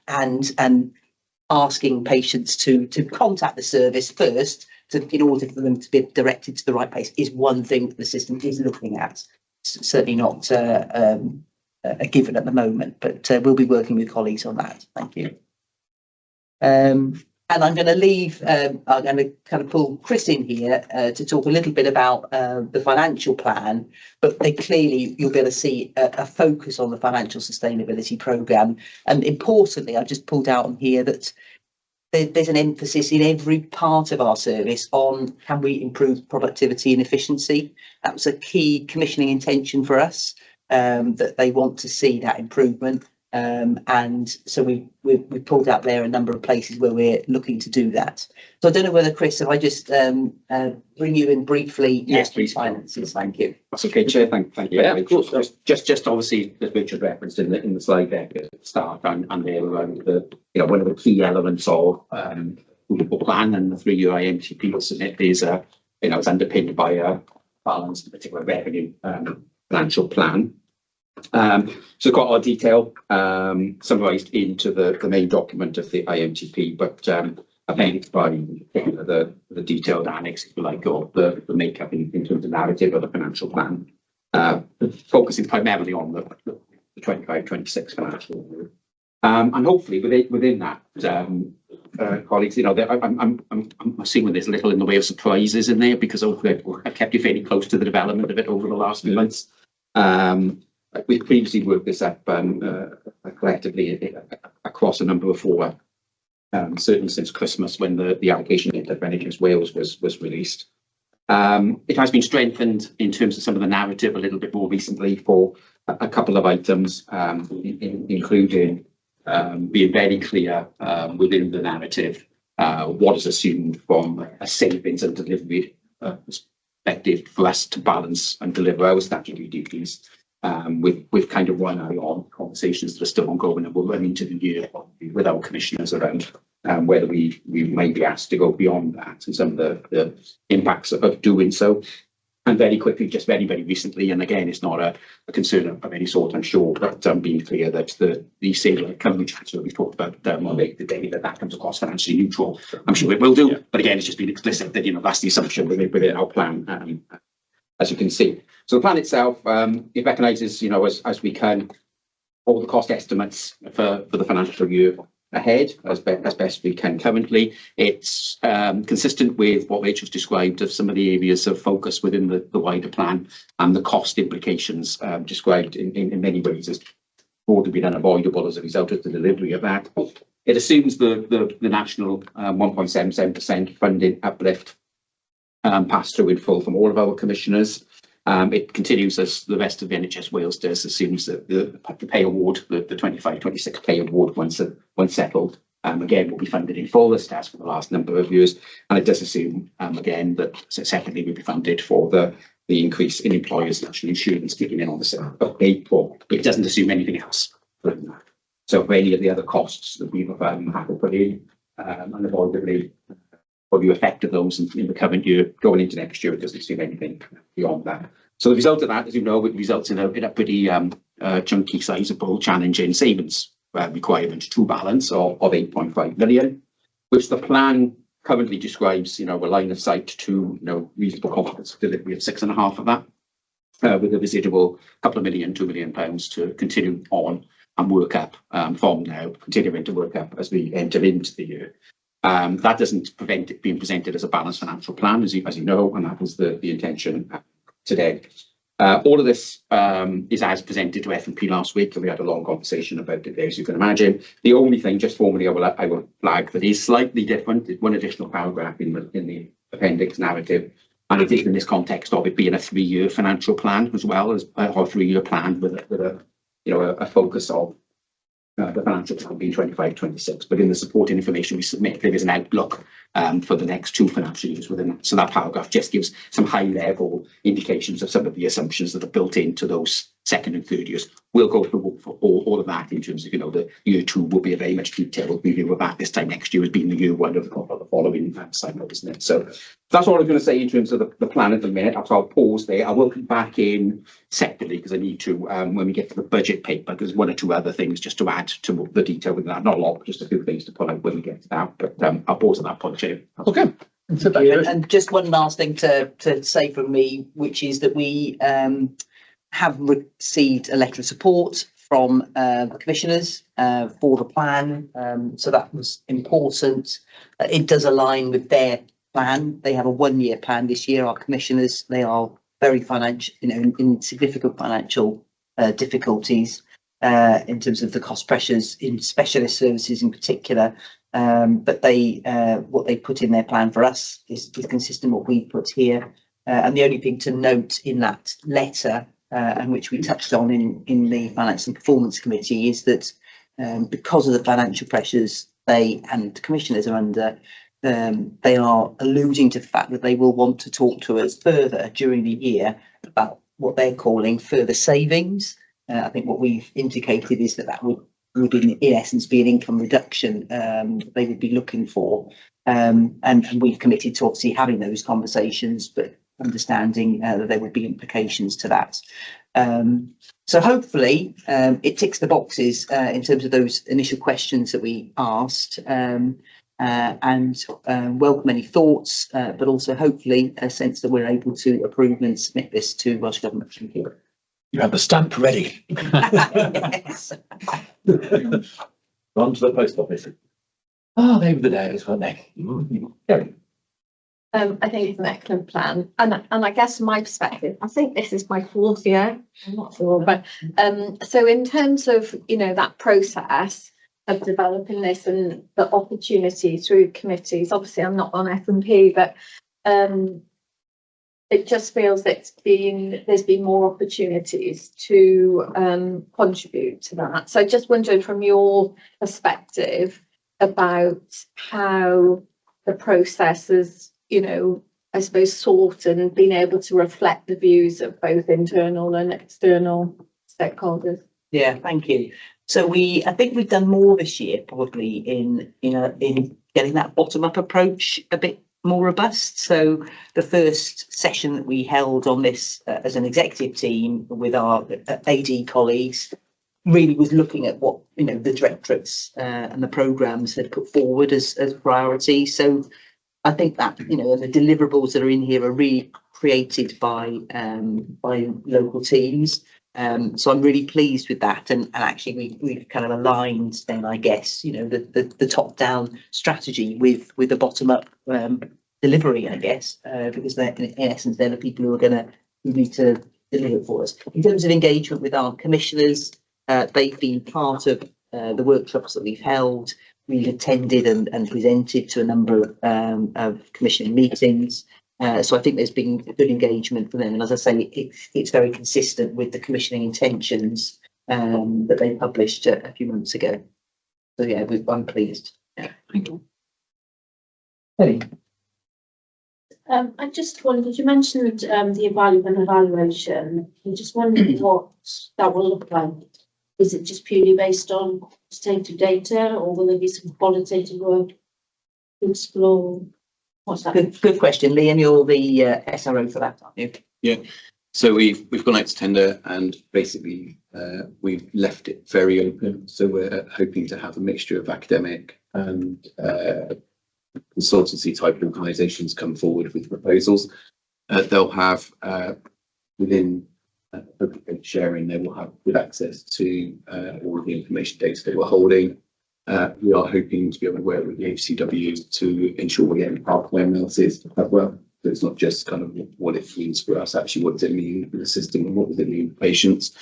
asking patients to contact the service first in order for them to be directed to the right place is one thing that the system is looking at. It's certainly not a given at the moment, but we'll be working with colleagues on that. Thank you. And I'm going to leave, I'm going to kind of pull Chris in here to talk a little bit about the financial plan, but clearly you'll be able to see a focus on the financial sustainability programme. And importantly, I've just pulled out on here that there's an emphasis in every part of our service on can we improve productivity and efficiency. That was a key commissioning intention for us, that they want to see that improvement. And so we pulled out there a number of places where we're looking to do that. So I don't know whether, Chris, if I just bring you in briefly. Yes, please. Finances, thank you. That's okay, Chair. Thank you. Yeah, of course. Just obviously, as Richard referenced in the slide there at the start, and there around one of the key elements of the plan and the 3-year IMTP submit is it's underpinned by a balanced, particular revenue financial plan. So got our detail summarised into the main document of the IMTP, but appended by the detailed annex, if you like, or the makeup in terms of narrative of the financial plan, focusing primarily on the 25-26 financial year. And hopefully within that, colleagues, I'm assuming there's little in the way of surprises in there, because hopefully I've kept you fairly close to the development of it over the last few months. We've previously worked this up collectively across a number of fora, certainly since Christmas when the application into NHS Wales was released. It has been strengthened in terms of some of the narrative a little bit more recently for a couple of items, including being very clear within the narrative what is assumed from a savings and delivery perspective for us to balance and deliver our statutory duties. With kind of one eye on conversations that are still ongoing, and we'll run into the year with our commissioners around whether we may be asked to go beyond that and some of the impacts of doing so. And very quickly, just very recently, and again, it's not a concern of any sort, I'm sure, but being clear that the single recovery transfer we talked about on the day that comes across financially neutral, I'm sure it will do. Yeah. But again, it's just been explicit that that's the assumption within our plan. As you can see. So the plan itself, it recognises, as we can, all the cost estimates for the financial year ahead as best we can currently. It's consistent with what Rachel's described of some of the areas of focus within the wider plan, and the cost implications described in many ways as broadly been unavoidable as a result of the delivery of that. It assumes the national 1.77% funding uplift passed through in full from all of our commissioners. It continues, as the rest of the NHS Wales does, assumes that the pay award, the 25-26 pay award, once settled, again will be funded in full, as it has for the last number of years. And it does assume, again, that secondly will be funded for the increase in employers' national insurance kicking in on the 7th of April. It doesn't assume anything else. So for any of the other costs that we've had to put in, unavoidably the effect of those in the current year. Going into next year, it doesn't seem anything beyond that. So the result of that, as you know, it results in a pretty chunky, sizable, challenging savings requirement to balance of 8.5 million, which the plan currently describes, a line of sight to, reasonable confidence delivery of 6.5 of that, with a residual couple of million, £2 million to continue on and work up from now, continuing to work up as we enter into the year. That doesn't prevent it being presented as a balanced financial plan, as you know, and that was the intention today. All of this is as presented to F&P last week, and we had a long conversation about it there, as you can imagine. The only thing, just formally, I will flag that is slightly different is one additional paragraph in the appendix narrative, and it is in this context of it being a 3-year financial plan as well as a 3-year plan with a focus of the financial plan being 25-26, but in the supporting information we submit, there is an outlook for the next 2 financial years within that. So that paragraph just gives some high level indications of some of the assumptions that are built into those second and third years. We'll go through all of that in terms of, the year 2 will be a very much detailed review of that this time next year as being the year 1 of the following cycle, isn't it? So that's all I was going to say in terms of the plan at the minute. So I'll pause there. I will come back in separately because I need to when we get to the budget paper, because 1 or 2 other things just to add to the detail with that. Not a lot, but just a few things to pull out when we get to that. But I'll pause on that point, Chair. Okay. And just one last thing to say from me, which is that we have received a letter of support from the commissioners for the plan. So that was important. It does align with their plan. They have a 1-year plan this year. Our commissioners, they are very financial, in significant financial difficulties in terms of the cost pressures in specialist services in particular. But what they put in their plan for us is consistent with what we put here. And the only thing to note in that letter, and which we touched on in the Finance and Performance Committee, is that because of the financial pressures they and the commissioners are under, they are alluding to the fact that they will want to talk to us further during the year about what they're calling further savings. I think what we've indicated is that would in essence be an income reduction they would be looking for. And we've committed to obviously having those conversations, but understanding that there would be implications to that. So hopefully it ticks the boxes in terms of those initial questions that we asked, and welcome any thoughts, but also hopefully a sense that we're able to approve and submit this to Welsh Government. Thank you. You have the stamp ready. Yes. On to the post office. Oh, they were the days, weren't they? Gary. I think it's an excellent plan, and I guess from my perspective, I think this is my 4th year. I'm not sure, but so in terms of that process of developing this and the opportunity through committees. Obviously, I'm not on F&P, but it just feels that there's been more opportunities to contribute to that. So just wondering from your perspective about how the process is, I suppose, sought and being able to reflect the views of both internal and external stakeholders. Yeah, thank you. So I think we've done more this year, probably in getting that bottom-up approach a bit more robust. So the first session that we held on this as an executive team with our AD colleagues really was looking at what the directorates and the programmes had put forward as priority. So I think that the deliverables that are in here are really created by local teams. So I'm really pleased with that, and actually we've kind of aligned then, I guess, the top-down strategy with the bottom-up delivery, I guess, because in essence they're the people who need to deliver it for us. In terms of engagement with our commissioners, they've been part of the workshops that we've held. We've attended and presented to a number of commissioning meetings. So I think there's been good engagement for them. And as I say, it's very consistent with the commissioning intentions that they published a few months ago. So yeah, I'm pleased. Yeah. Thank you. Ellie. I just wondered, you mentioned the evaluation. I just wondered what that will look like. Is it just purely based on quantitative data, or will there be some qualitative work to explore What's that? Good question, Liam. You're the SRO for that, aren't you? Yeah. So we've gone out to tender, and basically we've left it very open. So we're hoping to have a mixture of academic and consultancy type organisations come forward with proposals. They'll have within sharing, they will have good access to all of the information data that we're holding. We are hoping to be able to work with the HCW to ensure we're getting pathway analysis as well. So it's not just kind of what it means for us, actually what does it mean for the system and what does it mean for patients.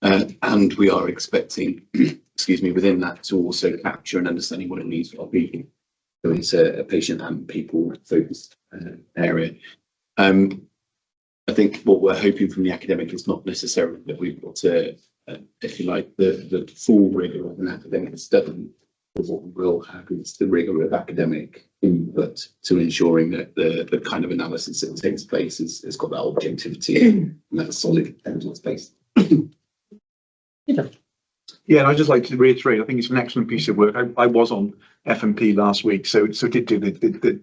And we are expecting, excuse me, within that to also capture and understanding what it means for our people. So it's a patient and people focused area. I think what we're hoping from the academic is not necessarily that we've got to, if you like, the full rigour of an academic study. But what we will have is the rigour of academic input to ensuring that the kind of analysis that takes place has got that objectivity and that solid evidence base. Yeah, and I'd just like to reiterate, I think it's an excellent piece of work. I was on F&P last week, so did do the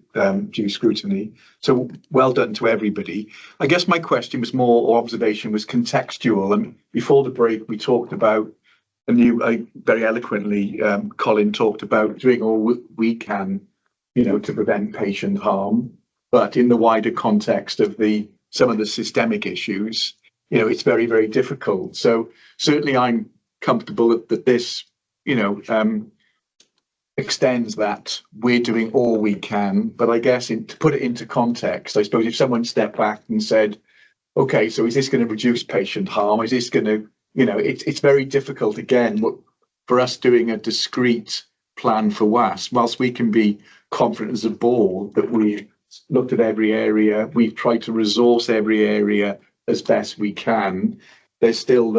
due scrutiny. So well done to everybody. I guess my question was more, or observation was contextual. And before the break, we talked about, and you very eloquently, Colin, talked about doing all we can, to prevent patient harm. But in the wider context of some of the systemic issues, it's very, very difficult. So certainly I'm comfortable that this, extends that we're doing all we can. But I guess to put it into context, I suppose if someone stepped back and said, okay, so is this going to reduce patient harm? Is this going to, it's very difficult again for us doing a discrete plan for WAS. Whilst we can be confident as a board that we've looked at every area, we've tried to resource every area as best we can, there's still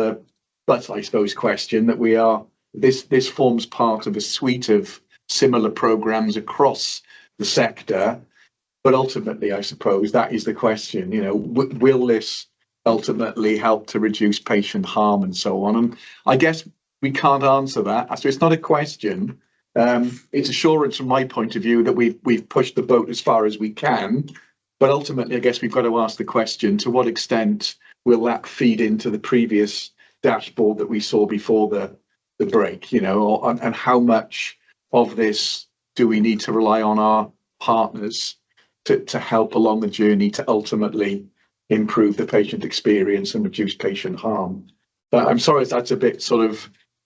but I suppose question that this forms part of a suite of similar programs across the sector. But ultimately, I suppose that is the question, will this ultimately help to reduce patient harm and so on? And I guess we can't answer that. So it's not a question. It's assurance from my point of view that we've pushed the boat as far as we can. But ultimately, I guess we've got to ask the question, to what extent will that feed into the previous dashboard that we saw before the break, and how much of this do we need to rely on our partners to help along the journey to ultimately improve the patient experience and reduce patient harm. But I'm sorry that's a bit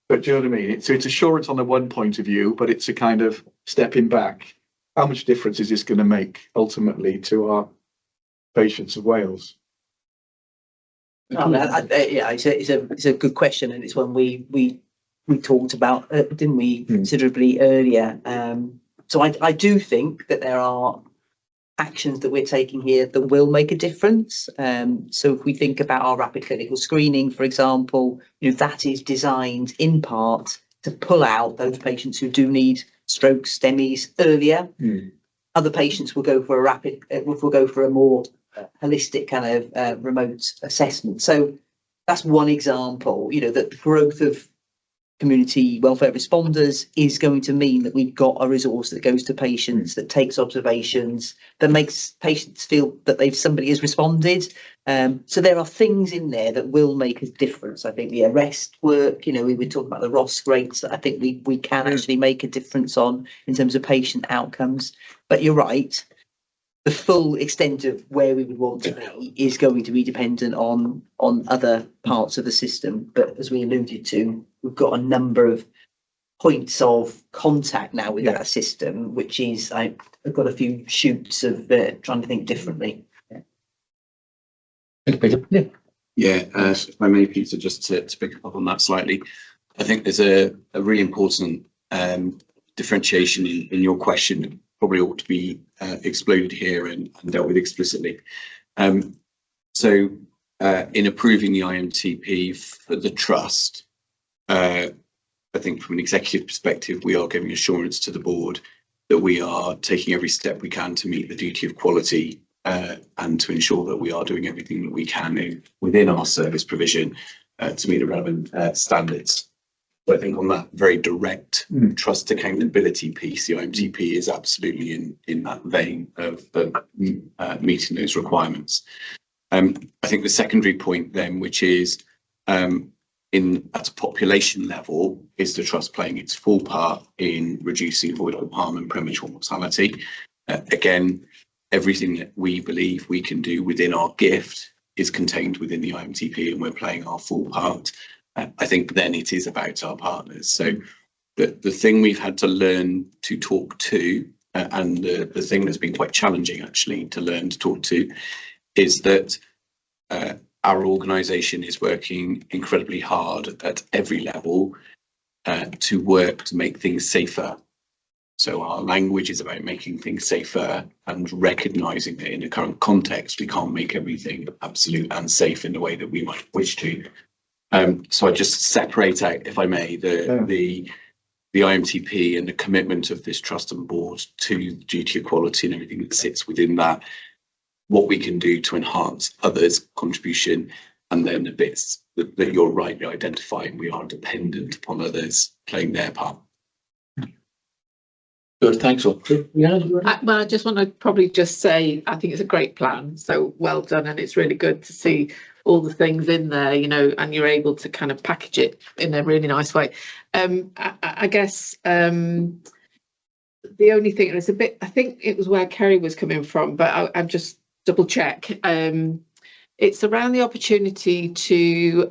but do you know what I mean? It's assurance on the one point of view, but it's a kind of stepping back. How much difference is this going to make ultimately to our patients of Wales? It's a good question, and it's one we talked about, didn't we, considerably earlier. So I do think that there are actions that we're taking here that will make a difference. So if we think about our rapid clinical screening, for example, that is designed in part to pull out those patients who do need strokes, STEMIs earlier. Other patients will go for a more holistic kind of remote assessment. So that's one example, that the growth of community welfare responders is going to mean that we've got a resource that goes to patients, that takes observations, that makes patients feel that somebody has responded. So there are things in there that will make a difference. I think the arrest work, we were talking about the ROS rates that I think we can actually make a difference on in terms of patient outcomes. But you're right, the full extent of where we would want to be is going to be dependent on other parts of the system. But as we alluded to, we've got a number of points of contact now with that system, which is, I've got a few shoots of trying to think differently. If I may, Peter, just to pick up on that slightly, I think there's a really important differentiation in your question, probably ought to be exploded here and dealt with explicitly. So in approving the IMTP for the trust, I think from an executive perspective, we are giving assurance to the board that we are taking every step we can to meet the duty of quality and to ensure that we are doing everything that we can within our service provision to meet the relevant standards. But I think on that very direct trust accountability piece, the IMTP is absolutely in that vein of meeting those requirements. I think the secondary point then, which is at a population level, is the trust playing its full part in reducing avoidable harm and premature mortality. Again, everything that we believe we can do within our gift is contained within the IMTP, and we're playing our full part. I think then it is about our partners. So the thing we've had to learn to talk to, and the thing that's been quite challenging actually to learn to talk to, is that our organisation is working incredibly hard at every level to work to make things safer. So our language is about making things safer and recognising that in the current context, we can't make everything absolute and safe in the way that we might wish to. So I just separate out, if I may, the IMTP and the commitment of this trust and board to duty equality and everything that sits within that, what we can do to enhance others' contribution, and then the bits that you're rightly identifying, we are dependent upon others playing their part. Good, thanks all. Well, I just want to probably just say, I think it's a great plan. So well done. And it's really good to see all the things in there, you know, and you're able to kind of package it in a really nice way. I guess the only thing, and it's a bit, I think it was where Kerry was coming from, but I've just double check. It's around the opportunity to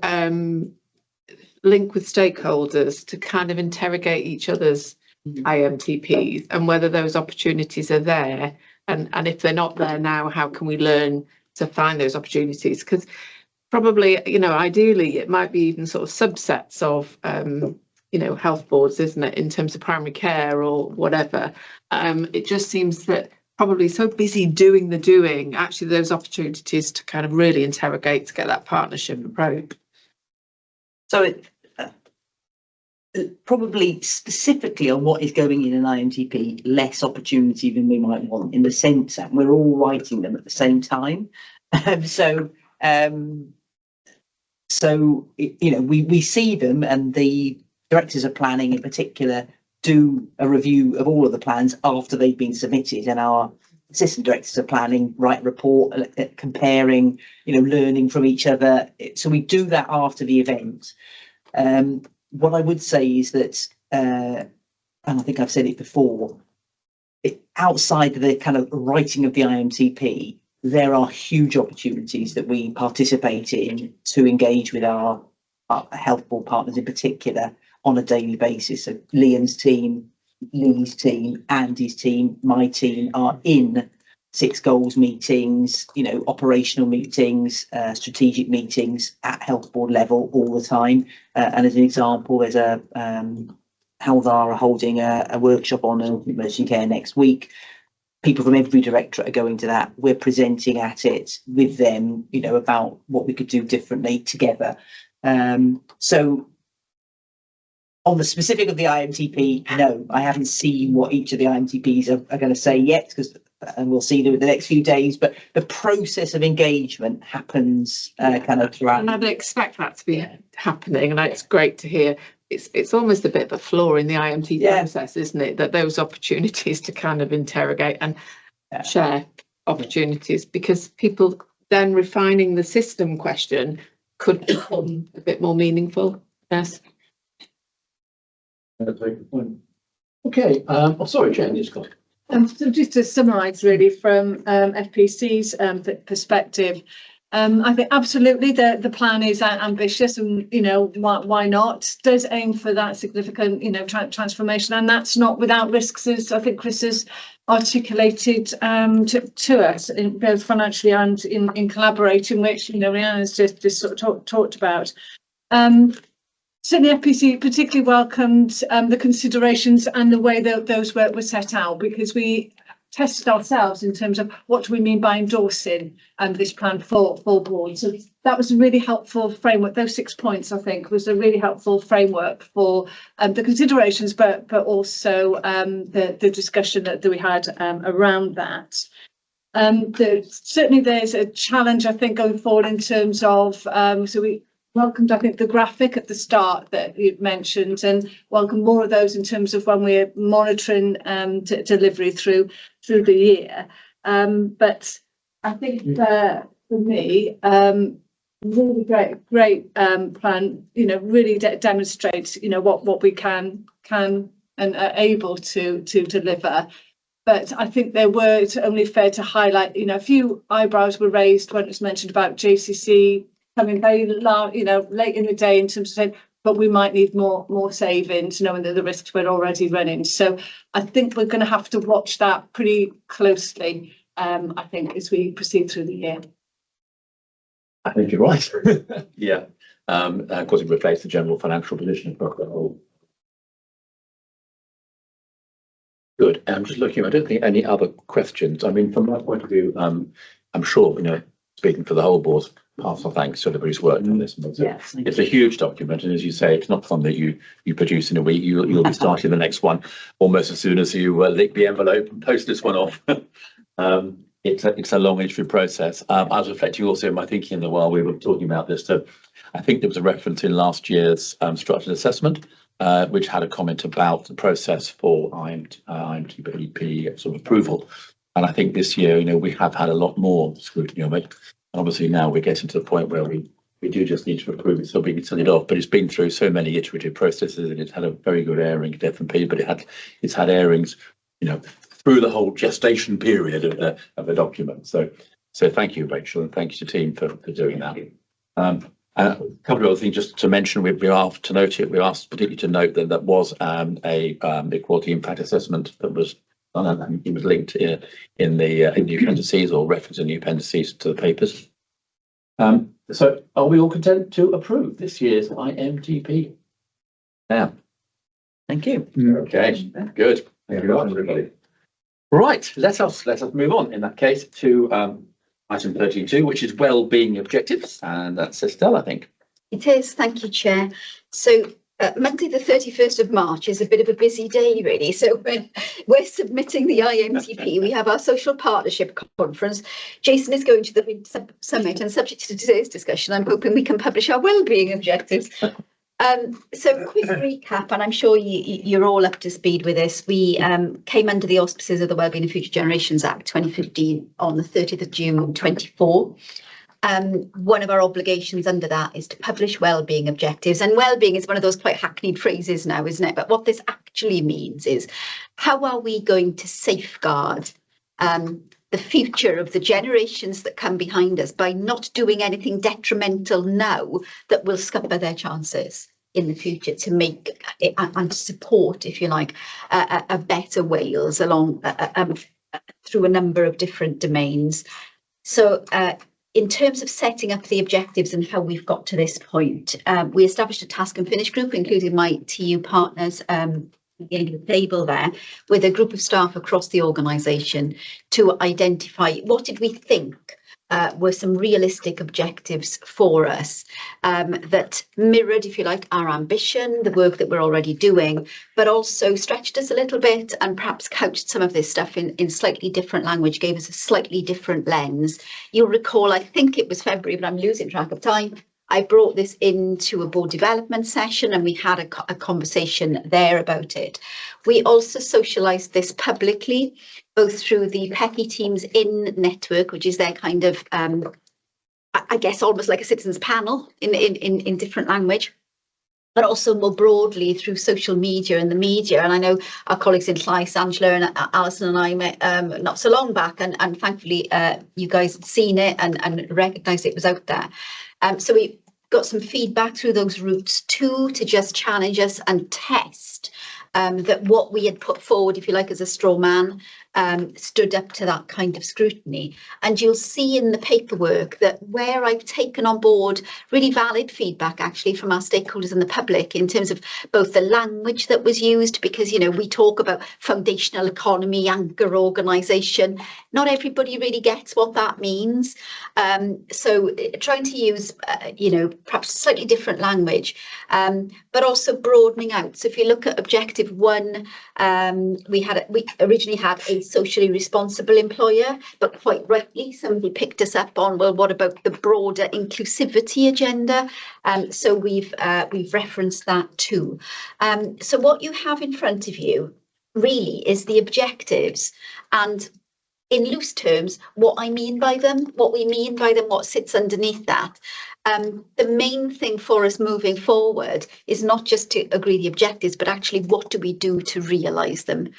link with stakeholders to kind of interrogate each other's IMTPs, and whether those opportunities are there, and if they're not there now, how can we learn to find those opportunities? Because probably, you know, ideally it might be even sort of subsets of you know, health boards, isn't it, in terms of primary care or whatever. It just seems that probably so busy doing the doing, actually those opportunities to kind of really interrogate, to get that partnership approach. So it probably specifically on what is going in an IMTP, less opportunity than we might want, in the sense that we're all writing them at the same time. So you know, we see them, and the directors of planning in particular do a review of all of the plans after they've been submitted, and our assistant directors of planning write a report comparing, you know, learning from each other. So we do that after the event. What I would say is that, and I think I've said it before, outside the kind of writing of the IMTP, there are huge opportunities that we participate in to engage with our health board partners in particular on a daily basis. So Liam's team, Lee's team, Andy's team, my team are in 6 goals meetings, you know, operational meetings, strategic meetings at health board level all the time. And as an example, there's a Haldar are holding a workshop on emergency care next week. People from every directorate are going to that. We're presenting at it with them, you know, about what we could do differently together. So on the specific of the IMTP, no, I haven't seen what each of the IMTPs are going to say yet, and we'll see them in the next few days. But the process of engagement happens kind of throughout. And I'd expect that to be happening, and it's great to hear. It's almost a bit of a flaw in the IMT process, isn't it? That those opportunities to kind of interrogate and share opportunities, because people then refining the system question could become a bit more meaningful. Yes. Okay. Sorry, Jen, you've got. So just to summarise, really, from FPC's perspective, I think absolutely the plan is ambitious, and you know, why not? Does aim for that significant, you know, transformation, and that's not without risks, as I think Chris has articulated to us, both financially and in collaborating, which, you know, Rhiannon's just sort of talked about. Certainly FPC particularly welcomed the considerations and the way that those were set out, because we tested ourselves in terms of what do we mean by endorsing this plan for board. So that was a really helpful framework. Those 6 points, I think, was a really helpful framework for the considerations, but also the discussion that we had around that. Certainly there's a challenge, I think, going forward in terms of, so welcomed, I think, the graphic at the start that you mentioned, and welcome more of those in terms of when we're monitoring delivery through the year. But I think for me, really great plan. You know, really demonstrates what we can and are able to deliver. But I think it's only fair to highlight, a few eyebrows were raised when it was mentioned about JCC coming very late in the day in terms of saying, but we might need more savings, knowing that the risks we're already running. So I think we're going to have to watch that pretty closely, I think, as we proceed through the year. I think you're right. Yeah. Of course, it reflects the general financial position of the whole. Good. I'm just looking, I don't think any other questions. I mean, from my point of view, I'm sure, speaking for the whole board, pass our thanks to everybody who's worked on this. It's a huge document, and as you say, it's not something that you produce in a week. You'll be starting the next one almost as soon as you lick the envelope and post this one off. It's a long issue process. I was reflecting also in my thinking while we were talking about this. So I think there was a reference in last year's structured assessment, which had a comment about the process for IMTP sort of approval. And I think this year, we have had a lot more scrutiny of it. And obviously now we're getting to the point where we do just need to approve it so we can send it off. But it's been through so many iterative processes, and it's had a very good airing at F&P, but it's had airings, through the whole gestation period of the document. So thank you, Rachel, and thank you to the team for doing that. A couple of other things just to mention, we asked to note it. We asked particularly to note that that was a equality impact assessment that was done, and it was linked in the appendices, or reference in the appendices to the papers. So are we all content to approve this year's IMTP? Now, thank you. Okay, good. Thank you very much, everybody. Right, let us move on in that case to item 32, which is well-being objectives, and that's Estelle, I think. It is, thank you, Chair. So Monday the 31st of March is a bit of a busy day, really. So when we're submitting the IMTP, we have our social partnership conference. Jason is going to the Winter Summit, and subject to today's discussion, I'm hoping we can publish our well-being objectives. So quick recap, and I'm sure you're all up to speed with this. We came under the auspices of the Wellbeing and Future Generations Act 2015 on the 30th of June 24. One of our obligations under that is to publish wellbeing objectives, and wellbeing is one of those quite hackneyed phrases now, isn't it? But what this actually means is, how are we going to safeguard the future of the generations that come behind us by not doing anything detrimental now that will scupper their chances in the future to make and support, if you like, a better Wales along through a number of different domains. So in terms of setting up the objectives and how we've got to this point, we established a task and finish group, including my TU partners at the end of the table there, with a group of staff across the organisation to identify what did we think were some realistic objectives for us that mirrored, if you like, our ambition, the work that we're already doing, but also stretched us a little bit and perhaps couched some of this stuff in slightly different language, gave us a slightly different lens. You'll recall, I think it was February, but I'm losing track of time, I brought this into a board development session, and we had a conversation there about it. We also socialised this publicly, both through the PECI Teams In network, which is their kind of, I guess, almost like a citizens panel in different language, but also more broadly through social media and the media. And I know our colleagues in Llais, Angela and Alison and I met not so long back, and thankfully you guys had seen it and recognised it was out there. So we got some feedback through those routes too, to just challenge us and test that what we had put forward, if you like, as a straw man, stood up to that kind of scrutiny. And you'll see in the paperwork that where I've taken on board really valid feedback actually from our stakeholders and the public in terms of both the language that was used, because, we talk about foundational economy, anchor organisation. Not everybody really gets what that means. So trying to use, perhaps slightly different language, but also broadening out. So if you look at objective 1, we originally had a a socially responsible employer, but quite rightly, somebody picked us up on, well, what about the broader inclusivity agenda? So we've referenced that too. So what you have in front of you really is the objectives, and in loose terms, what I mean by them, what we mean by them, what sits underneath that. The main thing for us moving forward is not just to agree the objectives, but actually what do we do to realise them,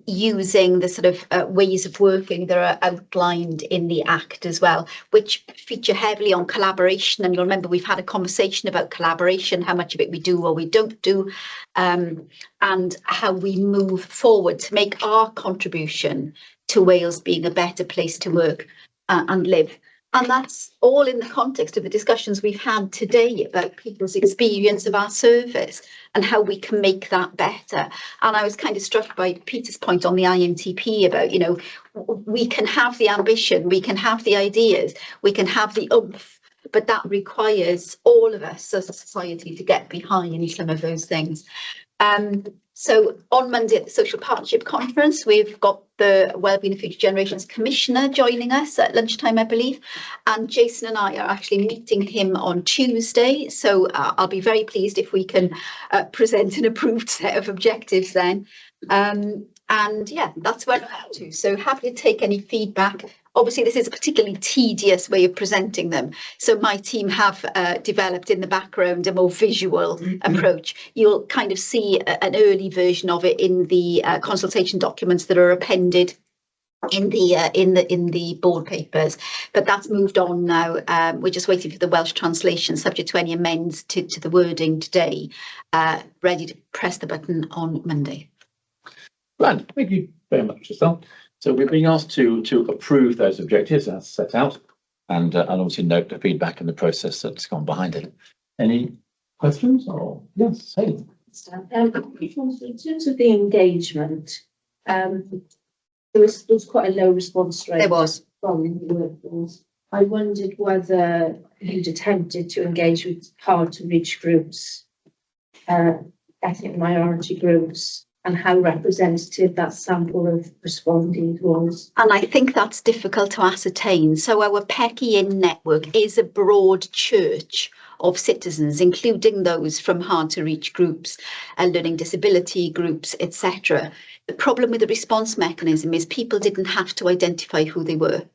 using the sort of ways of working that are outlined in the Act as well, which feature heavily on collaboration. And you'll remember we've had a conversation about collaboration, how much of it we do or we don't do, and how we move forward to make our contribution to Wales being a better place to work and live. And that's all in the context of the discussions we've had today about people's experience of our service and how we can make that better. And I was kind of struck by Peter's point on the IMTP about, you know, we can have the ambition, we can have the ideas, we can have the oomph, but that requires all of us as a society to get behind some of those things. So on Monday at the Social Partnership Conference, we've got the Wellbeing of Future Generations Commissioner joining us at lunchtime, I believe. And Jason and I are actually meeting him on Tuesday. So I'll be very pleased if we can present an approved set of objectives then. And yeah, that's where I'm up to. So happy to take any feedback. Obviously, this is a particularly tedious way of presenting them. So my team have developed in the background a more visual approach. You'll kind of see an early version of it in the consultation documents that are appended in the board papers, but that's moved on now. We're just waiting for the Welsh translation, subject to any amends to the wording today, ready to press the button on Monday. Grand, thank you very much, Estelle. So we're being asked to approve those objectives as set out, and obviously note the feedback and the process that's gone behind it. Any questions? Or yes, hey. In terms of the engagement, there was quite a low response rate. There was. From the workforce. I wondered whether you'd attempted to engage with hard to reach groups, ethnic minority groups, and how representative that sample of respondents was. And I think that's difficult to ascertain. So our Pecky In network is a broad church of citizens, including those from hard to reach groups, learning disability groups, etc. The problem with the response mechanism is people didn't have to identify who they were.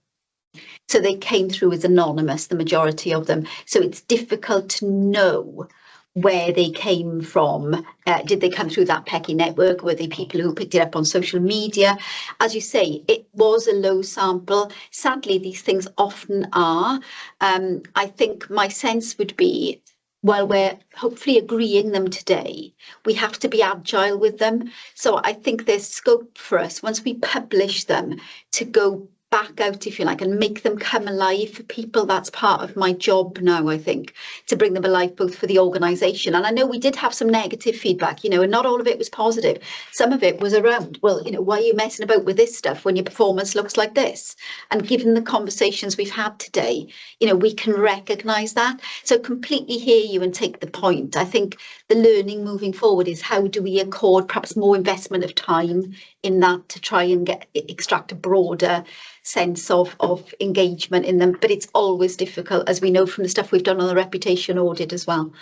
So they came through as anonymous, the majority of them. So it's difficult to know where they came from. Did they come through that Pecky network? Were they people who picked it up on social media? As you say, it was a low sample. Sadly, these things often are. I think my sense would be, while we're hopefully agreeing them today, we have to be agile with them. So I think there's scope for us, once we publish them, to go back out, if you like, and make them come alive for people. That's part of my job now, I think, to bring them alive both for the organisation. And I know we did have some negative feedback, you know, and not all of it was positive. Some of it was around, well, you know, why are you messing about with this stuff when your performance looks like this? And given the conversations we've had today, you know, we can recognise that. So completely hear you and take the point. I think the learning moving forward is, how do we accord perhaps more investment of time in that to try and extract a broader sense of engagement in them. But it's always difficult, as we know from the stuff we've done on the reputation audit as well.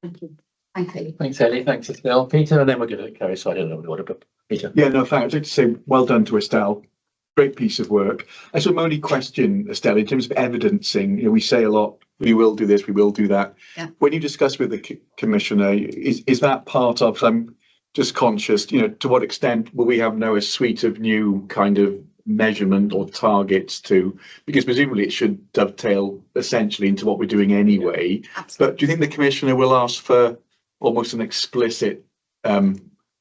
Thank you. Thanks, Ellie. Thanks, Ellie. Thanks, Estelle. Peter, and then we're going to carry, so I don't know the order, but Peter. Yeah, no, thanks. I'd like to say well done to Estelle. Great piece of work. I sort of only question, Estelle, in terms of evidencing, you know, we say a lot, we will do this, we will do that. Yeah. When you discuss with the Commissioner, is that part of, I'm just conscious, you know, to what extent will we have now a suite of new kind of measurement or targets to, because presumably it should dovetail essentially into what we're doing anyway. Absolutely. But do you think the Commissioner will ask for almost an explicit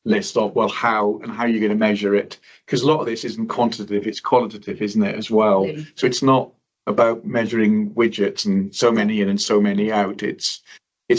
list of, well, how you're going to measure it? Because a lot of this isn't quantitative, it's qualitative, isn't it, as well? Absolutely. So it's not about measuring widgets and so many in and so many out. It's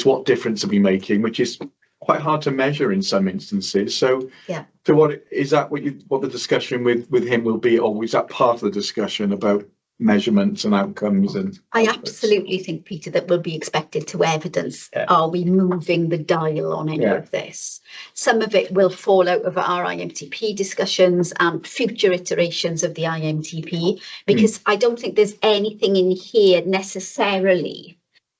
what difference are we making, which is quite hard to measure in some instances. So yeah. So what is that? What the discussion with him will be, or is that part of the discussion about measurements and outcomes and. I absolutely think, Peter, that we'll be expected to evidence, are we moving the dial on any of this? Some of it will fall out of our IMTP discussions and future iterations of the IMTP, because I don't think there's anything in here necessarily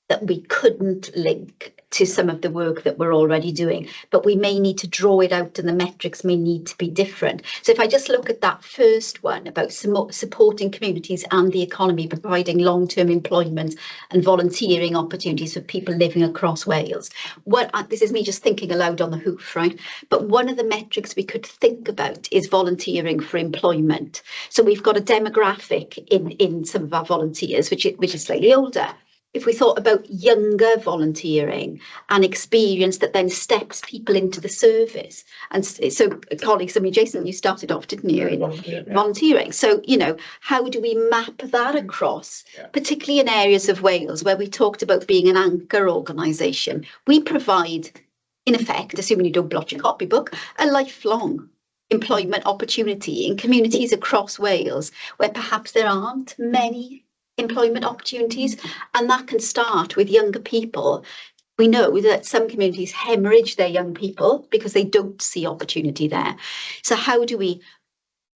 that we couldn't link to some of the work that we're already doing, but we may need to draw it out and the metrics may need to be different. So if I just look at that first one about supporting communities and the economy, providing long-term employment and volunteering opportunities for people living across Wales. This is me just thinking aloud on the hoof, right? But one of the metrics we could think about is volunteering for employment. So we've got a demographic in some of our volunteers, which is slightly older. If we thought about younger volunteering and experience that then steps people into the service. And so colleagues, I mean, Jason, you started off, didn't you, in volunteering? So, you know, how do we map that across, particularly in areas of Wales where we talked about being an anchor organisation? We provide, in effect, assuming you don't blot your copybook, a lifelong employment opportunity in communities across Wales where perhaps there aren't many employment opportunities, and that can start with younger people. We know that some communities hemorrhage their young people because they don't see opportunity there. So how do we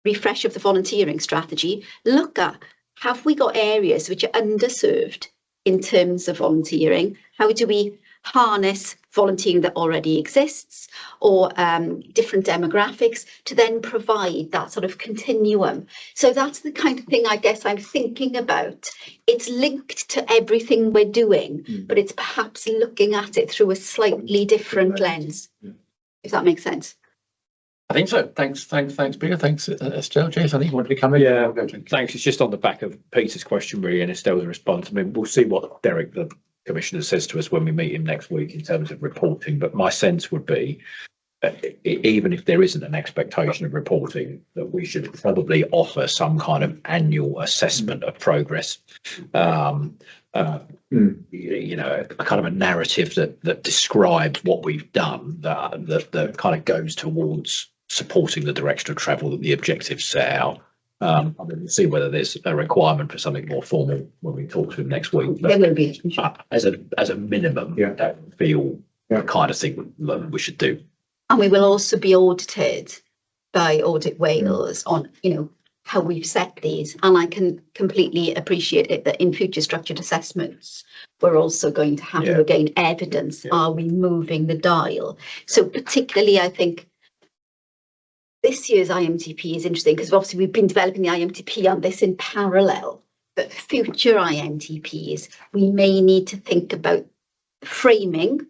refresh of the volunteering strategy? Look at, have we got areas which are underserved in terms of volunteering? How do we harness volunteering that already exists, or different demographics, to then provide that sort of continuum? So that's the kind of thing I guess I'm thinking about. It's linked to everything we're doing, but it's perhaps looking at it through a slightly different lens, if that makes sense. I think so. Thanks, Peter. Thanks, Estelle. Jason, I think you wanted to come in. Yeah, thanks. It's just on the back of Peter's question, really, and Estelle's response. I mean, we'll see what Derek, the Commissioner, says to us when we meet him next week in terms of reporting. But my sense would be, even if there isn't an expectation of reporting, that we should probably offer some kind of annual assessment of progress. You know, a kind of a narrative that describes what we've done, that kind of goes towards supporting the direction of travel that the objectives set out. I mean, we'll see whether there's a requirement for something more formal when we talk to him next week. But there will be, as a minimum, that would feel the kind of thing that we should do. And we will also be audited by Audit Wales on, you know, how we've set these. And I can completely appreciate it that in future structured assessments, we're also going to have to gain evidence. Are we moving the dial? So particularly, I think this year's IMTP is interesting because obviously we've been developing the IMTP on this in parallel, but future IMTPs, we may need to think about framing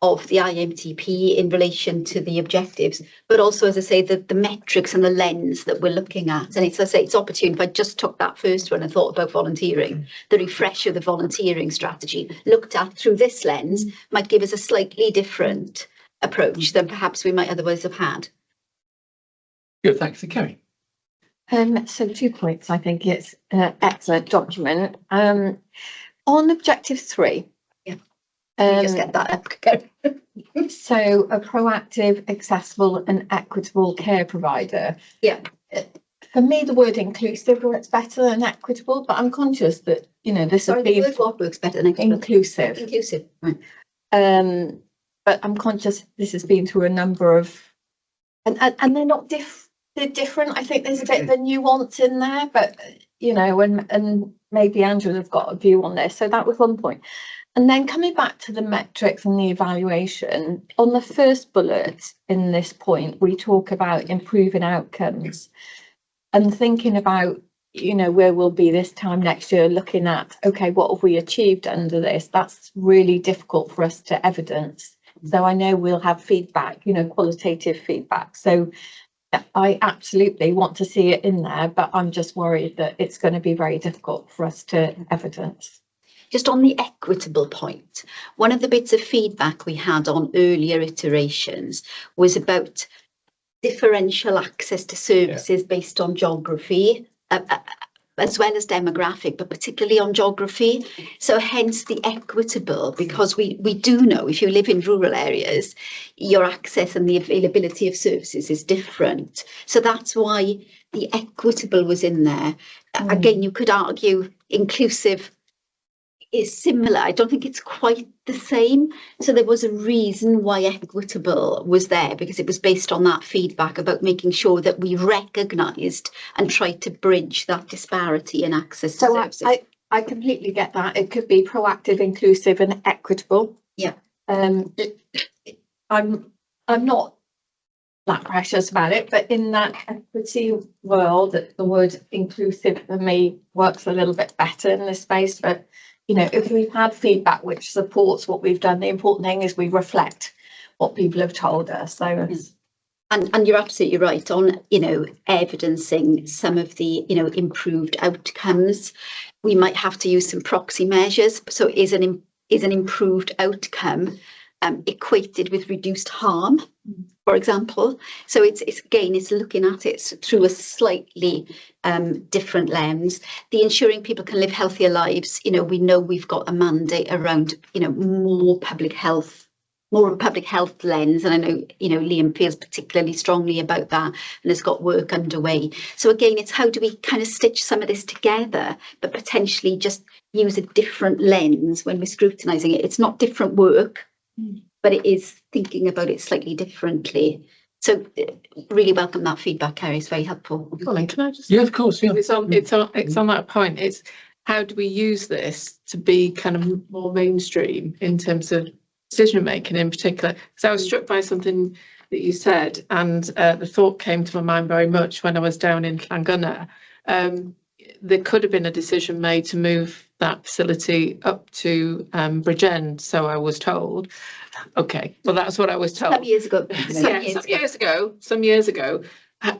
of the IMTP in relation to the objectives, but also, as I say, the metrics and the lens that we're looking at. And it's, as I say, it's opportune. If I just took that first one and thought about volunteering, the refresh of the volunteering strategy looked at through this lens might give us a slightly different approach than perhaps we might otherwise have had. Good, thanks. Kerry. So 2 points. I think it's an excellent document. On objective 3. Just get that up. So a proactive, accessible and equitable care provider. Yeah. For me, the word inclusive works better than equitable, but I'm conscious that, you know, this has been what works better than inclusive. Inclusive. Right. But I'm conscious this has been through a number of, and they're not they're different. I think there's a bit of a nuance in there, but you know, and maybe Andrew have got a view on this. So that was one point. And then coming back to the metrics and the evaluation, on the first bullet in this point, we talk about improving outcomes and thinking about, you know, where we'll be this time next year, looking at, okay, what have we achieved under this? That's really difficult for us to evidence. So I know we'll have feedback, you know, qualitative feedback. So I absolutely want to see it in there, but I'm just worried that it's going to be very difficult for us to evidence. Just on the equitable point, one of the bits of feedback we had on earlier iterations was about differential access to services based on geography. as well as demographic, but particularly on geography. So hence the equitable, because we do know if you live in rural areas, your access and the availability of services is different. So that's why the equitable was in there. Again, you could argue inclusive is similar. I don't think it's quite the same. So there was a reason why equitable was there, because it was based on that feedback about making sure that we recognised and tried to bridge that disparity in access to services. I completely get that. It could be proactive, inclusive and equitable. Yeah. I'm not that precious about it, but in that equity world, the word inclusive for me works a little bit better in this space. But you know, if we've had feedback which supports what we've done, the important thing is we reflect what people have told us. So it's, and you're absolutely right on, you know, evidencing some of the, you know, improved outcomes. We might have to use some proxy measures. So is an improved outcome equated with reduced harm, for example? So it's again, it's looking at it through a slightly different lens. The ensuring people can live healthier lives, you know, we know we've got a mandate around, you know, more of a public health lens, and I know, you know, Liam feels particularly strongly about that and has got work underway. So again, it's how do we kind of stitch some of this together, but potentially just use a different lens when we're scrutinising it. It's not different work, but it is thinking about it slightly differently. So really welcome that feedback, Kerry. It's very helpful. Colin, can I just? Yeah, of course. Yeah. It's on that point. It's how do we use this to be kind of more mainstream in terms of decision making in particular? Because I was struck by something that you said, and the thought came to my mind very much when I was down in Llangynna. There could have been a decision made to move that facility up to Bridgend, so I was told. Okay, well, that's what I was told. Some years ago. Some years ago.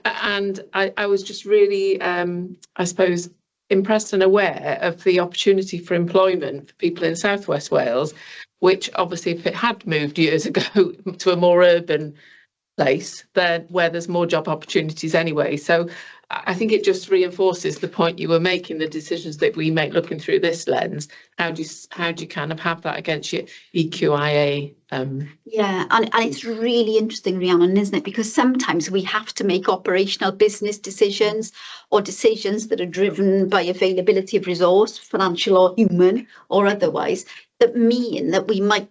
And I was just really, I suppose, impressed and aware of the opportunity for employment for people in South West Wales, which obviously if it had moved years ago to a more urban place, then where there's more job opportunities anyway. So I think it just reinforces the point you were making, the decisions that we make looking through this lens. How do you kind of have that against your EQIA? Yeah, and it's really interesting, Rhiannon, isn't it? Because sometimes we have to make operational business decisions or decisions that are driven by availability of resource, financial or human or otherwise, that mean that we might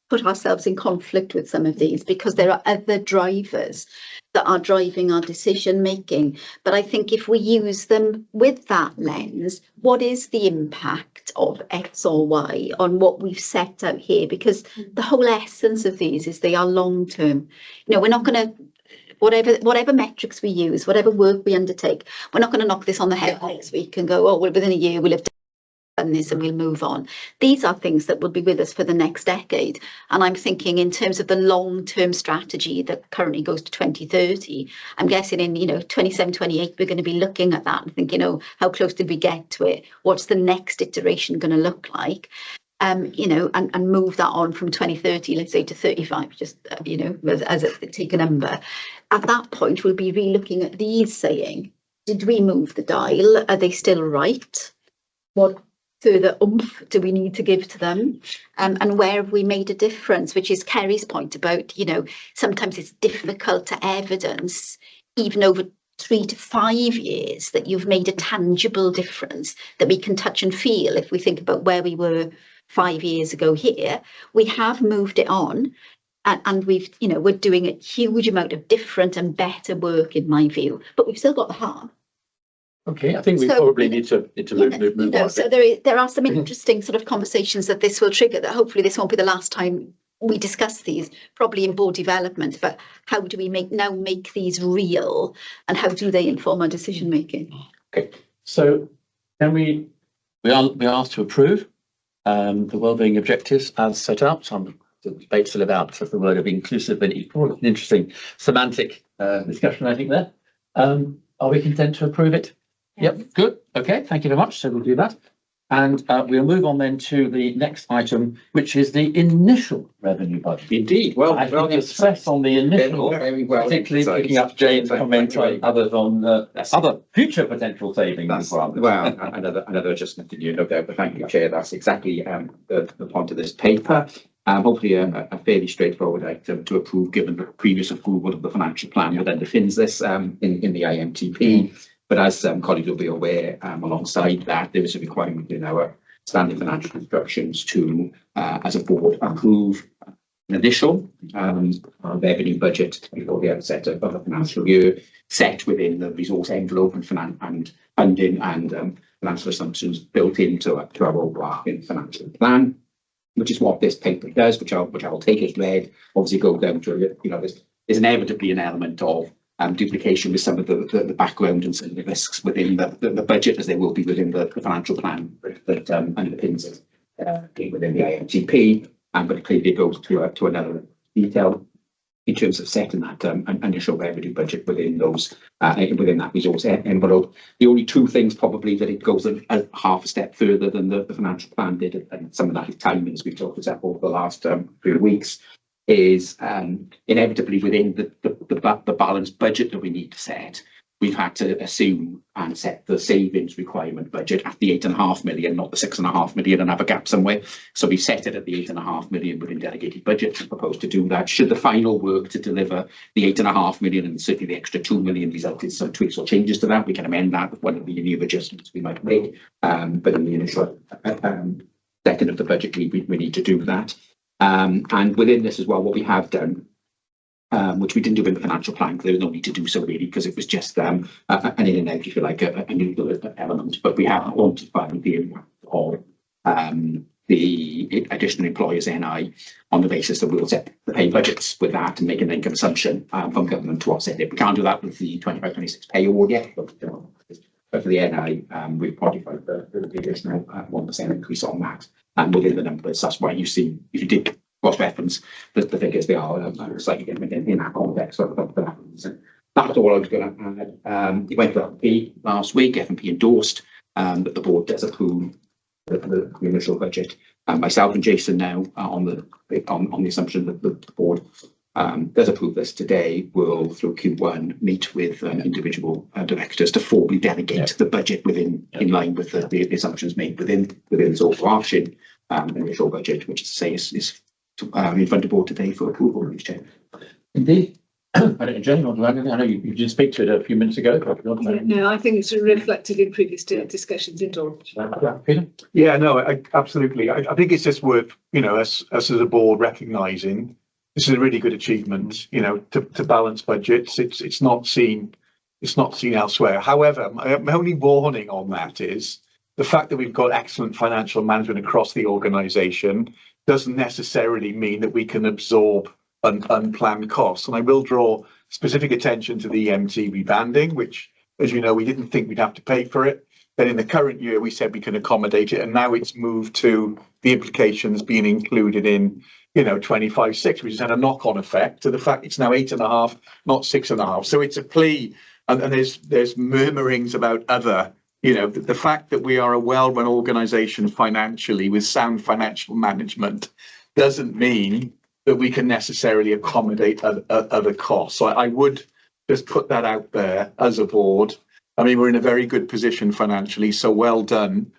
put ourselves in conflict with some of these because there are other drivers that are driving our decision making. But I think if we use them with that lens, what is the impact of X or Y on what we've set out here? Because the whole essence of these is they are long term. You know, we're not going to, whatever metrics we use, whatever work we undertake, we're not going to knock this on the head next week and go, oh, well, within a year we'll have done this and we'll move on. These are things that will be with us for the next decade. And I'm thinking in terms of the long-term strategy that currently goes to 2030, I'm guessing in, you know, 27, 28, we're going to be looking at that and thinking, oh, how close did we get to it? What's the next iteration going to look like? You know, and move that on from 2030, let's say, to 35, just, you know, as a take a number. At that point, we'll be re-looking at these saying, did we move the dial? Are they still right? What further oomph do we need to give to them, and where have we made a difference, which is Kerry's point about, you know, sometimes it's difficult to evidence even over 3 to 5 years that you've made a tangible difference that we can touch and feel. If we think about where we were 5 years ago here, we have moved it on, and we've, you know, we're doing a huge amount of different and better work in my view, but we've still got the harm. Okay, I think we probably need to move on. So there are some interesting sort of conversations that this will trigger, that hopefully this won't be the last time we discuss these, probably in board development, but how do we make these real, and how do they inform our decision making? Okay, so then we are asked to approve the wellbeing objectives as set out. Some debate still about the word of inclusive and equal. An interesting semantic discussion, I think, there. Are we content to approve it? Yep, good. Okay, thank you very much. So we'll do that. And we'll move on then to the next item, which is the initial revenue budget. Indeed. Well, I think the stress on the initial, very well, particularly picking up Jane's comment on others on other future potential savings. Well, another adjustment in you, no doubt, but thank you, Chair. That's exactly the point of this paper. Hopefully a fairly straightforward item to approve, given the previous approval of the financial plan that underpins this in the IMTP. But as colleagues will be aware, alongside that, there is a requirement in our standing financial instructions to, as a board, approve an initial revenue budget before the outset of the financial year, set within the resource envelope and funding and financial assumptions built into our overarching financial plan, which is what this paper does, which I will take as read. Obviously, go down to, there's inevitably an element of duplication with some of the background and some of the risks within the budget, as there will be within the financial plan that underpins it within the IMTP. But it clearly goes to another detail in terms of setting that initial revenue budget within those within that resource envelope. The only two things probably that it goes a half a step further than the financial plan did, and some of that is timing, as we've talked about over the last few weeks, is inevitably within the balanced budget that we need to set. We've had to assume and set the savings requirement budget at the 8.5 million, not the 6.5 million, and have a gap somewhere. So we set it at the 8.5 million within delegated budget and propose to do that. Should the final work to deliver the 8.5 million and certainly the extra 2 million result in some tweaks or changes to that, we can amend that with one of the new adjustments we might make. But in the initial second of the budget, we need to do that. And within this as well, what we have done, which we didn't do in the financial plan, because there was no need to do so really, because it was just an in and out, if you like, a new element. But we have quantified the impact of the additional employers' NI on the basis that we'll set the pay budgets with that and make an income assumption from government to offset it. We can't do that with the 25-26 pay award yet, but for the NI, we've quantified the additional 1% increase on that. And within the numbers, that's why you see, if you did cross-reference the figures, they are slightly different in that context. So that's all I was going to add. It went to F&P last week. F&P endorsed that the board does approve the initial budget. Myself and Jason now on the assumption that the board does approve this today, will through Q1 meet with individual directors to formally delegate the budget in line with the assumptions made within this overarching initial budget, which, to say, is in front of the board today for approval. Chair. Indeed. Jane, I know you did speak to it a few minutes ago. No, I think it's reflected in previous discussions indoors. Peter? Yeah, no, absolutely. I think it's just worth, us as a board recognising this is a really good achievement, to balance budgets. It's not seen elsewhere. However, my only warning on that is the fact that we've got excellent financial management across the organisation doesn't necessarily mean that we can absorb unplanned costs. And I will draw specific attention to the EMT rebanding, which, as you know, we didn't think we'd have to pay for it. Then in the current year, we said we can accommodate it, and now it's moved to the implications being included in 25/6, which has had a knock-on effect to the fact it's now 8.5, not 6.5. So it's a plea, and there's murmurings about other, the fact that we are a well-run organisation financially with sound financial management doesn't mean that we can necessarily accommodate other costs. So I would just put that out there as a board. I mean, we're in a very good position financially, so well done.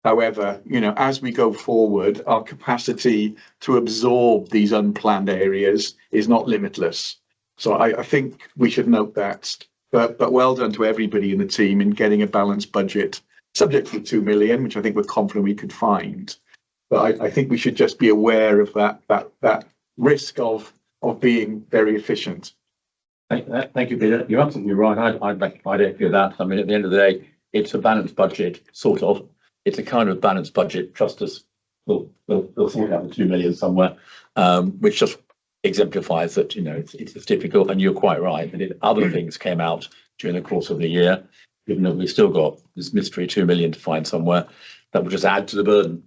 However, as we go forward, our capacity to absorb these unplanned areas is not limitless. So I think we should note that. But well done to everybody in the team in getting a balanced budget, subject to 2 million, which I think we're confident we could find. But I think we should just be aware of that risk of being very efficient. Thank you, Peter. You're absolutely right. I'd echo that. I mean, at the end of the day, it's a balanced budget, sort of. It's a kind of balanced budget. Trust us, we'll sort out the 2 million somewhere, which just exemplifies that, it's difficult. And you're quite right that if other things came out during the course of the year, given that we've still got this mystery 2 million to find somewhere, that would just add to the burden.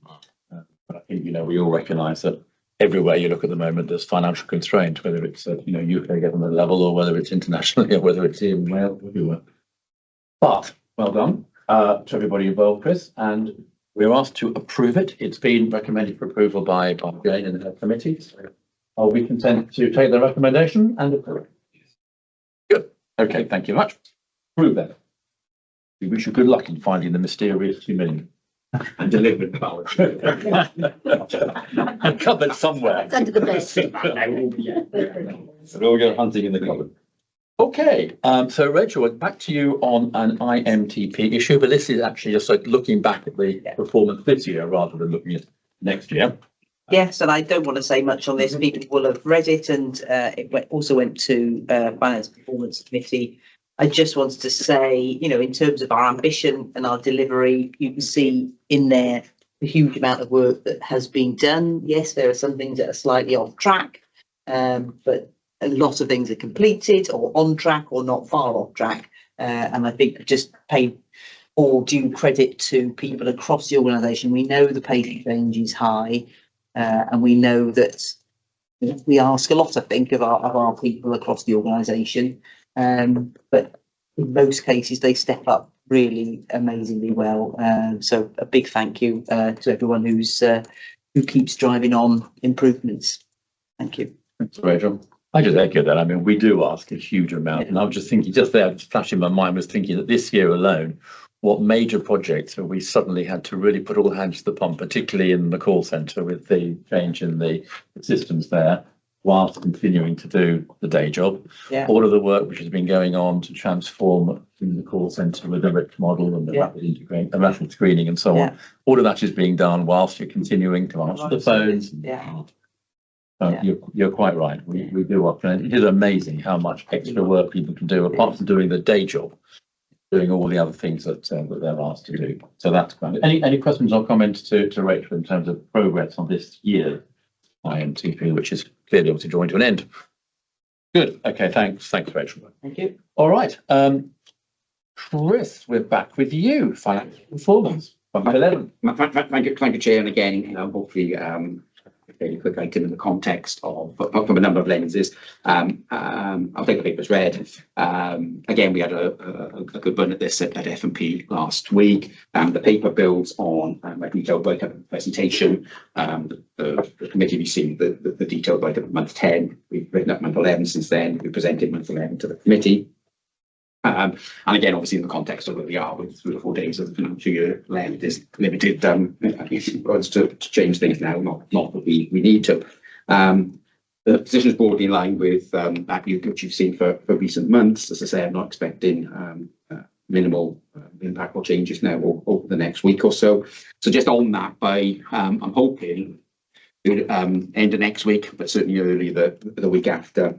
But I think, we all recognise that everywhere you look at the moment, there's financial constraint, whether it's at UK government level or whether it's internationally or whether it's in Wales, everywhere. But well done to everybody involved, Chris. And we're asked to approve it. It's been recommended for approval by Jane and her committee. So are we content to take the recommendation and approve it? Good. Okay, thank you much. Approve that. We wish you good luck in finding the mysterious 2 million. And delivered power. Cupboard somewhere. It's under the bed. We'll all go hunting in the cupboard. Okay, so Rachel, back to you on an IMTP issue, but this is actually just like looking back at the performance this year rather than looking at next year. Yes, and I don't want to say much on this. People will have read it, and also went to Finance Performance Committee. I just wanted to say, you know, in terms of our ambition and our delivery, you can see in there the huge amount of work that has been done. Yes, there are some things that are slightly off track, but a lot of things are completed or on track or not far off track. And I think just pay all due credit to people across the organisation. We know the pace of change is high, and we know that we ask a lot, I think, of our people across the organisation. But in most cases, they step up really amazingly well. So a big thank you to everyone who keeps driving on improvements. Thank you. Thanks, Rachel. I just echo that. I mean, we do ask a huge amount, and I was just thinking, just there, just flashing my mind, was thinking that this year alone, what major projects have we suddenly had to really put all hands to the pump, particularly in the call centre with the change in the systems there, whilst continuing to do the day job. Yeah. All of the work which has been going on to transform in the call centre with the RIC model and the rapid screening and so on. All of that is being done whilst you're continuing to answer the phones. You're quite right. We do often. It is amazing how much extra work people can do apart from doing the day job, doing all the other things that they're asked to do. So that's great. Any questions or comments to Rachel in terms of progress on this year IMTP, which is clearly obviously drawing to an end? Good. Okay. Thanks, Rachel. Thank you. All right. Chris, we're back with you. Financial performance. Thank you, Chair. And again, you know, hopefully, a fairly quick item in the context of from a number of lenses. I'll take the papers read. Again, we had a good run at this at F&P last week. The paper builds on a detailed write-up presentation. The committee received the detailed write-up month 10. We've written up month 11 since then. We presented month 11 to the committee. And again, obviously, in the context of where we are with 3 or 4 days of the financial year left, is limited us to change things now, not that we need to. The position is broadly in line with that view which you've seen for recent months. As I say, I'm not expecting minimal impact or changes now over the next week or so. So just on that, I'm hoping end of next week, but certainly early the week after,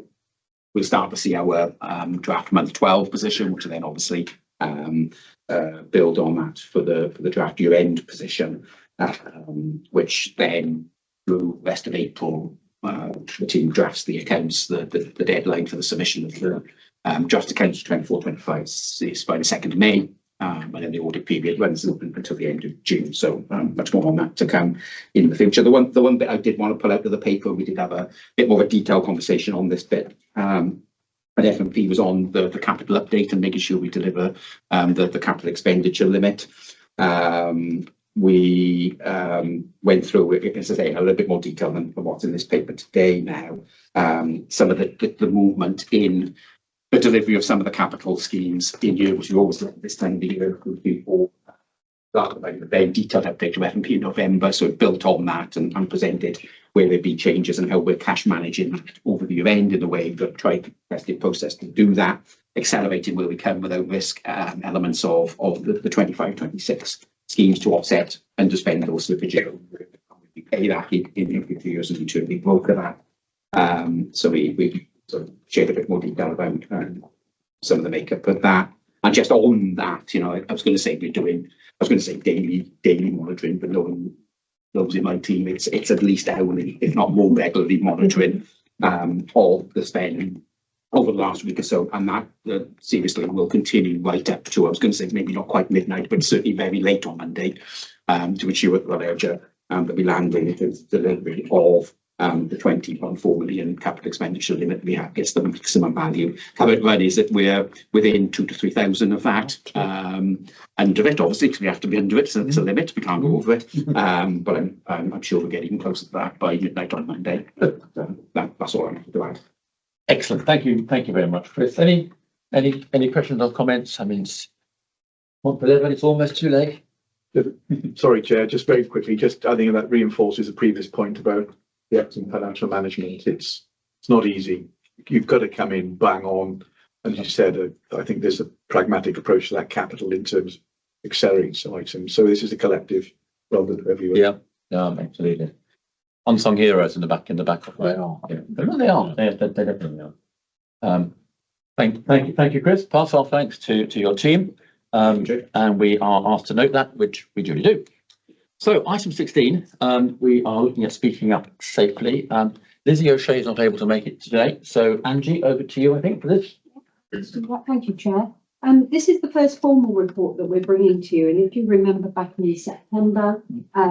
we'll start to see our draft month 12 position, which will then obviously build on that for the draft year end position, which then through the rest of April, the team drafts the accounts. The deadline for the submission of the draft accounts 24-25 is by the 2nd of May. And then the audit period runs until the end of June. So much more on that to come in the future. The one bit I did want to pull out of the paper, we did have a bit more of a detailed conversation on this bit. And F&P was on the capital update and making sure we deliver the capital expenditure limit. We went through, as I say, in a little bit more detail than what's in this paper today now. Some of the movement in the delivery of some of the capital schemes in year, which we always look at this time of the year, before a very detailed update to F&P in November. So it built on that and presented where there'd be changes and how we're cash managing that over the year end in the way that tried tested process to do that, accelerating where we can without risk elements of the 25-26 schemes to offset underspend or slippage. We pay that in 50 years and return we broker that. So we sort of shared a bit more detail about some of the makeup of that. And just on that, you know, I was going to say daily monitoring, but no one knows in my team it's at least hourly, if not more regularly monitoring of the spend over the last week or so. And that seriously will continue right up to, I was going to say maybe not quite midnight, but certainly very late on Monday to ensure that we land in the delivery of the 20.4 million capital expenditure limit we have gets the maximum value. How it run is that we're within 2,000 to 3,000 of that, under it, obviously, because we have to be under it, so there's a limit, we can't go over it. But I'm sure we'll get even closer to that by midnight on Monday. That's all I have to add. Excellent. Thank you very much, Chris. Any questions or comments? I mean, it's 11, it's almost too late. Sorry, Chair, just very quickly, I think that reinforces the previous point about the excellent financial management. It's not easy. You've got to come in bang on. As you said, I think there's a pragmatic approach to that capital in terms of accelerating some items. So this is a collective rather than everywhere. Yeah, absolutely. Unsung heroes in the back of they are. Yeah. They are. They definitely are. Thank you, Chris. Pass our thanks to your team. And we are asked to note that, which we duly do. So item 16, we are looking at speaking up safely. Lizzie O'Shea is not able to make it today. So Angie, over to you, I think, for this. Thank you, Chair. This is the first formal report that we're bringing to you. And if you remember back in September,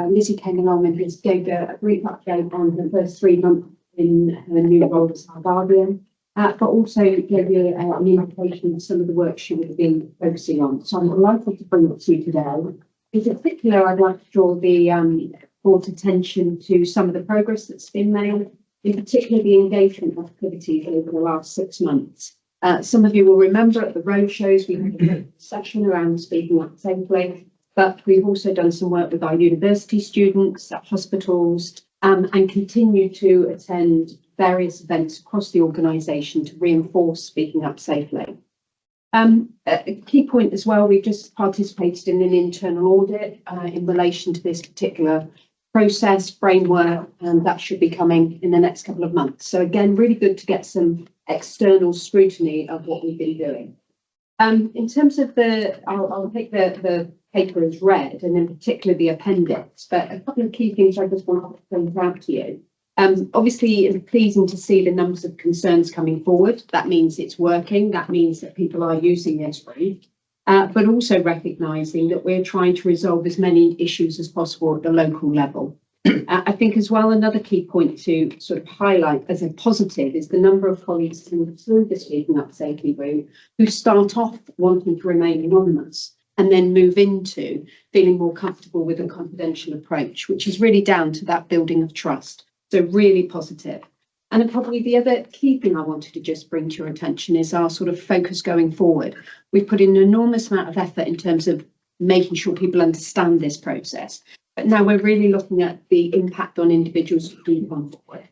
Lizzie came along and just gave a brief update on the first 3 months in her new role as our guardian. But also gave you an indication of some of the work she would have been focusing on. So I'm delighted to bring it to you today. In particular, I'd like to draw the board's attention to some of the progress that's been made, in particular the engagement activities over the last 6 months. Some of you will remember at the roadshows we had a session around speaking up safely, but we've also done some work with our university students at hospitals and continue to attend various events across the organisation to reinforce speaking up safely. A key point as well, we've just participated in an internal audit in relation to this particular process framework, and that should be coming in the next couple of months. So again, really good to get some external scrutiny of what we've been doing. In terms of I'll take the paper as read, and in particular the appendix, but a couple of key things I just want to point out to you. Obviously, it's pleasing to see the numbers of concerns coming forward. That means it's working. That means that people are using this brief, but also recognising that we're trying to resolve as many issues as possible at the local level. I think as well, another key point to sort of highlight as a positive is the number of colleagues through the Speaking Up Safely route who start off wanting to remain anonymous and then move into feeling more comfortable with a confidential approach, which is really down to that building of trust. So really positive. And then probably the other key thing I wanted to just bring to your attention is our sort of focus going forward. We've put in an enormous amount of effort in terms of making sure people understand this process. But now we're really looking at the impact on individuals who do come forward.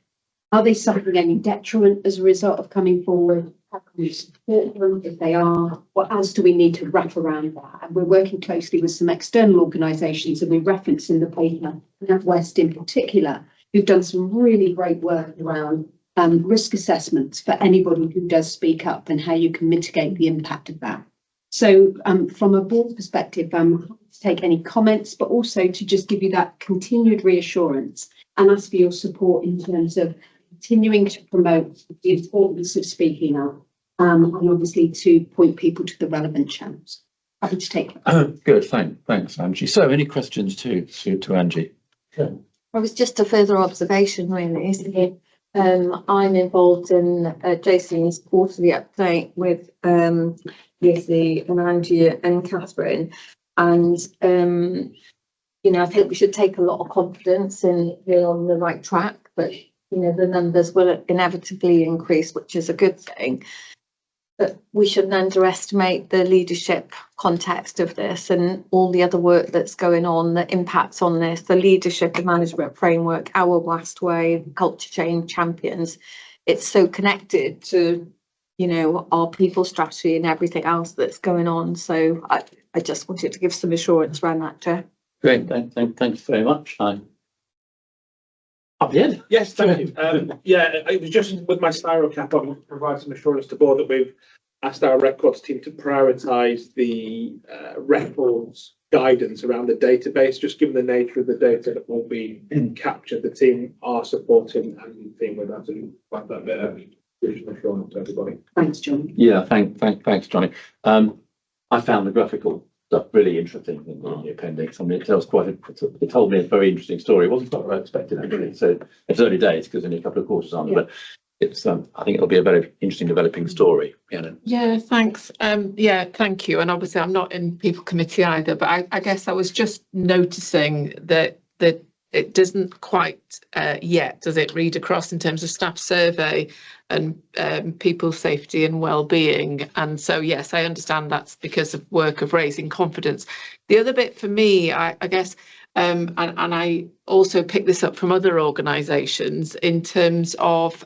Are they suffering any detriment as a result of coming forward? How can we support them if they are? What else do we need to wrap around that? And we're working closely with some external organisations, and we reference in the paper, NatWest in particular, who've done some really great work around risk assessments for anybody who does speak up and how you can mitigate the impact of that. So from a board perspective, I'm happy to take any comments, but also to just give you that continued reassurance and ask for your support in terms of continuing to promote the importance of speaking up and obviously to point people to the relevant channels. Happy to take it. Good, thanks, Angie. So any questions to Angie? Well, it's just a further observation, really, isn't it? I'm involved in Jason's quarterly update with Lizzie and Angie and Catherine, and I think we should take a lot of confidence in we're on the right track, but the numbers will inevitably increase, which is a good thing. But we shouldn't underestimate the leadership context of this and all the other work that's going on that impacts on this, the leadership and management framework, our West Way, culture change champions. It's so connected to, our people strategy and everything else that's going on. So I just wanted to give some assurance around that, Chair. Great, thanks very much. Up the end. Yes, thank you. It was just with my styro cap on to provide some assurance to board that we've asked our records team to prioritise the records guidance around the database, just given the nature of the data that will be captured. The team are supporting and the team with that and find that bit of assurance to everybody. Thanks, John. Yeah, thanks, Johnny. I found the graphical stuff really interesting in the appendix. I mean, it tells it told me a very interesting story. It wasn't what I expected actually. So it's early days because only a couple of courses on, but it's I think it'll be a very interesting developing story. Yeah, thanks. Yeah, thank you. And obviously I'm not in people committee either, but I guess I was just noticing that it doesn't quite yet, does it, read across in terms of staff survey and people's safety and well-being. And so, yes, I understand that's because of work of raising confidence. The other bit for me, I guess, and I also picked this up from other organisations in terms of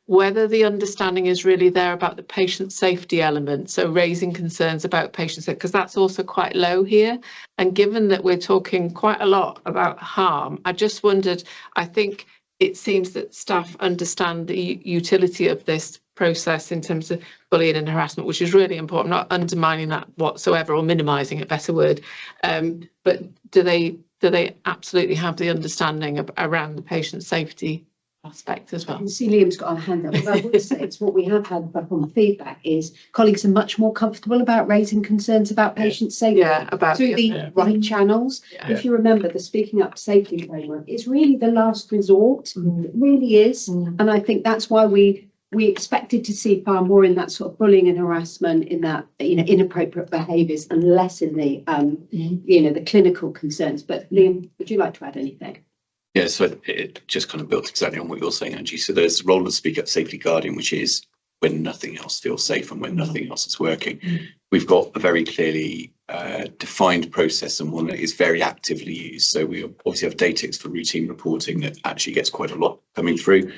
whether the understanding is really there about the patient safety element, so raising concerns about patient safety, because that's also quite low here. And given that we're talking quite a lot about harm, I just wondered, I think it seems that staff understand the utility of this process in terms of bullying and harassment, which is really important, not undermining that whatsoever or minimising it, better word. But do they absolutely have the understanding around the patient safety aspect as well? I can see Liam's got a hand up. But I would say it's what we have had back on feedback is colleagues are much more comfortable about raising concerns about patient safety through the right channels. If you remember, the Speaking Up Safely framework is really the last resort. It really is. And I think that's why we expected to see far more in that sort of bullying and harassment, in that inappropriate behaviours, and less in the the clinical concerns. But Liam, would you like to add anything? Yeah, so it just kind of built exactly on what you're saying, Angie. So there's the role of Speak Up Safely Guardian, which is when nothing else feels safe and when nothing else is working. We've got a very clearly defined process and one that is very actively used. So we obviously have Datix for routine reporting that actually gets quite a lot coming through.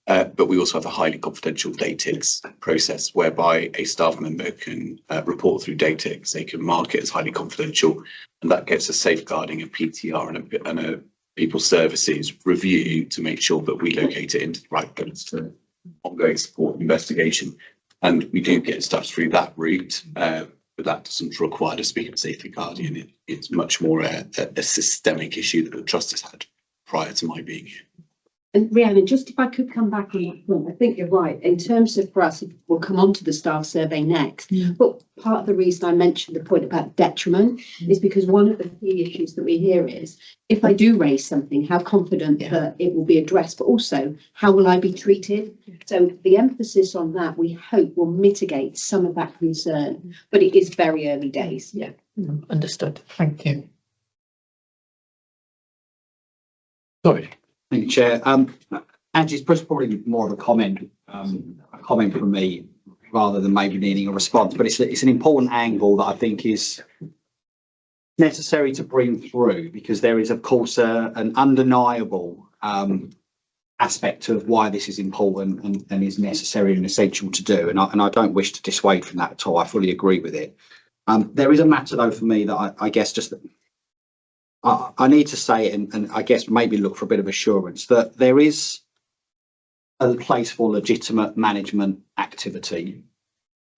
But we also have a highly confidential Datix process whereby a staff member can report through Datix. They can mark it as highly confidential, and that gets a safeguarding of PTR and a people services review to make sure that we locate it into the right place for ongoing support and investigation. And we do get stuff through that route, but that doesn't require to Speak Up Safely Guardian. It's much more a systemic issue that the trust has had prior to my being here. And Rhiannon, just if I could come back on that point, I think you're right. In terms of, for us, we'll come on to the staff survey next. But part of the reason I mentioned the point about detriment is because one of the key issues that we hear is, if I do raise something, how confident that it will be addressed, but also how will I be treated? So the emphasis on that, we hope, will mitigate some of that concern, but it is very early days. Yeah, understood. Thank you. Sorry. Thank you, Chair. Angie's probably more of a comment from me rather than maybe needing a response, but it's an important angle that I think is necessary to bring through, because there is, of course, an undeniable aspect of why this is important and is necessary and essential to do. And I don't wish to dissuade from that at all. I fully agree with it. There is a matter, though, for me that I guess just I need to say, and I guess maybe look for a bit of assurance that there is a place for legitimate management activity.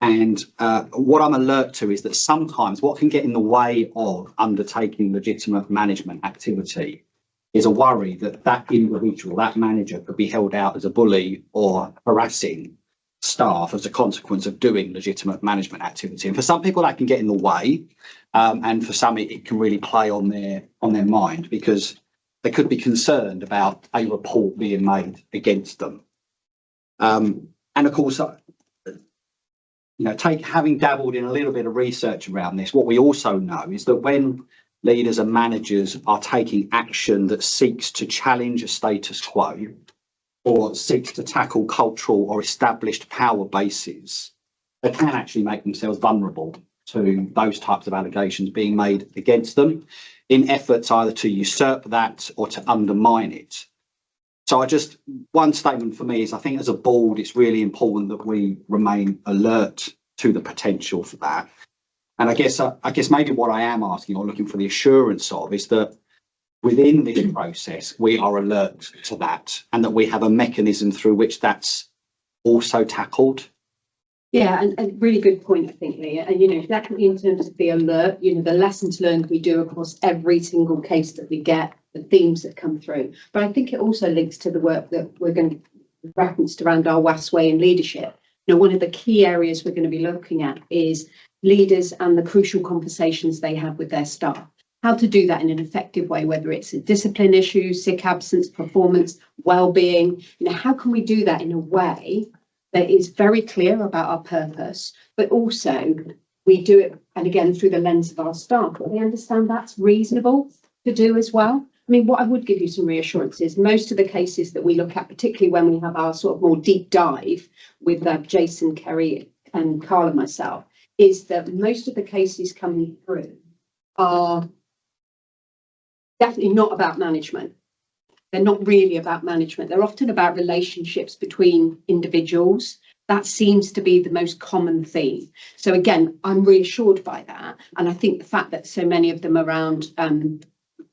And what I'm alert to is that sometimes what can get in the way of undertaking legitimate management activity is a worry that that individual, that manager, could be held out as a bully or harassing staff as a consequence of doing legitimate management activity. And for some people that can get in the way, and for some it can really play on their mind, because they could be concerned about a report being made against them. And of course, having dabbled in a little bit of research around this, what we also know is that when leaders and managers are taking action that seeks to challenge a status quo or seeks to tackle cultural or established power bases, they can actually make themselves vulnerable to those types of allegations being made against them in efforts either to usurp that or to undermine it. So one statement for me is, I think as a board, it's really important that we remain alert to the potential for that. And I guess maybe what I am asking or looking for the assurance of is that within this process, we are alert to that, and that we have a mechanism through which that's also tackled. Yeah, and really good point, I think, Leah. And, definitely in terms of the alert, the lessons learned we do across every single case that we get, the themes that come through. But I think it also links to the work that we're going to reference around our WAS way in leadership. One of the key areas we're going to be looking at is leaders and the crucial conversations they have with their staff. How to do that in an effective way, whether it's a discipline issue, sick absence, performance, well-being. You know, how can we do that in a way that is very clear about our purpose, but also we do it, and again, through the lens of our staff, but we understand that's reasonable to do as well. I mean, what I would give you some reassurances, most of the cases that we look at, particularly when we have our sort of more deep dive with Jason, Kerry and Carl and myself, is that most of the cases coming through are definitely not about management. They're not really about management. They're often about relationships between individuals. That seems to be the most common theme. So again, I'm reassured by that. And I think the fact that so many of them around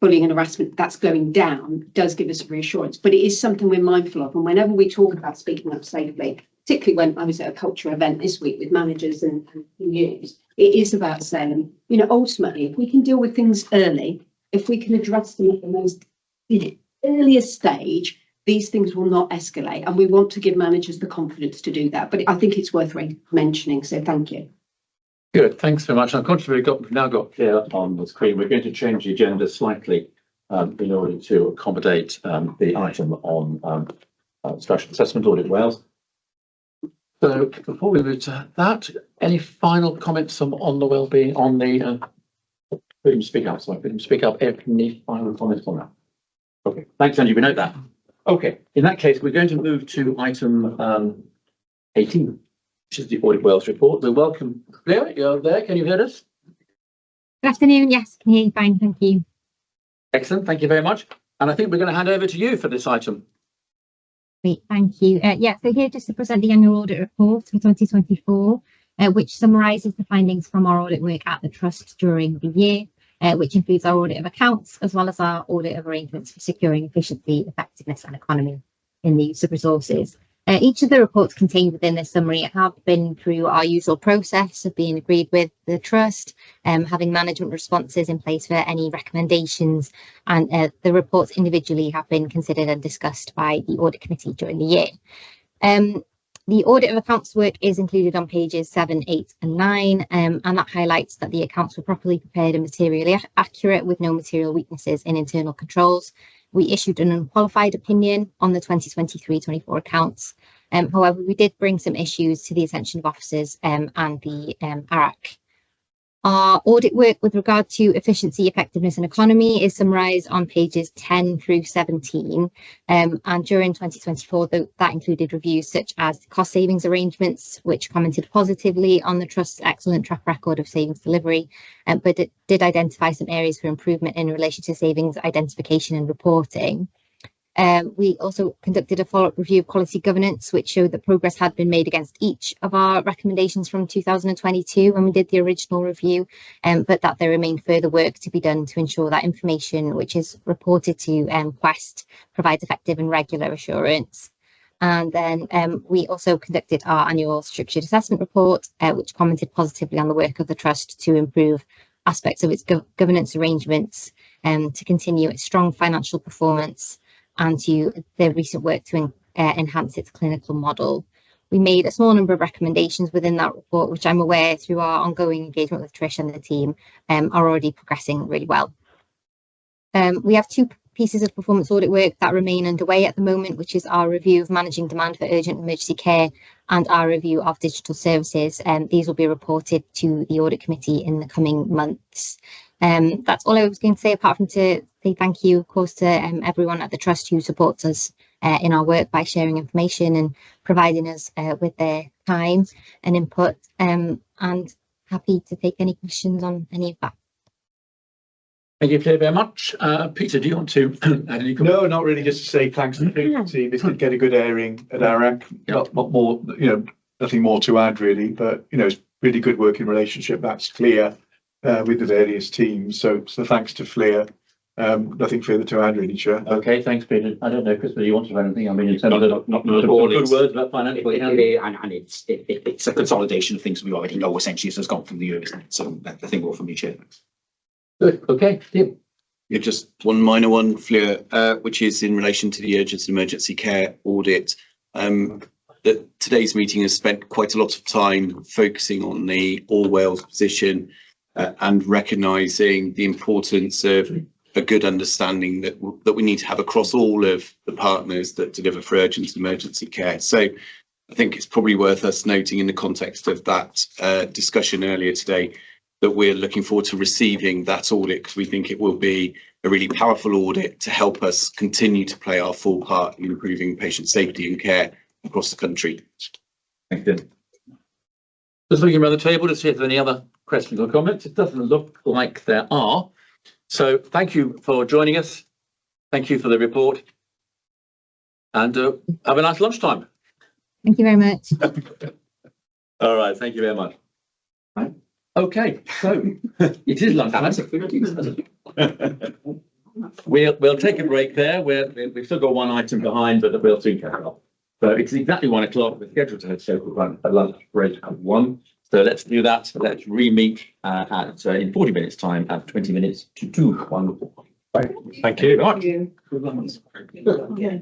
bullying and harassment, that's going down, does give us reassurance. But it is something we're mindful of. And whenever we talk about speaking up safely, particularly when I was at a culture event this week with managers and youths, it is about saying, you know, ultimately, if we can deal with things early, if we can address them at the most earliest stage, these things will not escalate. And we want to give managers the confidence to do that. But I think it's worth mentioning. So thank you. Good, thanks very much. I'm conscious we've now got clear on the screen. We're going to change the agenda slightly in order to accommodate the item on structural assessment audit Wales. So before we move to that, any final comments on the wellbeing on the freedom to speak up? Sorry, freedom to speak up. Any final comments on that? Okay, thanks, Andy. We note that. Okay, in that case, we're going to move to item 18, which is the Audit Wales report. We welcome Claire. You're there. Can you hear us? Good afternoon. Yes, can hear you fine. Thank you. Excellent. Thank you very much. And I think we're going to hand over to you for this item. Great. Thank you. Yeah, so here just to present the annual audit report for 2024, which summarises the findings from our audit work at the Trust during the year, which includes our audit of accounts, as well as our audit of arrangements for securing efficiency, effectiveness and economy in the use of resources. Each of the reports contained within this summary have been through our usual process of being agreed with the Trust, having management responses in place for any recommendations, and the reports individually have been considered and discussed by the Audit Committee during the year. The audit of accounts work is included on pages 7, 8 and 9, and that highlights that the accounts were properly prepared and materially accurate with no material weaknesses in internal controls. We issued an unqualified opinion on the 2023-24 accounts. However, we did bring some issues to the attention of officers and the ARAC. Our audit work with regard to efficiency, effectiveness and economy is summarised on pages 10 through 17. And during 2024, that included reviews such as cost savings arrangements, which commented positively on the Trust's excellent track record of savings delivery, but it did identify some areas for improvement in relation to savings identification and reporting. We also conducted a follow-up review of quality governance, which showed that progress had been made against each of our recommendations from 2022 when we did the original review, but that there remained further work to be done to ensure that information which is reported to Quest provides effective and regular assurance. And then we also conducted our annual structured assessment report, which commented positively on the work of the Trust to improve aspects of its governance arrangements, to continue its strong financial performance, and to the recent work to enhance its clinical model. We made a small number of recommendations within that report, which I'm aware through our ongoing engagement with Trish and the team are already progressing really well. We have two pieces of performance audit work that remain underway at the moment, which is our review of managing demand for urgent emergency care and our review of digital services. These will be reported to the Audit Committee in the coming months. That's all I was going to say, apart from to say thank you, of course, to everyone at the Trust who supports us in our work by sharing information and providing us with their time and input, and happy to take any questions on any of that. Thank you, Claire, very much. Peter, do you want to add any comments? No, not really. Just to say thanks to the team. This did get a good airing at ARAC. Not more, nothing more to add really, but it's really good working relationship. That's clear with the various teams. So thanks to Flair. Nothing further to add really, Chair. Okay, thanks, Peter. I don't know, Chris, whether you want to add anything. I mean, in terms of not good words about financial. And it's a consolidation of things we already know essentially, so it's gone through the years. So I think all from me, Chair. Good. Okay, Tim. Yeah, just one minor one, Fleur, which is in relation to the urgent and emergency care audit. that today's meeting has spent quite a lot of time focusing on the All Wales position and recognising the importance of a good understanding that we need to have across all of the partners that deliver for urgent emergency care. So I think it's probably worth us noting in the context of that discussion earlier today that we're looking forward to receiving that audit, because we think it will be a really powerful audit to help us continue to play our full part in improving patient safety and care across the country. Thank you. Just looking around the table to see if there are any other questions or comments. It doesn't look like there are. So thank you for joining us. Thank you for the report. And have a nice lunchtime. Thank you very much. All right, thank you very much. Right. Okay, so it is lunchtime. We'll take a break there. We've still got one item behind, but we'll soon catch up. So it's exactly 1 o'clock. We're scheduled to run a lunch break at 1. So let's do that. Let's re-meet in 40 minutes time at 20 minutes to 2. Wonderful. Right. Thank you very much. Yeah.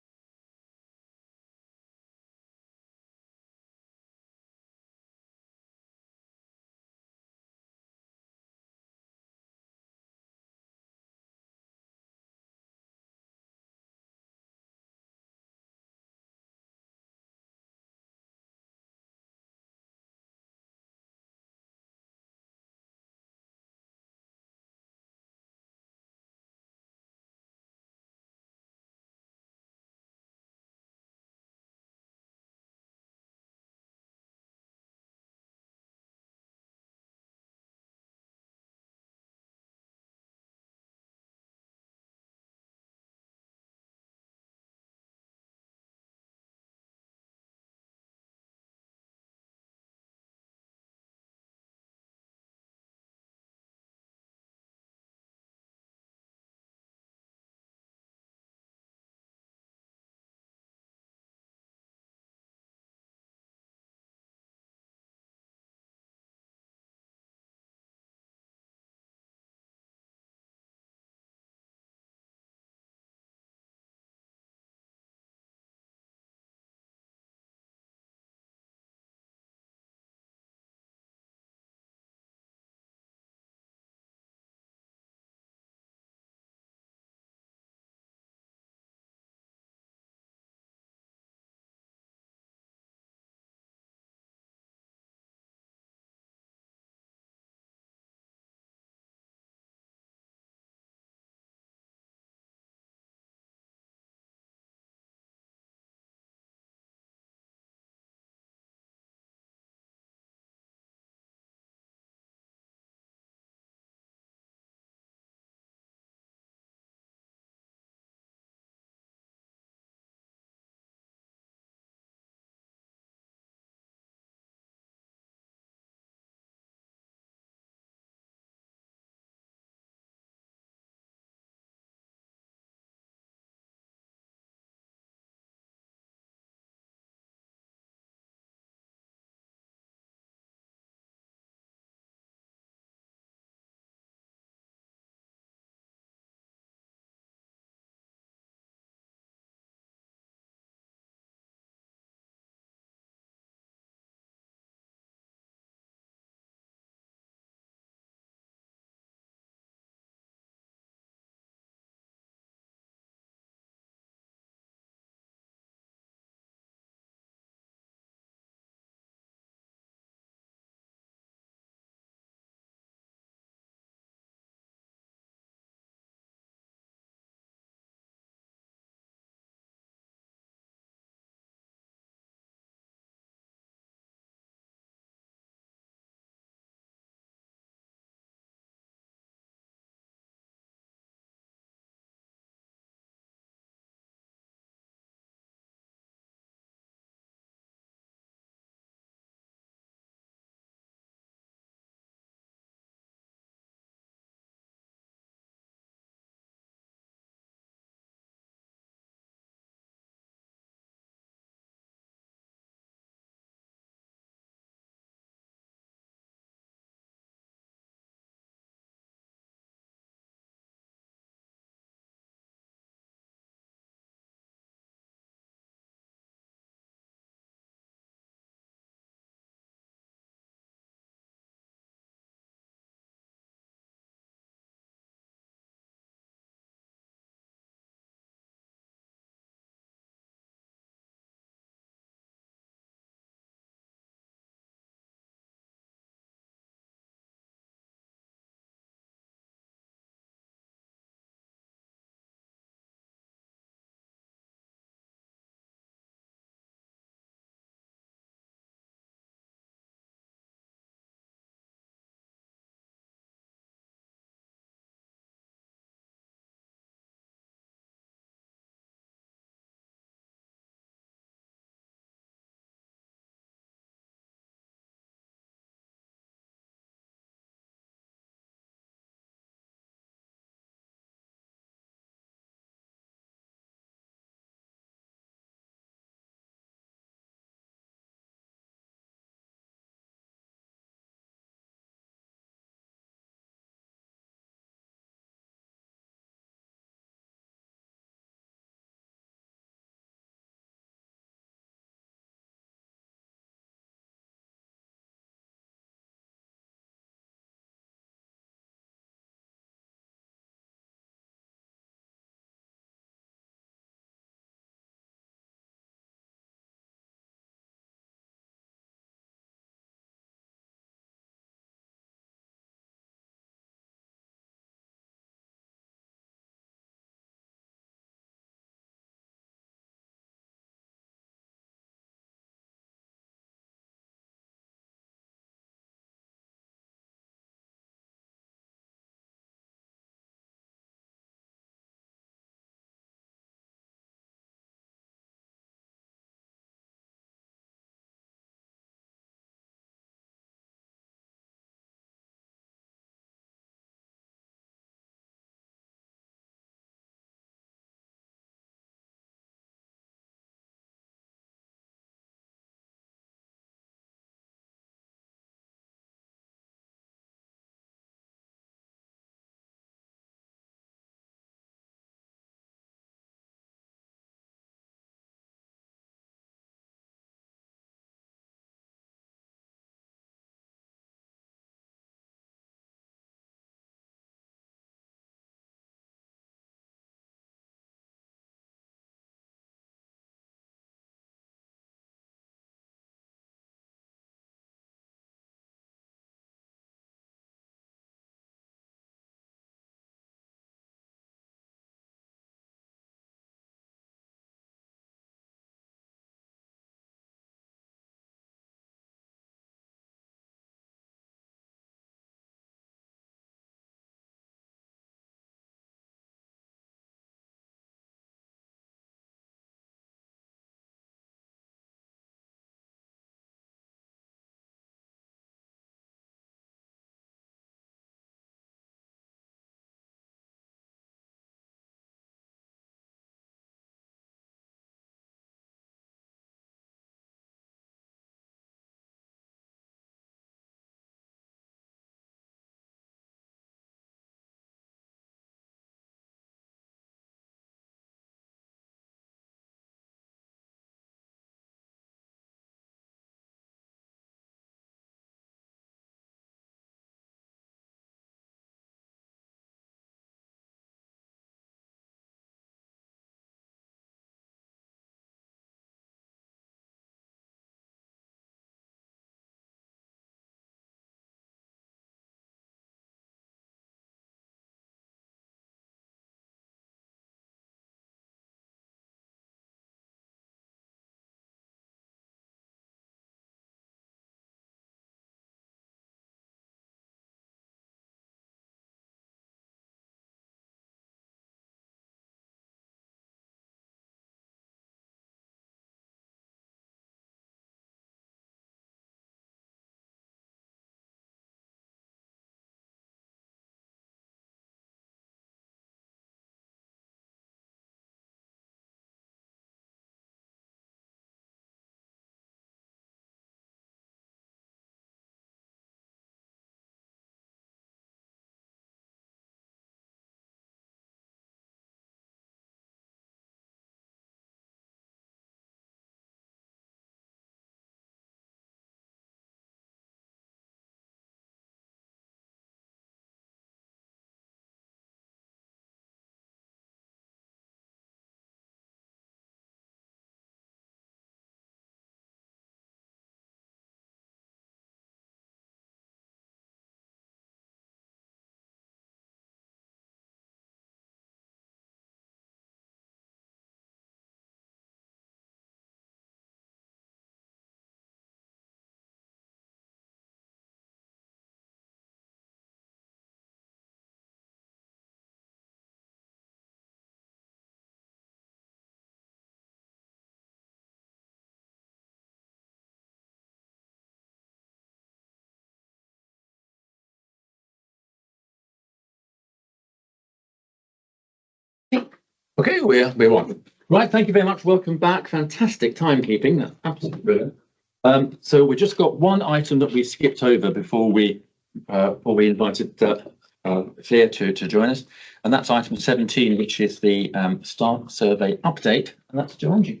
Okay, we're on. Right, thank you very much. Welcome back. Fantastic timekeeping. That's absolutely brilliant. So we just got one item that we skipped over before we invited Claire to join us, and that's item 17, which is the staff survey update, and that's Joanne.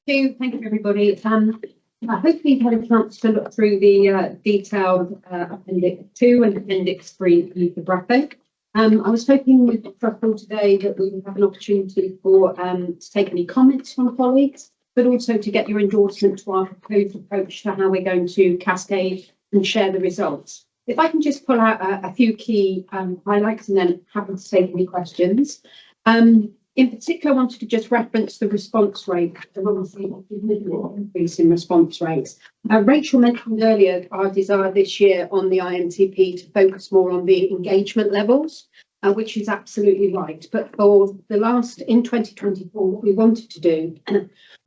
Thank you, everybody. Hopefully you've had a chance to look through the detailed Appendix 2 and Appendix 3 of the graphic. I was hoping with Truffle today that we would have an opportunity for to take any comments from colleagues, but also to get your endorsement to our proposed approach to how we're going to cascade and share the results. If I can just pull out a few key highlights and then happy to take any questions. In particular, I wanted to just reference the response rate, the obviously significant increase in response rates. Rachel mentioned earlier our desire this year on the IMTP to focus more on the engagement levels, which is absolutely right. But for the last, in 2024, what we wanted to do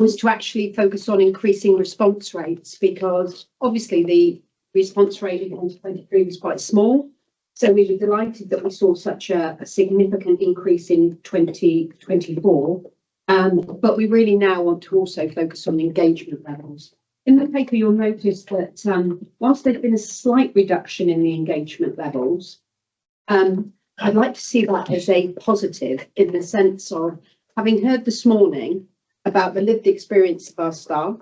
was to actually focus on increasing response rates, because obviously the response rate in 2023 was quite small. So we were delighted that we saw such a significant increase in 2024, but we really now want to also focus on engagement levels. In the paper, you'll notice that whilst there's been a slight reduction in the engagement levels, I'd like to see that as a positive, in the sense of having heard this morning about the lived experience of our staff,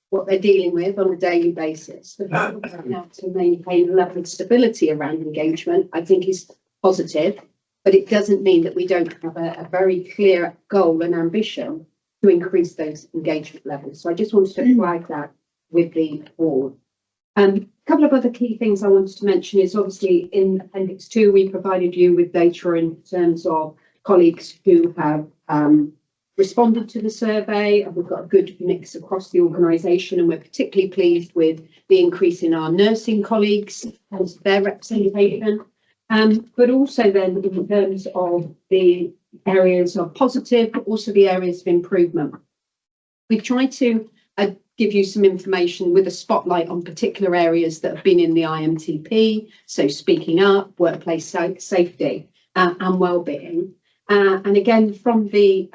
what they're dealing with on a daily basis. The fact that now to maintain a level of stability around engagement, I think, is positive, but it doesn't mean that we don't have a very clear goal and ambition to increase those engagement levels. So I just wanted to flag that with the board. A couple of other key things I wanted to mention is obviously in Appendix 2, we provided you with data in terms of colleagues who have responded to the survey, and we've got a good mix across the organisation, and we're particularly pleased with the increase in our nursing colleagues and their representation. But also then in terms of the areas of positive, but also the areas of improvement. We've tried to give you some information with a spotlight on particular areas that have been in the IMTP, so speaking up, workplace safety and wellbeing. And again, from the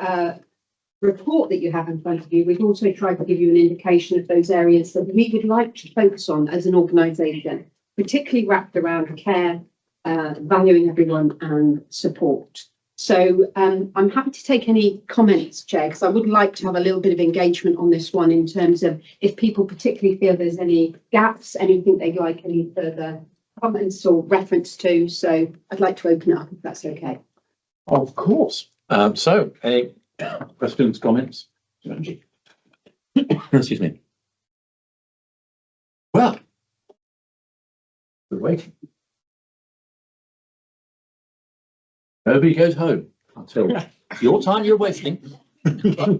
report that you have in front of you, we've also tried to give you an indication of those areas that we would like to focus on as an organisation, particularly wrapped around care, valuing everyone and support. So I'm happy to take any comments, Chair, because I would like to have a little bit of engagement on this one in terms of if people particularly feel there's any gaps, anything they'd like any further comments or reference to. So I'd like to open it up if that's okay. Of course. So any questions, comments? Excuse me. Well, we're waiting. Nobody goes home until your time you're wasting. Well,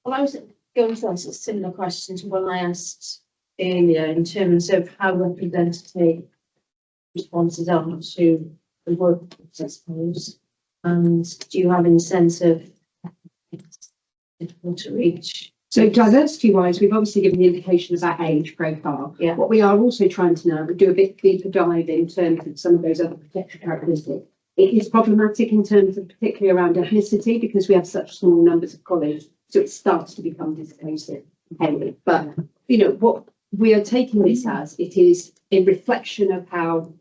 I was going to ask a similar question to one I asked earlier in terms of how representative responses are to the workforce, I suppose. And do you have any sense of difficult to reach? So diversity-wise, we've obviously given the indication of that age profile. Yeah. What we are also trying to now do a bit deeper dive in terms of some of those other protected characteristics. It is problematic in terms of particularly around ethnicity because we have such small numbers of colleagues, so it starts to become disclosive. But you know what we are taking this as, it is a reflection of how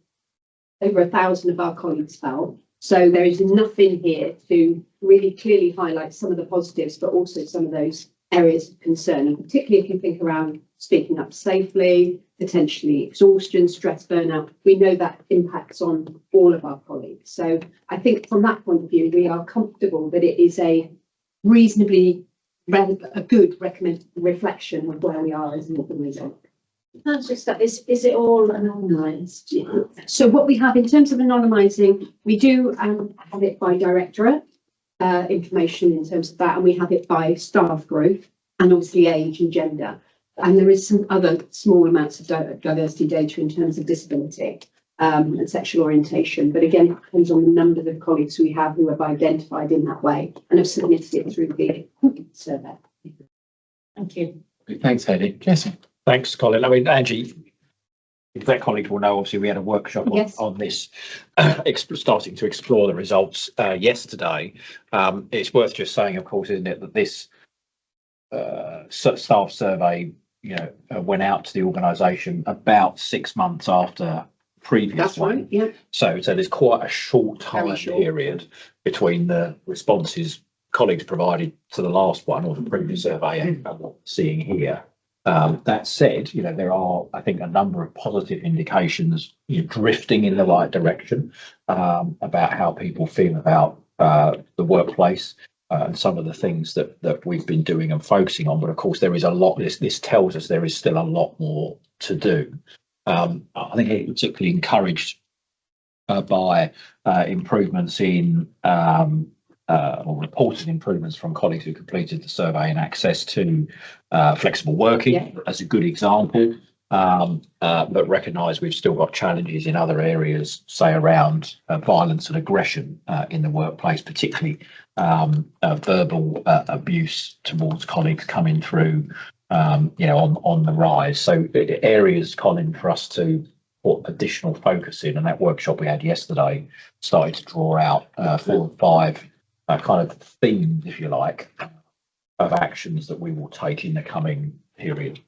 over 1,000 of our colleagues felt. So there is nothing here to really clearly highlight some of the positives, but also some of those areas of concern, and particularly if you think around speaking up safely, potentially exhaustion, stress, burnout. We know that impacts on all of our colleagues. So I think from that point of view, we are comfortable that it is a reasonably a good reflection of where we are as an organisation. That's just that. Is it all anonymised? So what we have in terms of anonymising, we do have it by directorate, information in terms of that, and we have it by staff group and obviously age and gender. And there is some other small amounts of diversity data in terms of disability and sexual orientation. But again, it depends on the number of colleagues we have who have identified in that way and have submitted it through the survey. Thank you. Thanks, Heidi. Jason. Thanks, Colin. I mean, Angie, exec colleagues will know, obviously, we had a workshop Yes. on this, starting to explore the results yesterday. It's worth just saying, of course, isn't it, that this staff survey, went out to the organisation about 6 months after previous That's one. right, yeah. So there's quite a short time Very short. period between the responses colleagues provided to the last one or the previous survey and what we're seeing here. That said, there are, I think, a number of positive indications drifting in the right direction about how people feel about the workplace and some of the things that we've been doing and focusing on. But of course, there is a lot. This tells us there is still a lot more to do. I think it's particularly encouraged by improvements in or reported improvements from colleagues who completed the survey and access to flexible working as a good example, but recognise we've still got challenges in other areas, say around violence and aggression in the workplace, particularly verbal abuse towards colleagues coming through, on the rise. So areas, Colin, for us to put additional focus in, and that workshop we had yesterday started to draw out 4 or 5 kind of themes, if you like, of actions that we will take in the coming period.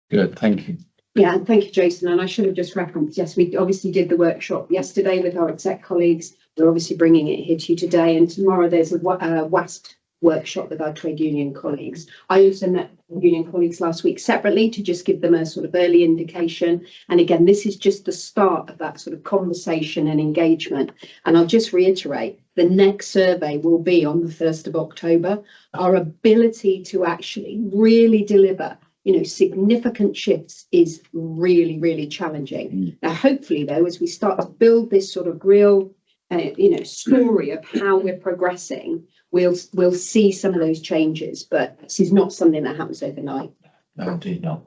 Good, thank you. Yeah, and thank you, Jason. And I should have just referenced, yes, we obviously did the workshop yesterday with our exec colleagues. We're obviously bringing it here to you today, and tomorrow there's a WASP workshop with our trade union colleagues. I also met union colleagues last week separately to just give them a sort of early indication. And again, this is just the start of that sort of conversation and engagement. And I'll just reiterate, the next survey will be on the 1st of October. Our ability to actually really deliver, significant shifts is really, really challenging. Now, hopefully, though, as we start to build this sort of real, story of how we're progressing, we'll see some of those changes. But this is not something that happens overnight. No, indeed not.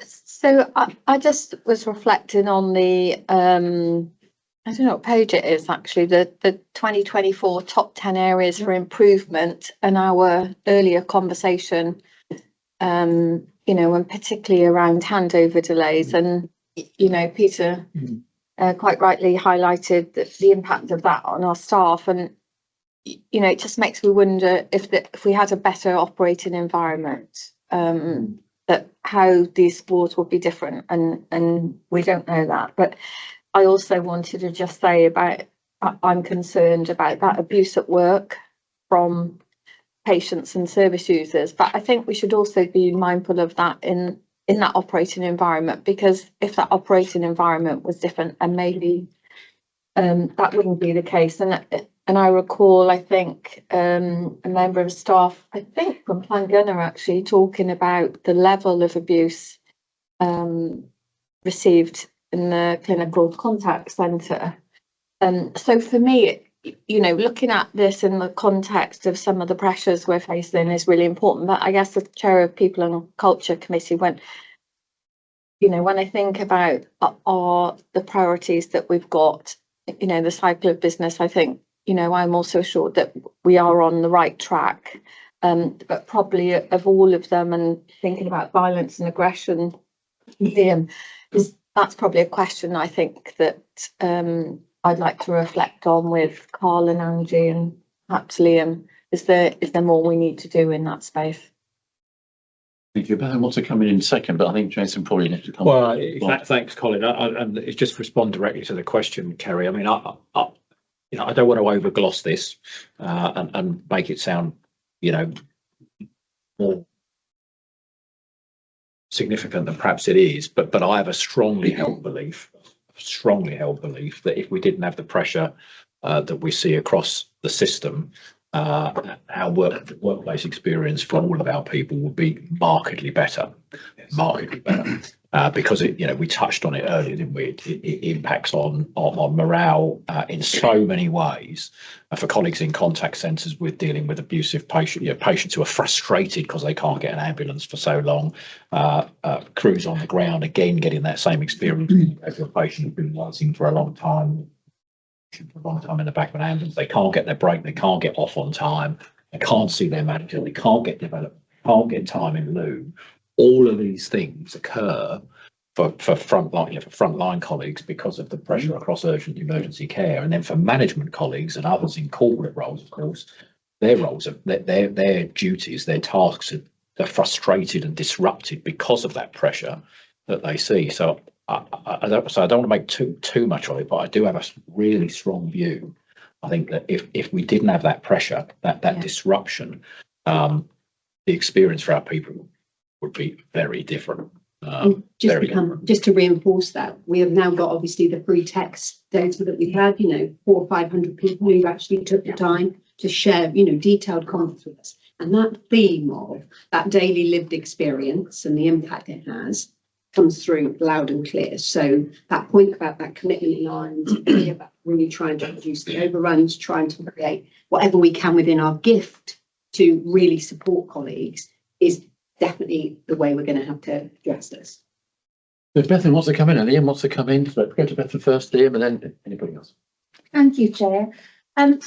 So I just was reflecting on the I don't know what page it is actually, the 2024 top 10 areas for improvement, and our earlier conversation, and particularly around handover delays. And, Peter quite rightly highlighted the impact of that on our staff. And, it just makes me wonder if we had a better operating environment, that how these sports would be different. And we don't know that. But I also wanted to just say I'm concerned about that abuse at work from patients and service users, but I think we should also be mindful of that in that operating environment, because if that operating environment was different, and maybe that wouldn't be the case. And I recall, I think, a member of staff, I think from Llangynno actually, talking about the level of abuse received in the clinical contact centre. So for me, looking at this in the context of some of the pressures we're facing is really important. But I guess the chair of People and Culture Committee, when I think about the priorities that we've got, the cycle of business, I think, I'm also sure that we are on the right track. But probably of all of them, and thinking about violence and aggression, Liam, that's probably a question I think that I'd like to reflect on with Carl and Angie and perhaps Liam. Is there more we need to do in that space? Thank you. Ben wants to come in second, but I think Jason probably needs to come. Well, thanks, Colin. And it's just respond directly to the question, Kerry. I mean, I don't want to overgloss this and make it sound, more significant than perhaps it is. But I have a strongly held belief that if we didn't have the pressure that we see across the system, our workplace experience for all of our people would be markedly better, because we touched on it earlier, didn't we? It impacts on morale in so many ways. For colleagues in contact centres with dealing with abusive patients who are frustrated because they can't get an ambulance for so long, crews on the ground again getting that same experience. If a patient has been waiting for a long time in the back of an ambulance, they can't get their break, they can't get off on time, they can't see their manager, they can't get developed, can't get time in lieu. all of these things occur for frontline colleagues because of the pressure across urgent emergency care, and then for management colleagues and others in corporate roles, of course, their roles, their duties, their tasks are frustrated and disrupted because of that pressure that they see. So I don't want to make too much of it, but I do have a really strong view. I think that if we didn't have that pressure, that disruption, the experience for our people would be very different. Just to reinforce that, we have now got obviously the free text data that we've had, 400 or 500 people who actually took the time to share, detailed comments with us. And that theme of that daily lived experience and the impact it has comes through loud and clear. So that point about that commitment line, about really trying to reduce the overruns, trying to create whatever we can within our gift to really support colleagues is definitely the way we're going to have to address this. If Bethan wants to come in, and Liam wants to come in, so go to Bethan first, Liam, and then anybody else. Thank you, Chair. I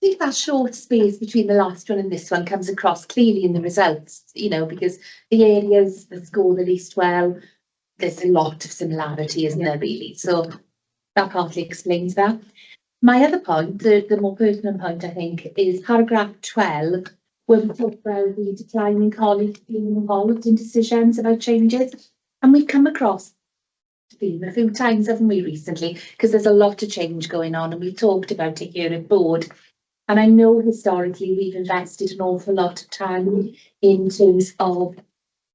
think that short space between the last one and this one comes across clearly in the results, because the areas that score the least well, there's a lot of similarity, isn't there, really? So that partly explains that. My other point, the more personal point, I think, is paragraph 12, where we talk about the decline in colleagues being involved in decisions about changes. And we've come across the theme a few times, haven't we, recently? Because there's a lot of change going on, and we've talked about it here at board. And I know historically we've invested an awful lot of time in terms of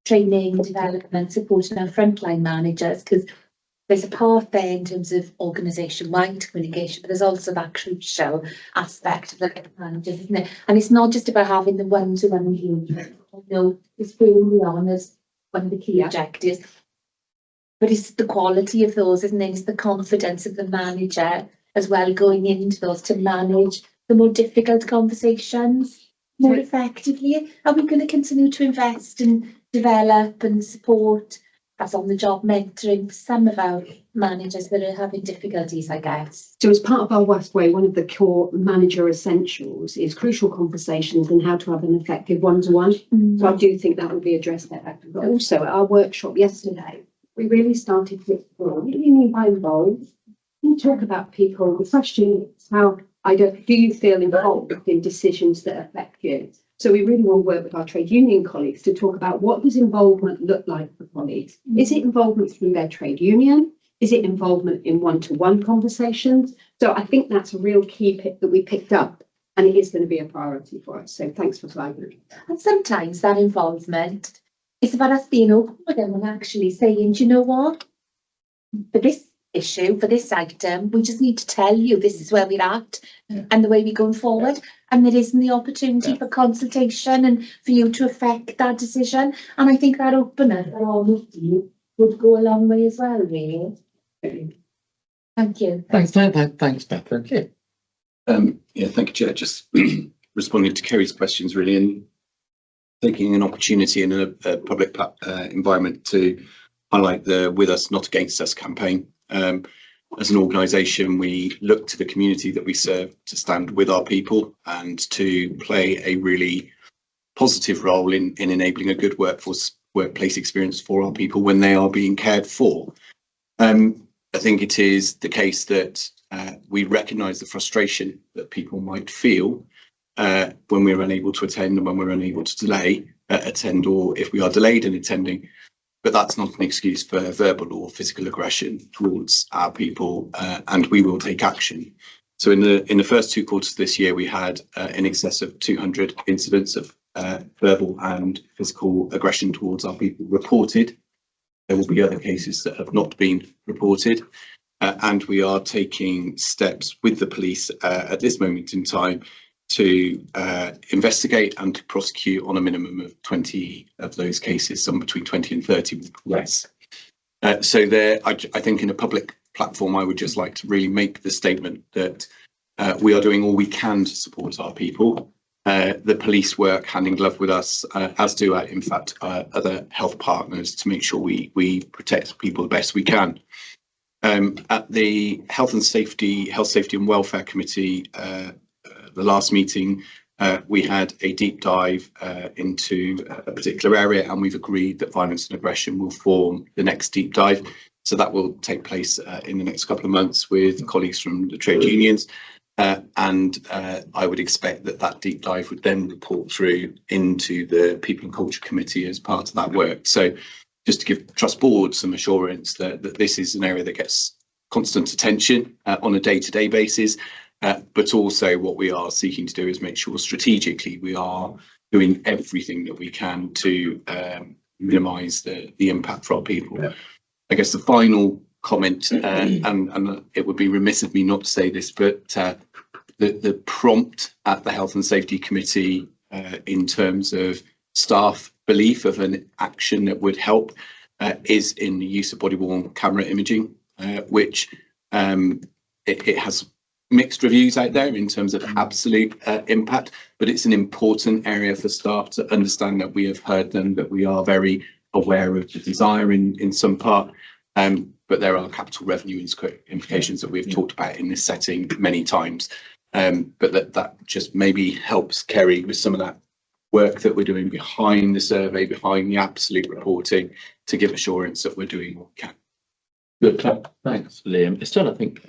training, development, supporting our frontline managers, because there's a part there in terms of organisation-wide communication, but there's also that crucial aspect of the managers, isn't it? And it's not just about having the one-to-one engagement. I know it's firmly on as one of the key objectives, but it's the quality of those, isn't it? It's the confidence of the manager as well going into those to manage the more difficult conversations more effectively. Are we going to continue to invest and develop and support as on the job mentoring for some of our managers that are having difficulties, I guess? So as part of our West Way, one of the core manager essentials is crucial conversations and how to have an effective one-to-one. So I do think that will be addressed there. But also at our workshop yesterday, we really started to explore, what do you mean by involved? You talk about people, the question is do you feel involved in decisions that affect you? So we really want to work with our trade union colleagues to talk about what does involvement look like for colleagues? Is it involvement through their trade union? Is it involvement in one-to-one conversations? So I think that's a real key pick that we picked up, and it is going to be a priority for us. So thanks for flagging. And sometimes that involvement is about us being open with them and actually saying, do you know what? For this issue, for this item, we just need to tell you this is where we're at and the way we're going forward. And there isn't the opportunity for consultation and for you to affect that decision. And I think that openness for all of you would go a long way as well, really. Thank you. Thanks, Beth. Thank you. Yeah, thank you, Chair. Just responding to Kerry's questions, really, and taking an opportunity in a public environment to highlight the With Us, Not Against Us campaign. As an organisation, we look to the community that we serve to stand with our people and to play a really positive role in enabling a good workplace experience for our people when they are being cared for. I think it is the case that we recognise the frustration that people might feel when we're unable to attend and when we're unable to attend, or if we are delayed in attending. But that's not an excuse for verbal or physical aggression towards our people, and we will take action. So in the first 2 quarters this year, we had in excess of 200 incidents of verbal and physical aggression towards our people reported. There will be other cases that have not been reported, and we are taking steps with the police at this moment in time to investigate and to prosecute on a minimum of 20 of those cases, some between 20 and 30 will progress. So there, I think in a public platform, I would just like to really make the statement that we are doing all we can to support our people. The police work hand in glove with us, as do, in fact, other health partners, to make sure we protect people the best we can. At the Health Safety and Welfare Committee, the last meeting, we had a deep dive into a particular area, and we've agreed that violence and aggression will form the next deep dive. So that will take place in the next couple of months with colleagues from the trade unions. And I would expect that that deep dive would then report through into the People and Culture Committee as part of that work. So just to give Trust Board some assurance that this is an area that gets constant attention on a day-to-day basis. But also what we are seeking to do is make sure strategically we are doing everything that we can to minimise the impact for our people. Yeah. I guess the final comment, and it would be remiss of me not to say this, but the prompt at the Health and Safety Committee in terms of staff belief of an action that would help is in the use of body-worn camera imaging, which it has mixed reviews out there in terms of absolute impact, but it's an important area for staff to understand that we have heard them, that we are very aware of the desire in some part, but there are capital revenue implications that we've talked about in this setting many times. But that just maybe helps Kerry with some of that work that we're doing behind the survey, behind the absolute reporting, to give assurance that we're doing what we can. Good, thanks, Liam. Estelle, I think.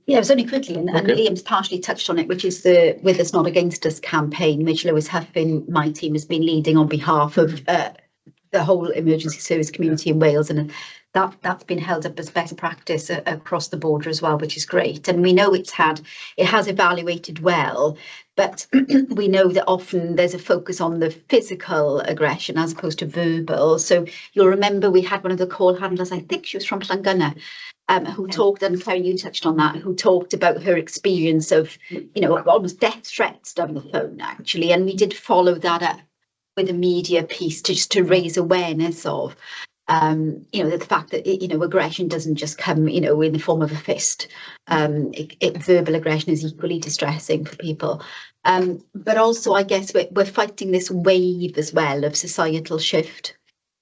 Yeah, it was only quickly, and Liam's partially touched on it, which is the With Us Not Against Us campaign, which Lewis Huffin, my team, has been leading on behalf of the whole emergency service community in Wales, and that's been held up as better practice across the border as well, which is great. And we know it has evaluated well, but we know that often there's a focus on the physical aggression as opposed to verbal. So you'll remember we had one of the call handlers, I think she was from Llangynna, who talked, and Karen, you touched on that, who talked about her experience of, almost death threats down the phone, actually. And we did follow that up with a media piece just to raise awareness of, the fact that, aggression doesn't just come, in the form of a fist. Verbal aggression is equally distressing for people. But also, I guess we're fighting this wave as well of societal shift,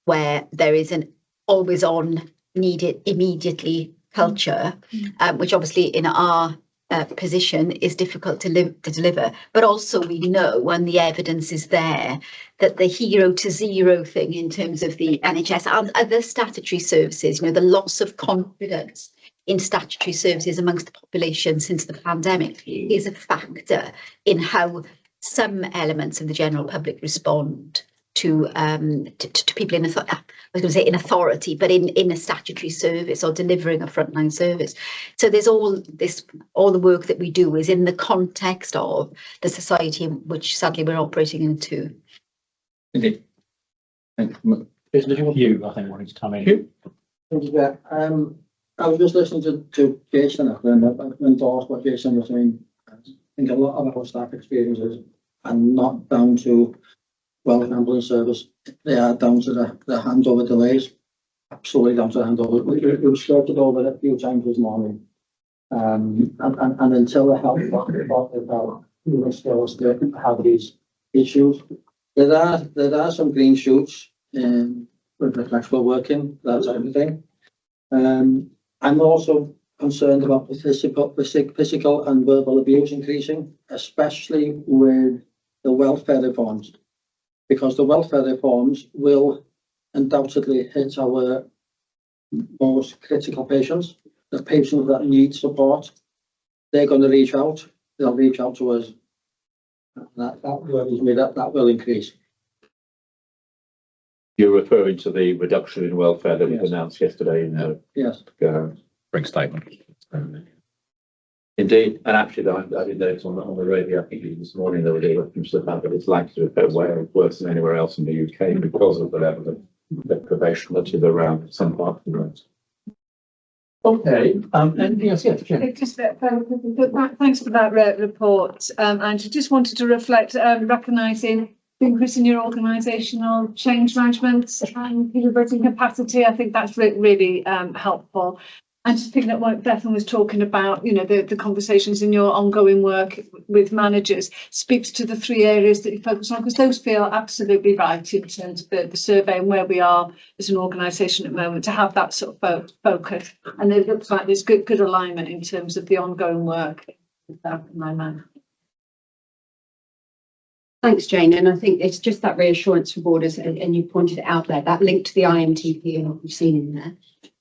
where there is an always on, needed immediately culture, which obviously in our position is difficult to deliver, but also we know, and the evidence is there, that the 0 to 0 thing in terms of the NHS and other statutory services, the loss of confidence in statutory services amongst the population since the pandemic is a factor in how some elements of the general public respond to people in in authority, but in a statutory service or delivering a frontline service. So there's all the work that we do is in the context of the society in which sadly we're operating into. Indeed. Thank you. You, I think, wanted to come in. Yeah, I was just listening to Jason and I endorsed what Jason was saying. I think a lot of our staff experiences are not down to Welsh ambulance service. They are down to the handover delays. Absolutely down to the handover. We've skirted over it a few times this morning. And until the health about we still have these issues. There are some green shoots with the flexible working, that type of thing. I'm also concerned about the physical and verbal abuse increasing, especially with the welfare reforms, because the welfare reforms will undoubtedly hit our most critical patients, the patients that need support. They're going to reach out. They'll reach out to us. That worries me. That will increase. You're referring to the reduction in welfare that was announced yesterday in the spring statement. Indeed, and actually, I did notice on the radio, I think this morning, there was a reference to the fact that it's likely to affect Wales worse than anywhere else in the UK because of the level of deprivation that is around some parts of the road. Okay, anything else? Yeah, Just thanks for that report, and I just wanted to reflect, recognising the increase in your organisational change management and capability and capacity. I think that's really helpful. And just picking up what Bethan was talking about, the conversations in your ongoing work with managers speaks to the 3 areas that you focus on, because those feel absolutely right in terms of the survey and where we are as an organisation at the moment, to have that sort of focus. And it looks like there's good alignment in terms of the ongoing work with that in my mind. Thanks, Jane. And I think it's just that reassurance for boarders, and you pointed it out there, that link to the IMTP and what we've seen in there.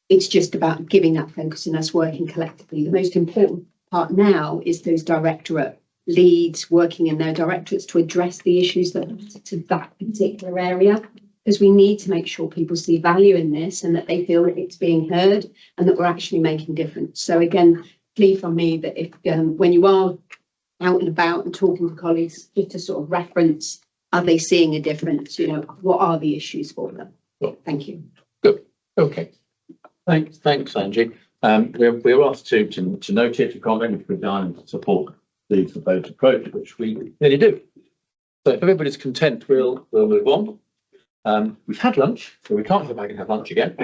It's just about giving that focus and us working collectively. The most important part now is those directorate leads working in their directorates to address the issues that are to that particular area, because we need to make sure people see value in this and that they feel that it's being heard and that we're actually making difference. So again, plea from me that if when you are out and about and talking to colleagues, just to sort of reference, are they seeing a difference? You know, what are the issues for them? Thank you. Good. Okay. Thanks, Angie. We're asked to note it, to comment, if we've done, and to support the proposed approach, which we really do. So if everybody's content, we'll move on. We've had lunch, so we can't go back and have lunch again.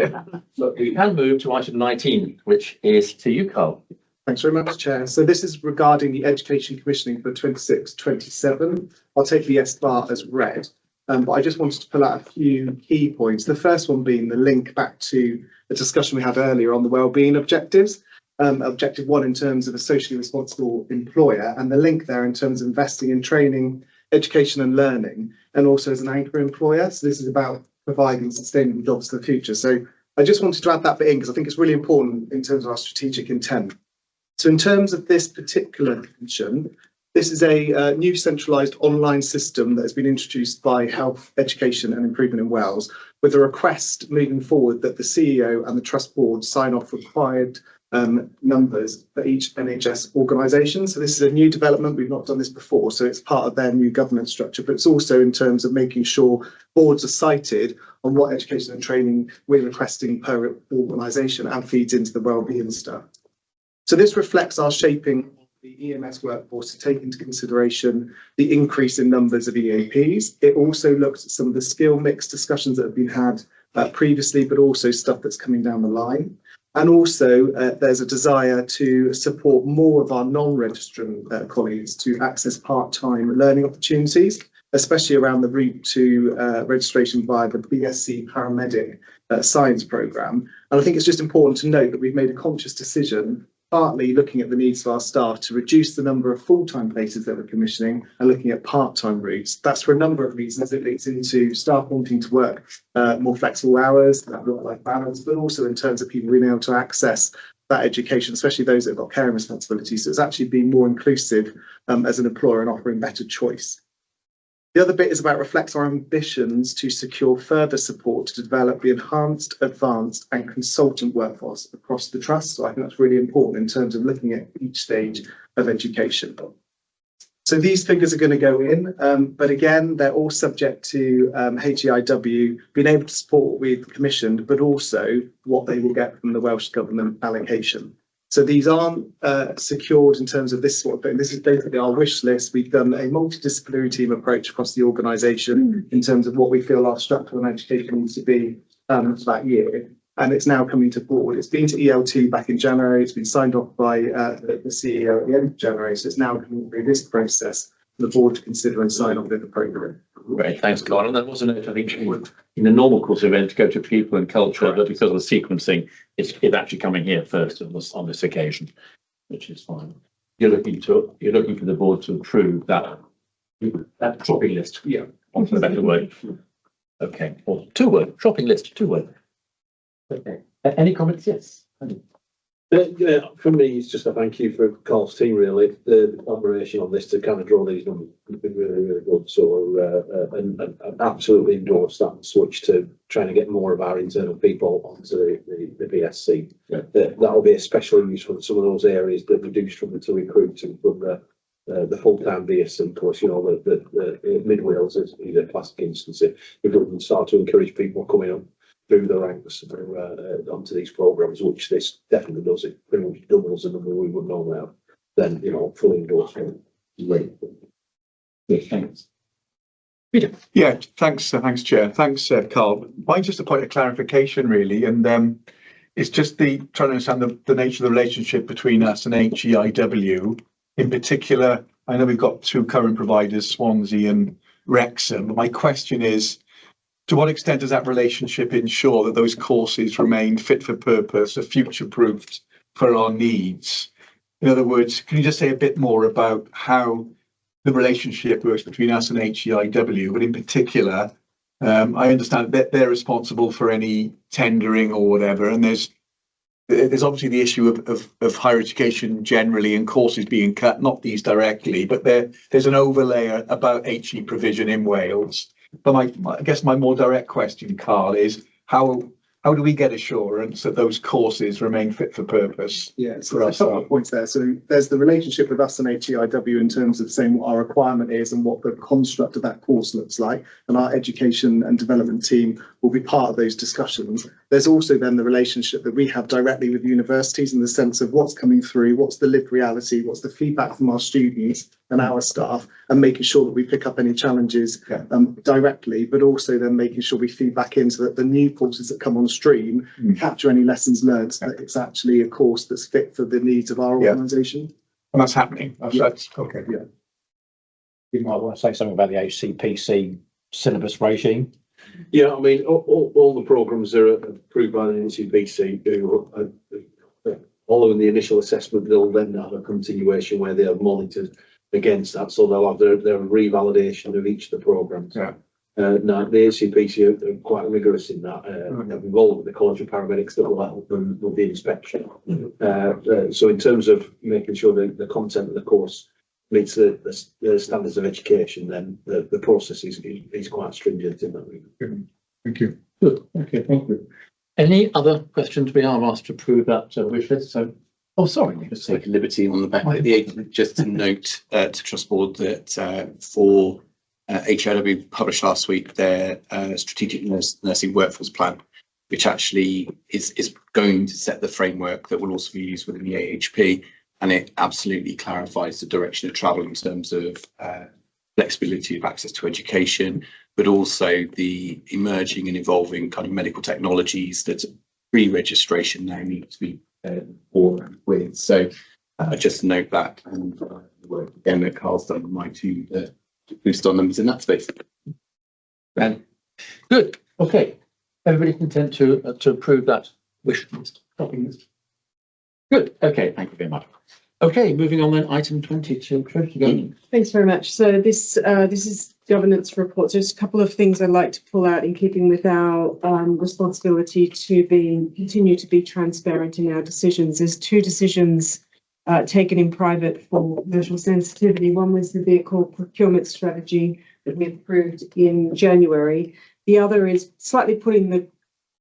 But we can move to item 19, which is to you, Carl. Thanks very much, Chair. So this is regarding the education commissioning for 26-27. I'll take the S bar as read, but I just wanted to pull out a few key points. The first one being the link back to the discussion we had earlier on the wellbeing objectives. Objective 1 in terms of a socially responsible employer, and the link there in terms of investing in training, education and learning, and also as an anchor employer. So this is about providing sustainable jobs for the future. So I just wanted to add that bit in because I think it's really important in terms of our strategic intent. So in terms of this particular mention, this is a new centralised online system that has been introduced by Health, Education and Improvement in Wales, with a request moving forward that the CEO and the Trust Board sign off required numbers for each NHS organisation. So this is a new development. We've not done this before, so it's part of their new governance structure, but it's also in terms of making sure boards are cited on what education and training we're requesting per organisation and feeds into the wellbeing stuff. So this reflects our shaping of the EMS workforce to take into consideration the increase in numbers of EAPs. It also looks at some of the skill mix discussions that have been had previously, but also stuff that's coming down the line. And also there's a desire to support more of our non-registrant colleagues to access part-time learning opportunities, especially around the route to registration via the BSc Paramedic Science Programme. And I think it's just important to note that we've made a conscious decision, partly looking at the needs of our staff, to reduce the number of full-time places that we're commissioning and looking at part-time routes. That's for a number of reasons. It links into staff wanting to work more flexible hours, that work-life balance, but also in terms of people being able to access that education, especially those that have got caring responsibilities. So it's actually being more inclusive as an employer and offering better choice. The other bit is about reflects our ambitions to secure further support to develop the enhanced, advanced and consultant workforce across the trust. So I think that's really important in terms of looking at each stage of education. So these figures are going to go in, but again, they're all subject to HEIW being able to support what we've commissioned, but also what they will get from the Welsh Government allocation. So these aren't secured in terms of this sort of thing. This is basically our wish list. We've done a multidisciplinary team approach across the organisation in terms of what we feel our structural and education needs to be for that year. And it's now coming to board. It's been to ELT back in January. It's been signed off by the CEO at the end of January. So it's now coming through this process for the board to consider and sign off in the programme. Great, thanks, Carl. And there was a note, I think, in the normal course of events, go to people and culture, but because of the sequencing, it's actually coming here first on this occasion, which is fine. You're looking for the board to approve that shopping list. Yeah, on the better word. Okay, or 2 word shopping list, 2 word. Okay. Any comments? Yes. Yeah, for me, it's just a thank you for Carl's team, really. The collaboration on this to kind of draw these numbers has been really, really good. So, and absolutely endorse that switch to trying to get more of our internal people onto the BSc. Yeah. That'll be especially useful in some of those areas that we do struggle to recruit from the full-time BSc course. You know, the Mid Wales is a classic instance. If we can start to encourage people coming up through the ranks onto these programs, which this definitely does. It pretty much doubles the number we would normally have. Then, you know, fully endorsement. Great. Thanks. Peter. Yeah, thanks, Chair. Thanks, Carl. Mine's just a point of clarification, really, and it's just trying to understand the nature of the relationship between us and HEIW. In particular, I know we've got 2 current providers, Swansea and Wrexham. But my question is, to what extent does that relationship ensure that those courses remain fit for purpose, are future-proofed for our needs? In other words, can you just say a bit more about how the relationship works between us and HEIW, but in particular, I understand that they're responsible for any tendering or whatever, and there's obviously the issue of higher education generally and courses being cut, not these directly, but there's an overlay about HE provision in Wales. But I guess my more direct question, Carl, is how do we get assurance that those courses remain fit for purpose? Yeah, so there's a couple of points there. So there's the relationship with us and HEIW in terms of saying what our requirement is and what the construct of that course looks like. And our education and development team will be part of those discussions. There's also then the relationship that we have directly with universities in the sense of what's coming through, what's the lived reality, what's the feedback from our students and our staff, and making sure that we pick up any challenges directly, but also then making sure we feed back in so that the new courses that come on stream capture any lessons learned, so that it's actually a course that's fit for the needs of our organisation. And that's happening. That's okay. Yeah. You might want to say something about the HCPC syllabus regime. Yeah, I mean, all the programmes are approved by the HCPC. Following the initial assessment, they'll then have a continuation where they are monitored against that. So they'll have their revalidation of each of the programmes. Yeah. Now, the HCPC are quite rigorous in that. They're involved with the College of Paramedics that will help them with the inspection. So in terms of making sure that the content of the course meets the standards of education, then the process is quite stringent in that regard. Thank you. Good. Okay, thank you. Any other questions we are asked to approve that wish list? So, sorry. Just take a liberty on the back of the just to note to Trust Board that for HIW published last week their strategic nursing workforce plan, which actually is going to set the framework that will also be used within the AHP, and it absolutely clarifies the direction of travel in terms of flexibility of access to education, but also the emerging and evolving kind of medical technologies that pre-registration now need to be forward with. So just note that, and the work again that Carl's done might to boost our numbers in that space. And good. Okay. Everybody content to approve that wish list? Good. Okay. Thank you very much. Okay. Moving on then. Item 22. Thanks very much. So this is governance report. So just a couple of things I'd like to pull out in keeping with our responsibility to continue to be transparent in our decisions. There's two decisions taken in private for virtual sensitivity. One was the vehicle procurement strategy that we approved in January. The other is slightly putting the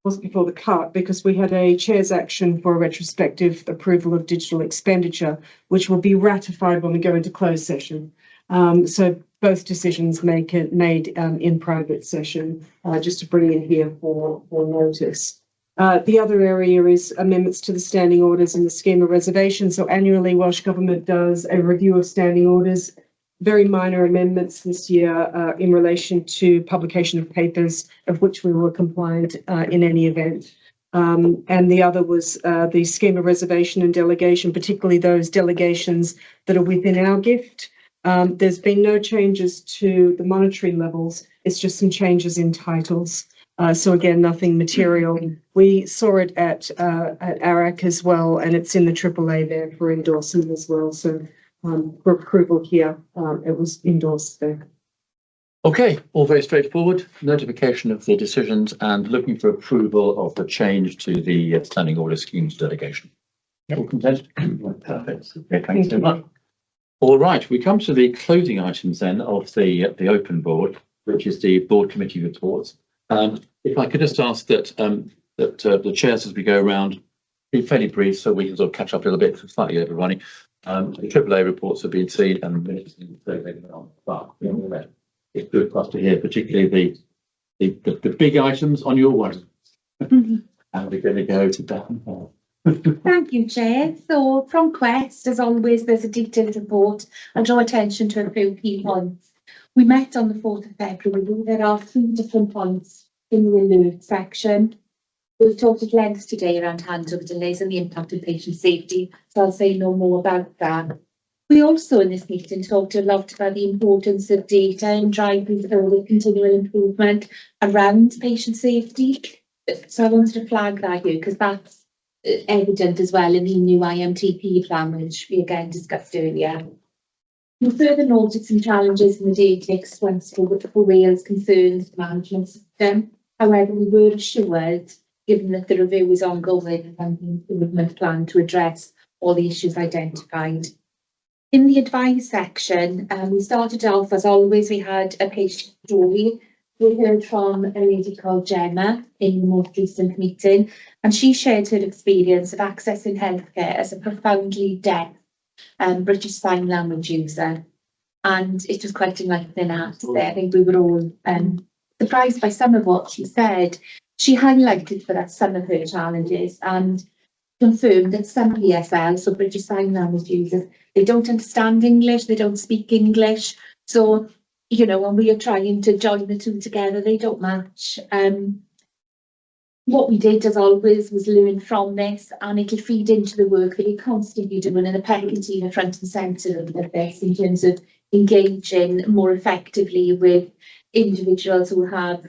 horse before the cart, because we had a chair's action for a retrospective approval of digital expenditure, which will be ratified when we go into closed session. So both decisions made in private session, just to bring in here for notice. The other area is amendments to the standing orders and the scheme of reservation. So annually, Welsh Government does a review of standing orders, very minor amendments this year in relation to publication of papers, of which we were compliant in any event. And the other was the scheme of reservation and delegation, particularly those delegations that are within our gift. There's been no changes to the monetary levels. It's just some changes in titles. So again, nothing material. We saw it at ARAC as well, and it's in the AAA there for endorsement as well. So for approval here, it was endorsed there. Okay, all very straightforward. Notification of the decisions and looking for approval of the change to the standing order schemes delegation. All content? Perfect. Okay, thanks so much. All right, we come to the closing items then of the open board, which is the board committee reports. If I could just ask that the chairs, as we go around, be fairly brief so we can sort of catch up a little bit, slightly overrunning. The AAA reports have been seen and the minutes have been taken on, but it's good for us to hear, particularly the big items on your one. And we're going to go to Dan. Thank you, Chair. So from Quest, as always, there's a detailed report. I'll draw attention to a few key points. We met on the 4th of February. There are 3 different points in the alert section. We've talked at length today around handover delays and the impact on patient safety, so I'll say no more about that. We also in this meeting talked a lot about the importance of data and driving forward continual improvement around patient safety. So I wanted to flag that here because that's evident as well in the new IMTP plan, which we again discussed earlier. We further noted some challenges in the data expensive for Wales concerned the management system. However, we were assured, given that the review is ongoing and the improvement plan to address all the issues identified. In the advice section, we started off, as always, we had a patient story. We heard from a lady called Gemma in the most recent meeting, and she shared her experience of accessing healthcare as a profoundly deaf British Sign Language user. And it was quite enlightening, I have to say. I think we were all surprised by some of what she said. She highlighted for us some of her challenges and confirmed that some BSL, so British Sign Language users, they don't understand English, they don't speak English. So, you know, when we are trying to join the two together, they don't match. What we did, as always, was learn from this, and it'll feed into the work that we're constantly doing in the PEC team at front and centre of this, in terms of engaging more effectively with individuals who have,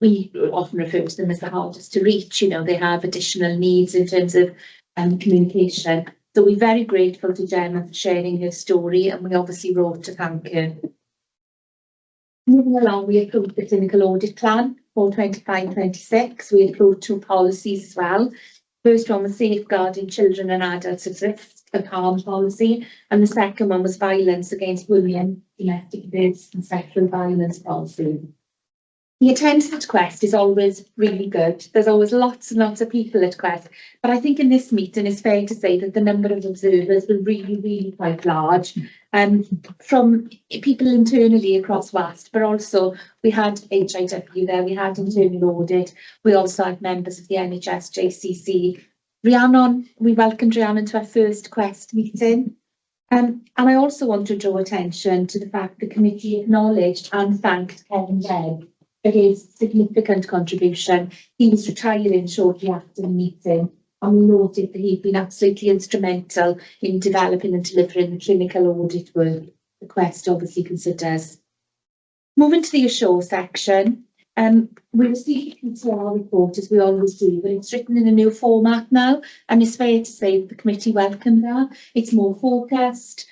we often refer to them as the hardest to reach. You know, they have additional needs in terms of communication. So we're very grateful to Gemma for sharing her story, and we obviously wrote to thank her. Moving along, we approved the clinical audit plan for 25-26. We approved 2 policies as well. First one was safeguarding children and adults at risk of harm policy, and the second one was violence against women, domestic abuse and sexual violence policy. The attendance at Quest is always really good. There's always lots and lots of people at Quest, but I think in this meeting it's fair to say that the number of observers were really quite large, from people internally across WAST, but also we had HIW there, we had internal audit, we also had members of the NHS JCC. Rhiannon, we welcomed Rhiannon to our first Quest meeting. And I also want to draw attention to the fact the committee acknowledged and thanked Kevin Webb for his significant contribution. He was retiring shortly after the meeting, and we noted that he'd been absolutely instrumental in developing and delivering the clinical audit work the Quest obviously considers. Moving to the assure section, we received a PTR report as we always do, but it's written in a new format now, and it's fair to say that the committee welcomed that. It's more focused.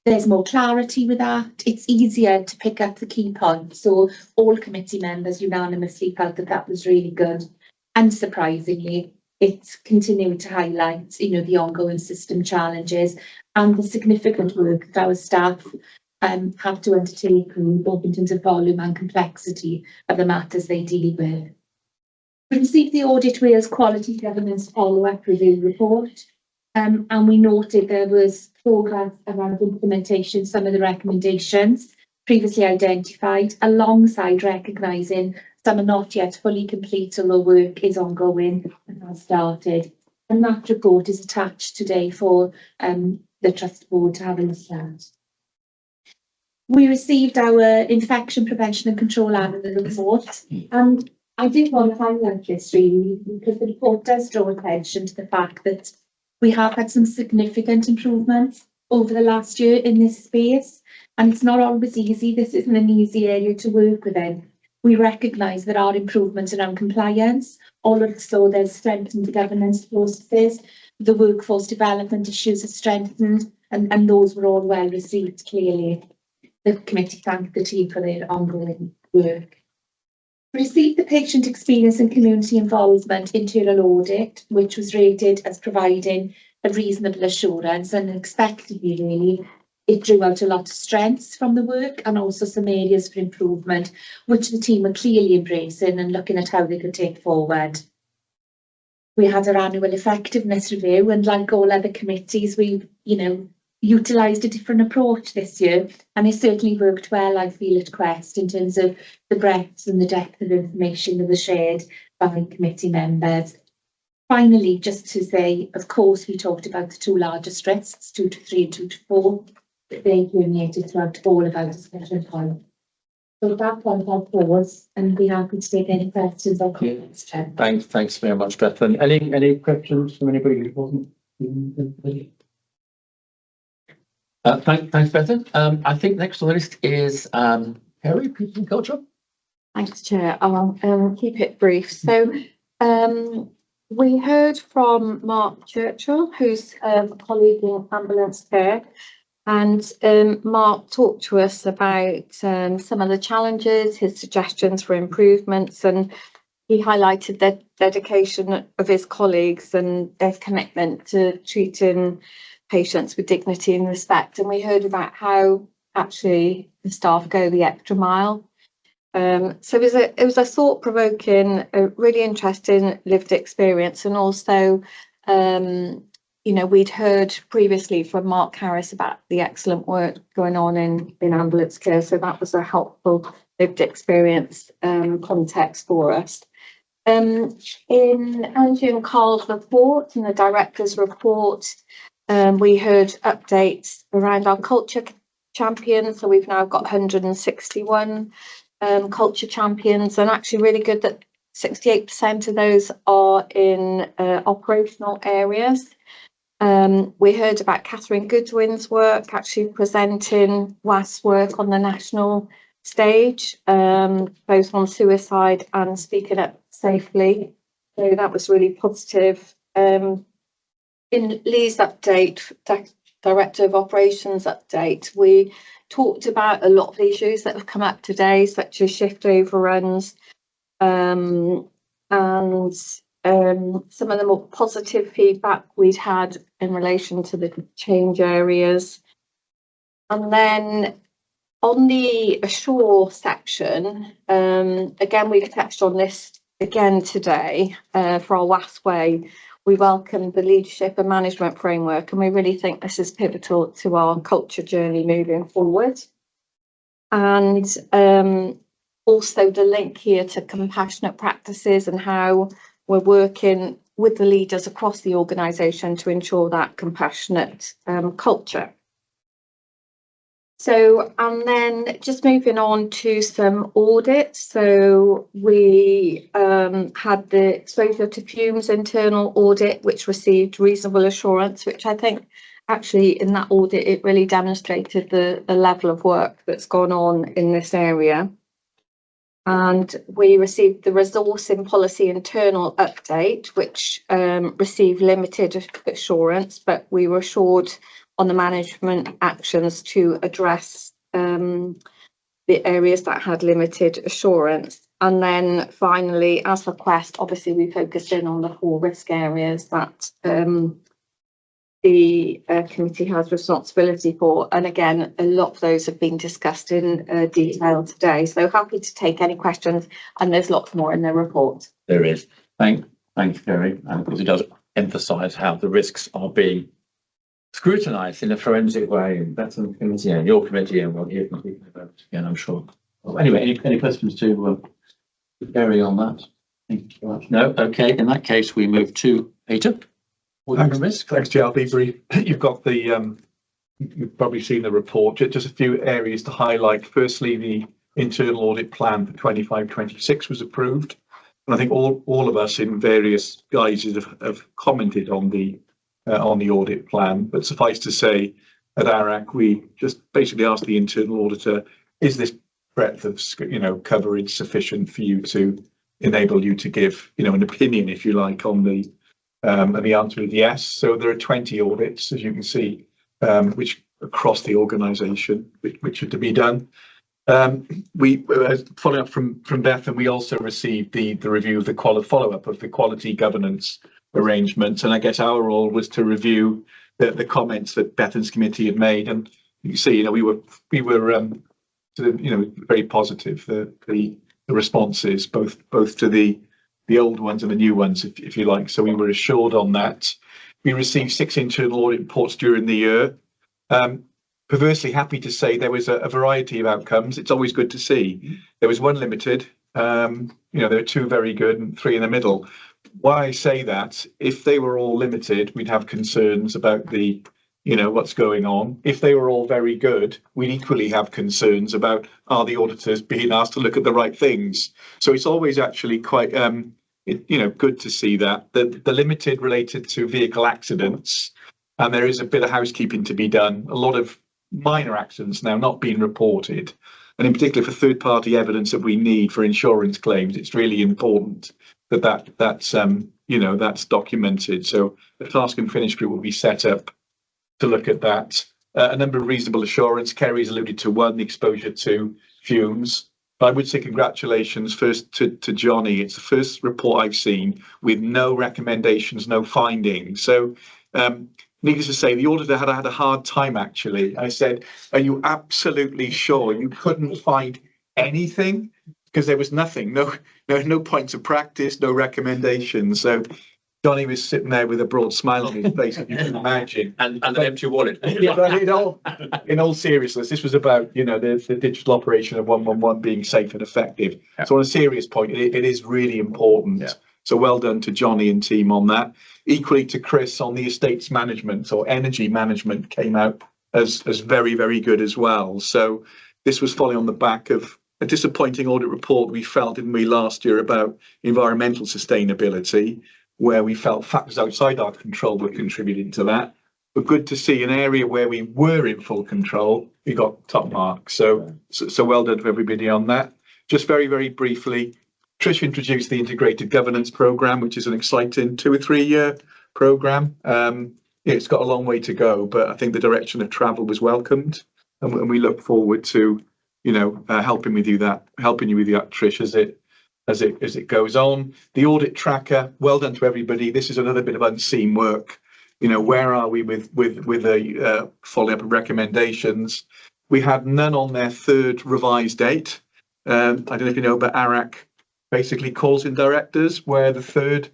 There's more clarity with that. It's easier to pick up the key points. So all committee members unanimously felt that that was really good. And surprisingly, it's continued to highlight, you know, the ongoing system challenges and the significant work that our staff have to undertake, both in terms of volume and complexity of the matters they deal with. We received the Audit Wales Quality Governance Follow-up Review report. And we noted there was progress around implementation, some of the recommendations previously identified, alongside recognising some are not yet fully complete, although work is ongoing and has started. And that report is attached today for the Trust Board to have a look at. We received our Infection Prevention and Control Annual Report, and I did want to highlight this really because the report does draw attention to the fact that we have had some significant improvements over the last year in this space, and it's not always easy. This isn't an easy area to work within. We recognise there are improvements around compliance, also there's strengthened governance processes, the workforce development issues are strengthened, and those were all well received clearly. The committee thanked the team for their ongoing work. We received the patient experience and community involvement internal audit, which was rated as providing a reasonable assurance, and expectedly really, it drew out a lot of strengths from the work and also some areas for improvement, which the team were clearly embracing and looking at how they could take forward. We had our annual effectiveness review, and like all other committees, we, utilised a different approach this year, and it certainly worked well, I feel, at Quest in terms of the breadth and the depth of information that was shared by committee members. Finally, just to say, of course, we talked about the 2 largest risks, 2 to 3 and 2 to 4, that they permeated throughout all of our discussion points. So at that point, I'll pause and be happy to take any questions or comments. Thanks very much, Beth. And any questions from anybody who wasn't? Thanks, Bethan. I think next on the list is Harry, People and Culture. Thanks, Chair. I'll keep it brief. So we heard from Mark Churchill, who's a colleague in ambulance care, And Mark talked to us about some of the challenges, his suggestions for improvements, and he highlighted the dedication of his colleagues and their commitment to treating patients with dignity and respect. And we heard about how actually the staff go the extra mile. So it was a thought-provoking, a really interesting lived experience, and also you know, we'd heard previously from Mark Harris about the excellent work going on in ambulance care, so that was a helpful lived experience context for us. In Angie and Carl's report and the director's report, we heard updates around our culture champions, so we've now got 161 culture champions, and actually really good that 68% of those are in operational areas. We heard about Catherine Goodwin's work, actually presenting WAS's work on the national stage, both on suicide and speaking up safely. So that was really positive. In Lee's update, Director of Operations update, we talked about a lot of the issues that have come up today, such as shift overruns, and some of the more positive feedback we'd had in relation to the change areas. And then on the Assure section, again, we've touched on this again today for our WAS way. We welcome the leadership and management framework, and we really think this is pivotal to our culture journey moving forward. And also the link here to compassionate practices and how we're working with the leaders across the organisation to ensure that compassionate culture. So, and then just moving on to some audits. So we had the exposure to fumes internal audit, which received reasonable assurance, which I think actually in that audit, it really demonstrated the level of work that's gone on in this area. And we received the resourcing policy internal update, which received limited assurance, but we were assured on the management actions to address the areas that had limited assurance. And then finally, as for Quest, obviously we focused in on the 4 risk areas that the committee has responsibility for. And again, a lot of those have been discussed in detail today. So happy to take any questions, and there's lots more in the report. There is. Thanks, Kerry, because it does emphasise how the risks are being scrutinised in a forensic way, and that's in the committee and your committee, and we'll hear from people about it again, I'm sure. Well, anyway, any questions to Kerry on that? Thank you very much. No? Okay, in that case, we move to Peter. Thanks, Jay. I'll be brief. You've got the, you've probably seen the report. Just a few areas to highlight. Firstly, the internal audit plan for 25-26 was approved. And I think all of us in various guises have commented on the audit plan. But suffice to say, at ARAC, we just basically asked the internal auditor, is this breadth of coverage sufficient for you to enable you to give an opinion, if you like, on the and the answer is yes. So there are 20 audits, as you can see, which across the organisation, which are to be done. We following up from Beth, and we also received the review of the follow-up of the quality governance arrangements. And I guess our role was to review the comments that Bethan's committee had made. And you can see, we were sort of, very positive. The responses, both to the old ones and the new ones, if you like. So we were assured on that. We received 6 internal audit reports during the year. Perversely happy to say there was a variety of outcomes. It's always good to see. There was 1 limited. There were 2 very good and 3 in the middle. Why I say that, if they were all limited, we'd have concerns about the what's going on. If they were all very good, we'd equally have concerns about, are the auditors being asked to look at the right things? So it's always actually quite good to see that. The limited related to vehicle accidents, and there is a bit of housekeeping to be done. A lot of minor accidents now not being reported, and in particular for third-party evidence that we need for insurance claims, it's really important that's documented. So the task and finish group will be set up to look at that. a number of reasonable assurance. Kerry's alluded to one, the exposure to fumes. But I would say congratulations first to Johnny. It's the first report I've seen with no recommendations, no findings. So needless to say, the auditor had a hard time actually. I said, are you absolutely sure you couldn't find anything? Because there was nothing, no points of practice, no recommendations. So Johnny was sitting there with a broad smile on his face, if you can imagine. And an empty wallet. But in all seriousness, this was about, the digital operation of 111 being safe and effective. Yeah. So on a serious point, it is really important. Yeah. So well done to Johnny and team on that. Equally to Chris on the estates management or energy management came out as very, very good as well. So this was following on the back of a disappointing audit report we felt, didn't we, last year about environmental sustainability, where we felt factors outside our control were contributing to that. But good to see an area where we were in full control, we got top marks. So well done to everybody on that. Just very, very briefly, Trish introduced the integrated governance programme, which is an exciting 2 or 3 year programme. It's got a long way to go, but I think the direction of travel was welcomed, and we look forward to helping you with that, Trish, as it goes on. The audit tracker, well done to everybody. This is another bit of unseen work. Where are we with a follow up of recommendations? We had none on their third revised date. I don't know if you know, but ARAC basically calls in directors where the third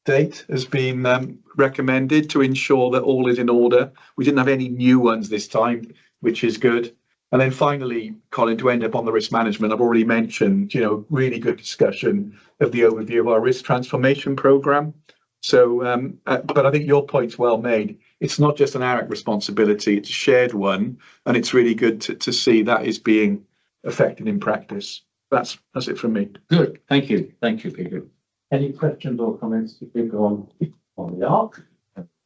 date has been recommended to ensure that all is in order. We didn't have any new ones this time, which is good. And then finally, Colin, to end up on the risk management, I've already mentioned, really good discussion of the overview of our risk transformation programme. So, but I think your point's well made. It's not just an ARAC responsibility, it's a shared one. And it's really good to see that is being affected in practice. That's it from me. Good. Thank you, Peter. Any questions or comments to go on the ARC?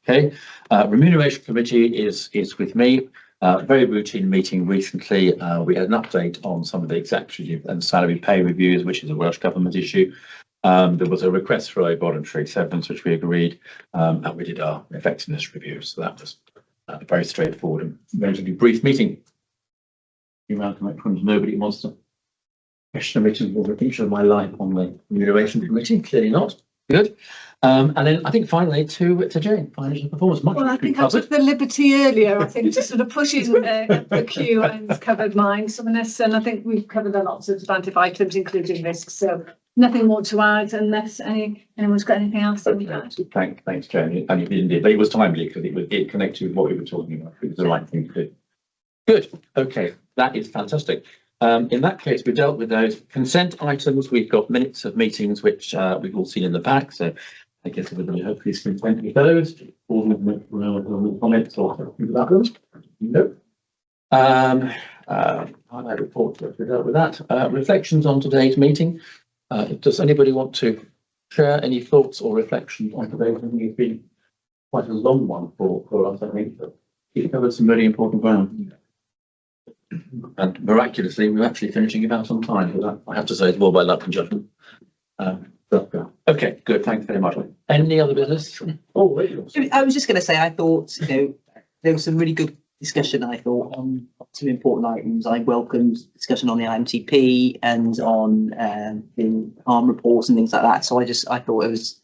Okay. Remuneration Committee is with me. Very routine meeting recently. We had an update on some of the executive and salary pay reviews, which is a Welsh Government issue. There was a request for a voluntary severance, which we agreed, and we did our effectiveness review. So that was a very straightforward and relatively brief meeting. Nobody wants to question a meeting or feature of my life on the Remuneration Committee. Clearly not. Good. And then I think finally to Jane, financial performance. Well, I think I took the liberty earlier, I think, to sort of push in the queue and covered mine. So Vanessa, and I think we've covered a lot of substantive items, including risks. So nothing more to add unless anyone's got anything else to add. Thanks, Jane. And you did, but it was timely because it connected with what we were talking about. It was the right thing to do. Good. Okay, that is fantastic. In that case, we dealt with those consent items. We've got minutes of meetings, which we've all seen in the back. So I guess everybody hopefully is content with those. All the comments or things about them? No. Highlight report, we dealt with that. Reflections on today's meeting. Does anybody want to share any thoughts or reflections on today's meeting? It's been quite a long one for us, I think, but it covered some really important ground. And miraculously, we're actually finishing about on time. But I have to say, it's more by luck and judgment. Okay, good. Thanks very much. Any other business? I was just going to say, I thought, there was some really good discussion, I thought, on some important items. I welcomed discussion on the IMTP and on the harm reports and things like that. So I thought it was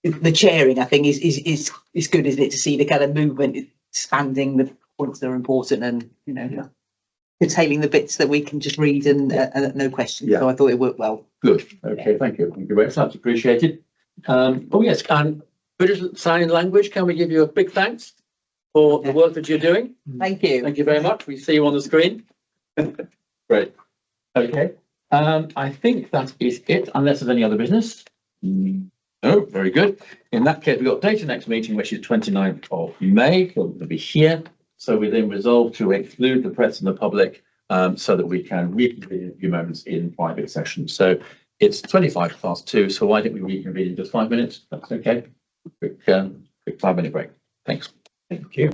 the chairing, I think, is good, isn't it, to see the kind of movement expanding the points that are important and, curtailing the bits that we can just read and no questions. Yeah. So I thought it worked well. Good. Okay, thank you. Thank you very much. Appreciated. Oh yes, and British Sign Language, can we give you a big thanks for the work that you're doing? Thank you. Thank you very much. We see you on the screen. Great. Okay. I think that is it, unless there's any other business. Oh, very good. In that case, we've got data next meeting, which is 29th of May. It'll be here. So we then resolve to exclude the press and the public so that we can reconvene in a few moments in private session. So it's 2:25. So why don't we reconvene in just 5 minutes? That's okay. Quick 5-minute break. Thanks. Thank you.